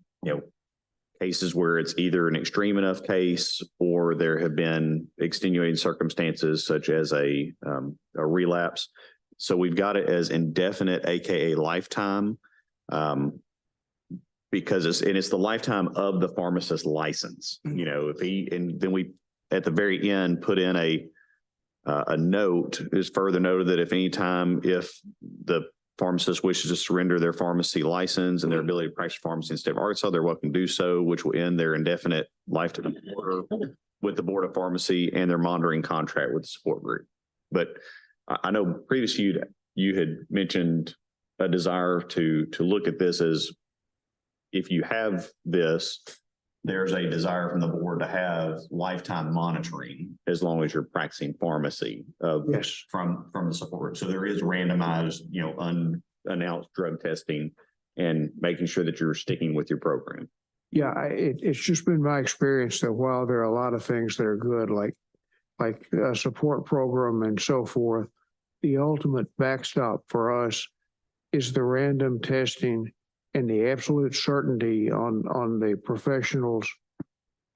cases where it's either an extreme enough case or there have been extenuating circumstances such as a relapse. So we've got it as indefinite, AKA lifetime, because it's the lifetime of the pharmacist license. And then we, at the very end, put in a note, is further noted that if the pharmacist wishes to surrender their pharmacy license and their ability to practice pharmacy in the state of Arkansas, they're welcome to do so, which will end their indefinite lifetime order with the Board of Pharmacy and their monitoring contract with the support group. But I know previously you had mentioned a desire to look at this as, if you have this, there's a desire from the board to have lifetime monitoring as long as you're practicing pharmacy Yes. from the support group. So there is randomized, unannounced drug testing and making sure that you're sticking with your program. Yeah, it's just been my experience that while there are a lot of things that are good, like a support program and so forth, the ultimate backstop for us is the random testing and the absolute certainty on the professional's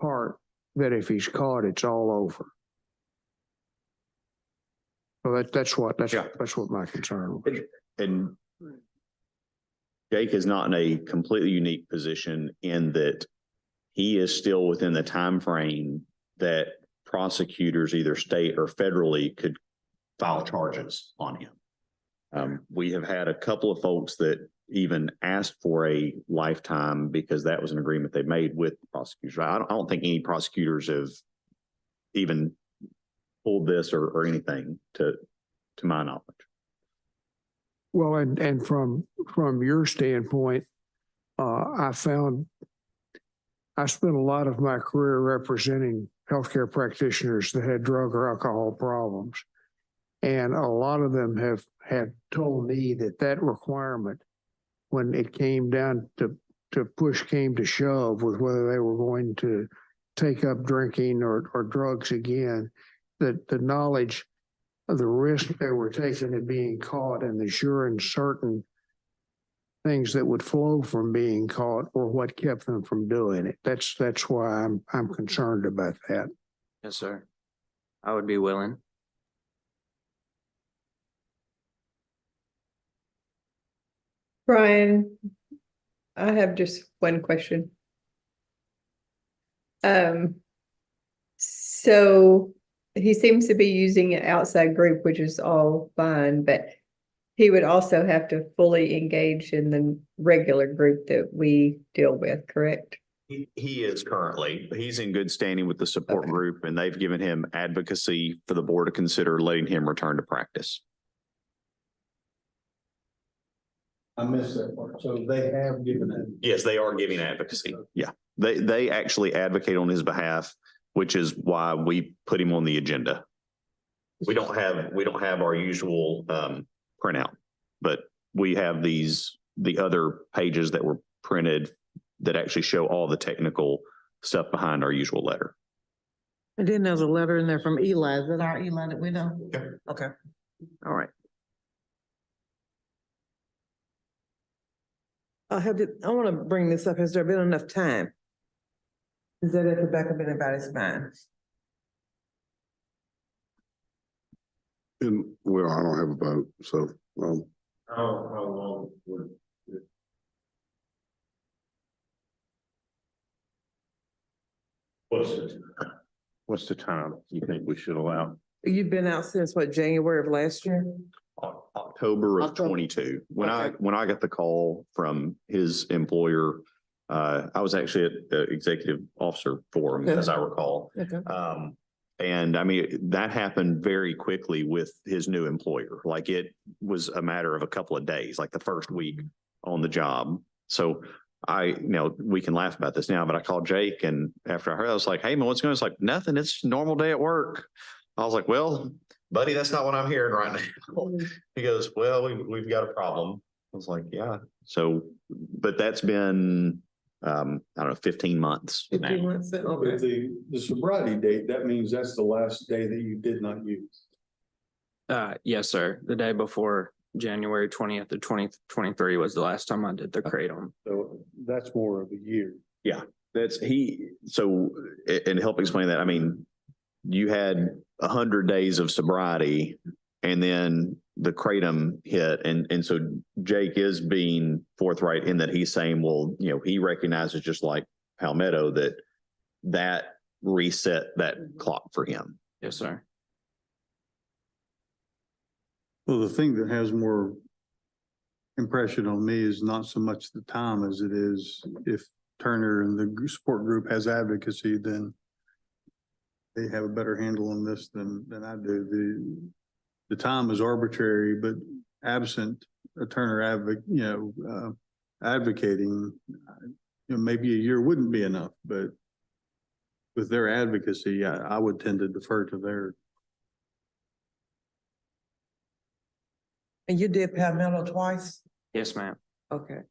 part that if he's caught, it's all over. So that's what my concern was. And Jake is not in a completely unique position in that he is still within the time frame that prosecutors, either state or federally, could file charges on him. We have had a couple of folks that even asked for a lifetime because that was an agreement they made with prosecutors. I don't think any prosecutors have even pulled this or anything to my knowledge. Well, and from your standpoint, I spent a lot of my career representing healthcare practitioners that had drug or alcohol problems. And a lot of them have told me that requirement, when it came down to push came to shove with whether they were going to take up drinking or drugs again, that the knowledge of the risk they were taking of being caught and the sure and certain things that would flow from being caught were what kept them from doing it. That's why I'm concerned about that. Yes, sir. I would be willing. Brian, I have just one question. So he seems to be using an outside group, which is all fine, but he would also have to fully engage in the regular group that we deal with, correct? He is currently. He's in good standing with the support group, and they've given him advocacy for the board to consider letting him return to practice. I missed that part. So they have given it. Yes, they are giving advocacy. Yeah, they actually advocate on his behalf, which is why we put him on the agenda. We don't have our usual printout, but we have the other pages that were printed that actually show all the technical stuff behind our usual letter. And then there's a letter in there from Eli. Is that our Eli that we know? Okay. Okay. All right. I want to bring this up. Has there been enough time? Is that at the back of anybody's mind? And well, I don't have a vote, so, How long would it? What's the time you think we should allow? You've been out since what, January of last year? October of 22. When I got the call from his employer, I was actually at the executive officer forum, as I recall. Okay. And I mean, that happened very quickly with his new employer. Like, it was a matter of a couple of days, like the first week on the job. So we can laugh about this now, but I called Jake, and after I heard, I was like, "Hey man, what's going on?" It's like, "Nothing. It's a normal day at work." I was like, "Well, buddy, that's not what I'm hearing right now. He goes, well, we've got a problem. I was like, yeah. So, but that's been, I don't know, 15 months now. 15 months, okay. The sobriety date, that means that's the last day that you did not use. Yes, sir. The day before January 20th of 2023 was the last time I did the kratom. So that's more of a year. Yeah, so, and help explain that. I mean, you had 100 days of sobriety and then the kratom hit. And so Jake is being forthright in that he's saying, well, you know, he recognizes, just like Palmetto, that reset that clock for him. Yes, sir. Well, the thing that has more impression on me is not so much the time as it is if Turner and the support group has advocacy, then they have a better handle on this than I do. The time is arbitrary, but absent a Turner advocating, maybe a year wouldn't be enough, but with their advocacy, I would tend to defer to their. And you did Palmetto twice? Yes, ma'am. Okay.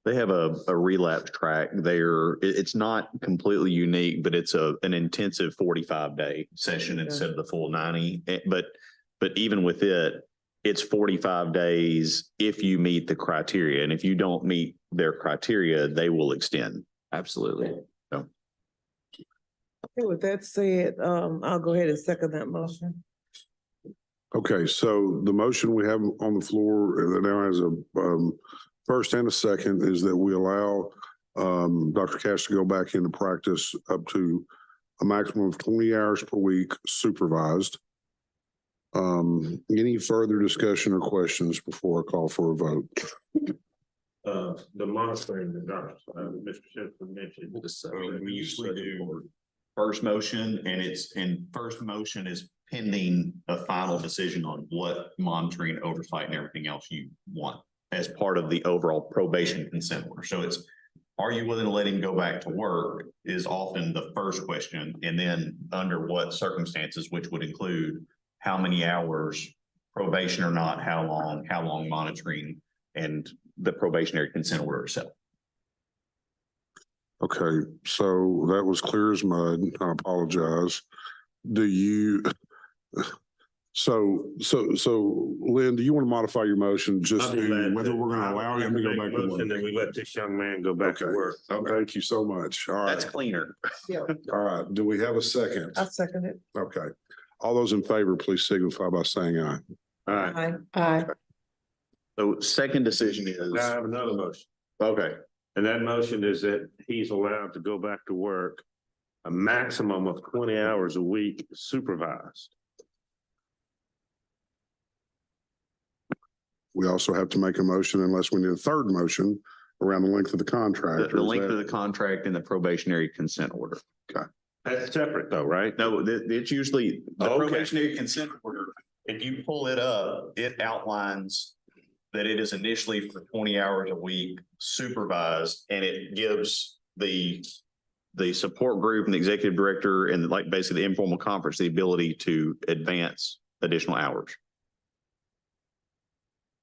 They have a relapse track there. It's not completely unique, but it's an intensive 45-day session instead of the full 90. But even with it, it's 45 days if you meet the criteria. And if you don't meet their criteria, they will extend. Absolutely. So. Okay, with that said, I'll go ahead and second that motion. Okay, so the motion we have on the floor that now has a first and a second is that we allow Dr. Cash to go back into practice up to a maximum of 20 hours per week supervised. Any further discussion or questions before I call for a vote? The monitoring, Mr. Simpson mentioned. We usually do first motion, and first motion is pending a final decision on what monitoring, oversight, and everything else you want as part of the overall probation consent order. So it's, are you willing to let him go back to work is often the first question. And then under what circumstances, which would include how many hours, probation or not, how long monitoring, and the probationary consent order itself. Okay, so that was clear as mud. I apologize. Do you, so Lynn, do you want to modify your motion just to whether we're going to allow him to go back to work? And then we let this young man go back to work. Thank you so much. All right. That's cleaner. Yeah. All right. Do we have a second? I second it. Okay. All those in favor, please signify by saying aye. Aye. Aye. So second decision is. Now I have another motion. Okay. And that motion is that he's allowed to go back to work a maximum of 20 hours a week supervised. We also have to make a motion unless we need a third motion around the length of the contract. The length of the contract and the probationary consent order. Okay. That's separate though, right? No, it's usually the Okay. probationary consent order. If you pull it up, it outlines that it is initially for 20 hours a week supervised, and it gives the support group and the executive director and like basically the informal conference the ability to advance additional hours.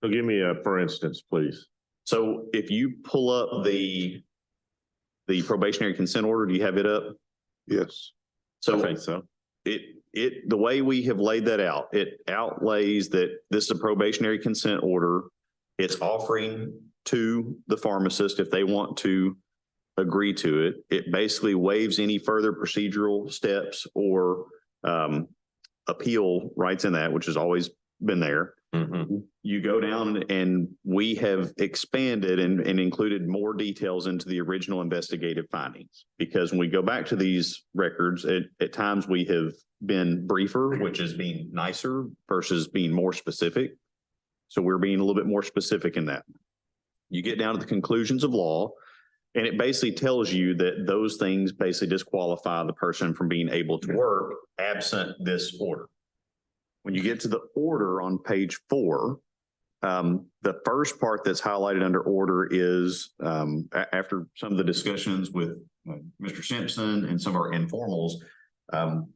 So give me a for instance, please. So if you pull up the probationary consent order, do you have it up? Yes. So, I think so. the way we have laid that out, it outlays that this is a probationary consent order. It's offering to the pharmacist if they want to agree to it. It basically waives any further procedural steps or appeal rights in that, which has always been there. Mm-hmm. You go down and we have expanded and included more details into the original investigative findings. Because when we go back to these records, at times we have been briefer, which is being nicer versus being more specific. So we're being a little bit more specific in that. You get down to the conclusions of law, and it basically tells you that those things basically disqualify the person from being able to work absent this order. When you get to the order on page 4, the first part that's highlighted under order is after some of the discussions with Mr. Simpson and some of our informals,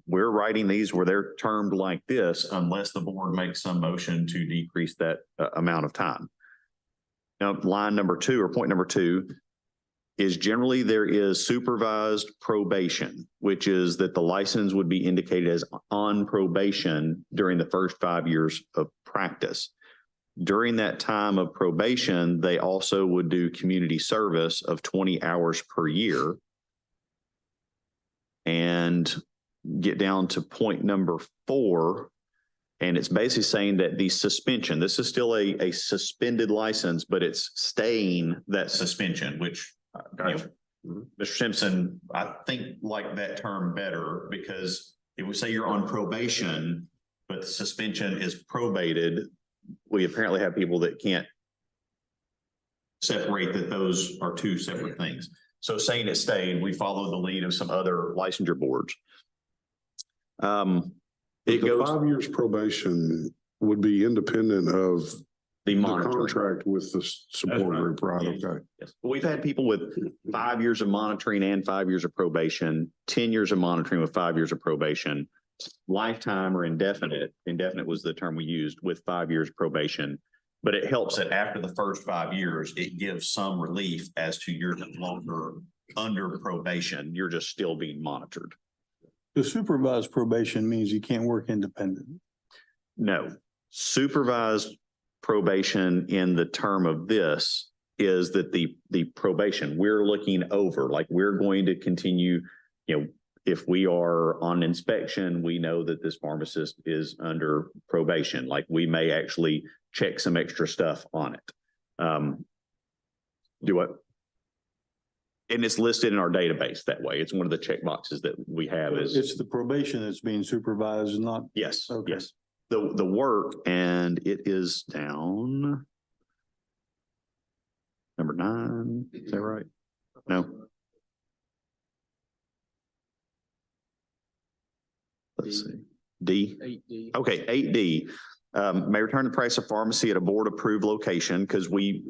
We're writing these where they're termed like this unless the board makes some motion to decrease that amount of time. Now, line number 2 or point number 2 is generally there is supervised probation, which is that the license would be indicated as on probation during the first 5 years of practice. During that time of probation, they also would do community service of 20 hours per year. And get down to point number 4, and it's basically saying that the suspension, this is still a suspended license, but it's staying that suspension, which you know, Mr. Simpson, I think like that term better, because if we say you're on probation, but the suspension is probated, we apparently have people that can't separate that those are two separate things. So saying it stayed, we follow the lead of some other licensure boards. It The goes 5 years probation would be independent of the the monitoring. contract with the support group, right? Yes. Okay. Yes. We've had people with 5 years of monitoring and 5 years of probation, 10 years of monitoring with 5 years of probation, lifetime or indefinite. Indefinite was the term we used with 5 years probation. But it helps that after the first 5 years, it gives some relief as to you're no longer under probation. You're just still being monitored. The supervised probation means you can't work independent. No, supervised probation in the term of this is that the probation we're looking over, like we're going to continue, you know, if we are on inspection, we know that this pharmacist is under probation. Like we may actually check some extra stuff on it. Do what? And it's listed in our database that way. It's one of the check boxes that we have is. It's the probation that's being supervised, not. Yes, Okay. yes. The work, and it is down. Number 9, is that right? No. Let's see. D. 8D. Okay, 8D. May return the price of pharmacy at a board approved location, because we,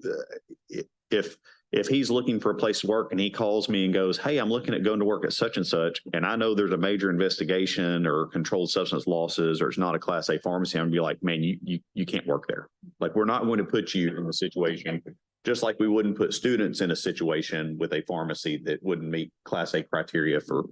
if he's looking for a place to work and he calls me and goes, hey, I'm looking at going to work at such and such, and I know there's a major investigation or controlled substance losses, or it's not a Class A pharmacy, I'm gonna be like, man, you can't work there. Like, we're not going to put you in a situation, just like we wouldn't put students in a situation with a pharmacy that wouldn't meet Class A criteria for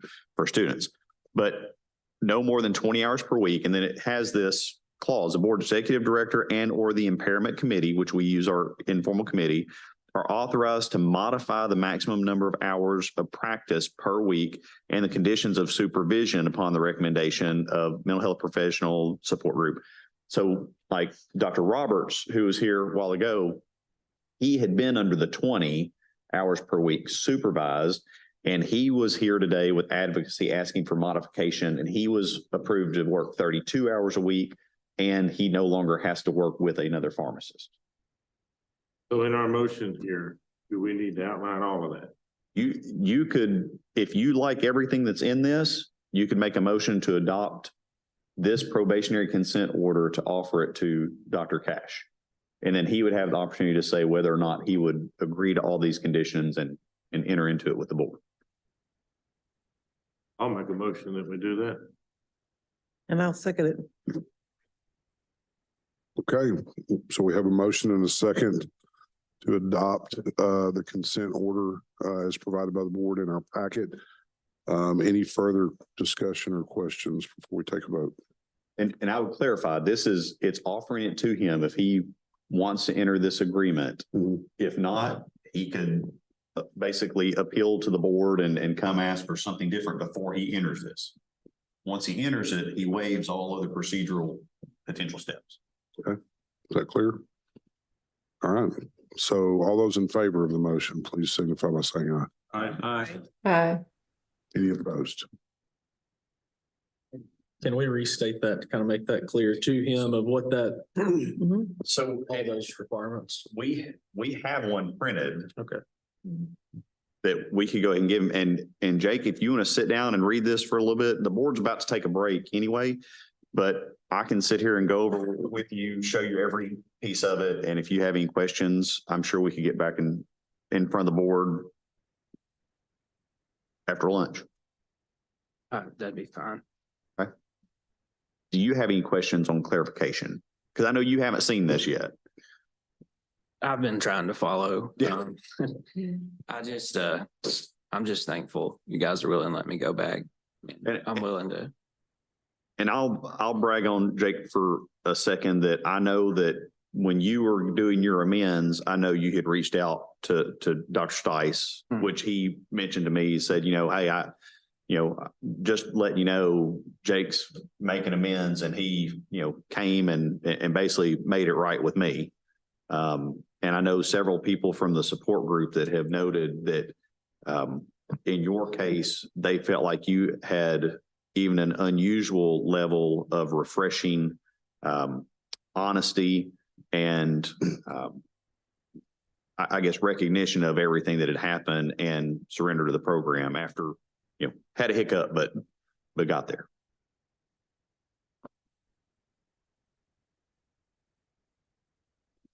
students. But no more than 20 hours per week. And then it has this clause, the board executive director and or the impairment committee, which we use our informal committee, are authorized to modify the maximum number of hours of practice per week and the conditions of supervision upon the recommendation of mental health professional support group. So like Dr. Roberts, who was here a while ago, he had been under the 20 hours per week supervised, and he was here today with advocacy asking for modification, and he was approved to work 32 hours a week, and he no longer has to work with another pharmacist. So in our motion here, do we need to outline all of that? You could, if you like everything that's in this, you could make a motion to adopt this probationary consent order to offer it to Dr. Cash. And then he would have the opportunity to say whether or not he would agree to all these conditions and enter into it with the board. I'll make a motion that we do that. And I'll second it. Okay, so we have a motion and a second to adopt the consent order as provided by the board in our packet. Any further discussion or questions before we take a vote? And I would clarify, it's offering it to him if he wants to enter this agreement. If not, he could basically appeal to the board and come ask for something different before he enters this. Once he enters it, he waives all other procedural potential steps. Okay, is that clear? All right, so all those in favor of the motion, please signify by saying aye. Aye. Aye. Any opposed? Can we restate that to kind of make that clear to him of what that, So all those requirements? we have one printed. Okay. That we could go ahead and give him. And Jake, if you want to sit down and read this for a little bit, the board's about to take a break anyway, but I can sit here and go over with you, show you every piece of it. And if you have any questions, I'm sure we could get back in front of the board after lunch. That'd be fine. Do you have any questions on clarification? Because I know you haven't seen this yet. I've been trying to follow. Yeah. I'm just thankful you guys are willing to let me go back. I'm willing to. And I'll brag on Jake for a second that I know that when you were doing your amends, I know you had reached out to Dr. Stice, which he mentioned to me. He said, hey, just letting you know, Jake's making amends, and he, came and basically made it right with me. And I know several people from the support group that have noted that in your case, they felt like you had even an unusual level of refreshing honesty and I guess recognition of everything that had happened and surrender to the program after, had a hiccup, but got there.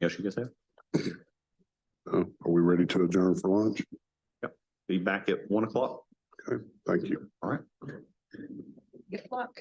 Yes, you guys have? Are we ready to adjourn for lunch? Yep. Be back at 1 o'clock. Okay, thank you. All right. Good luck.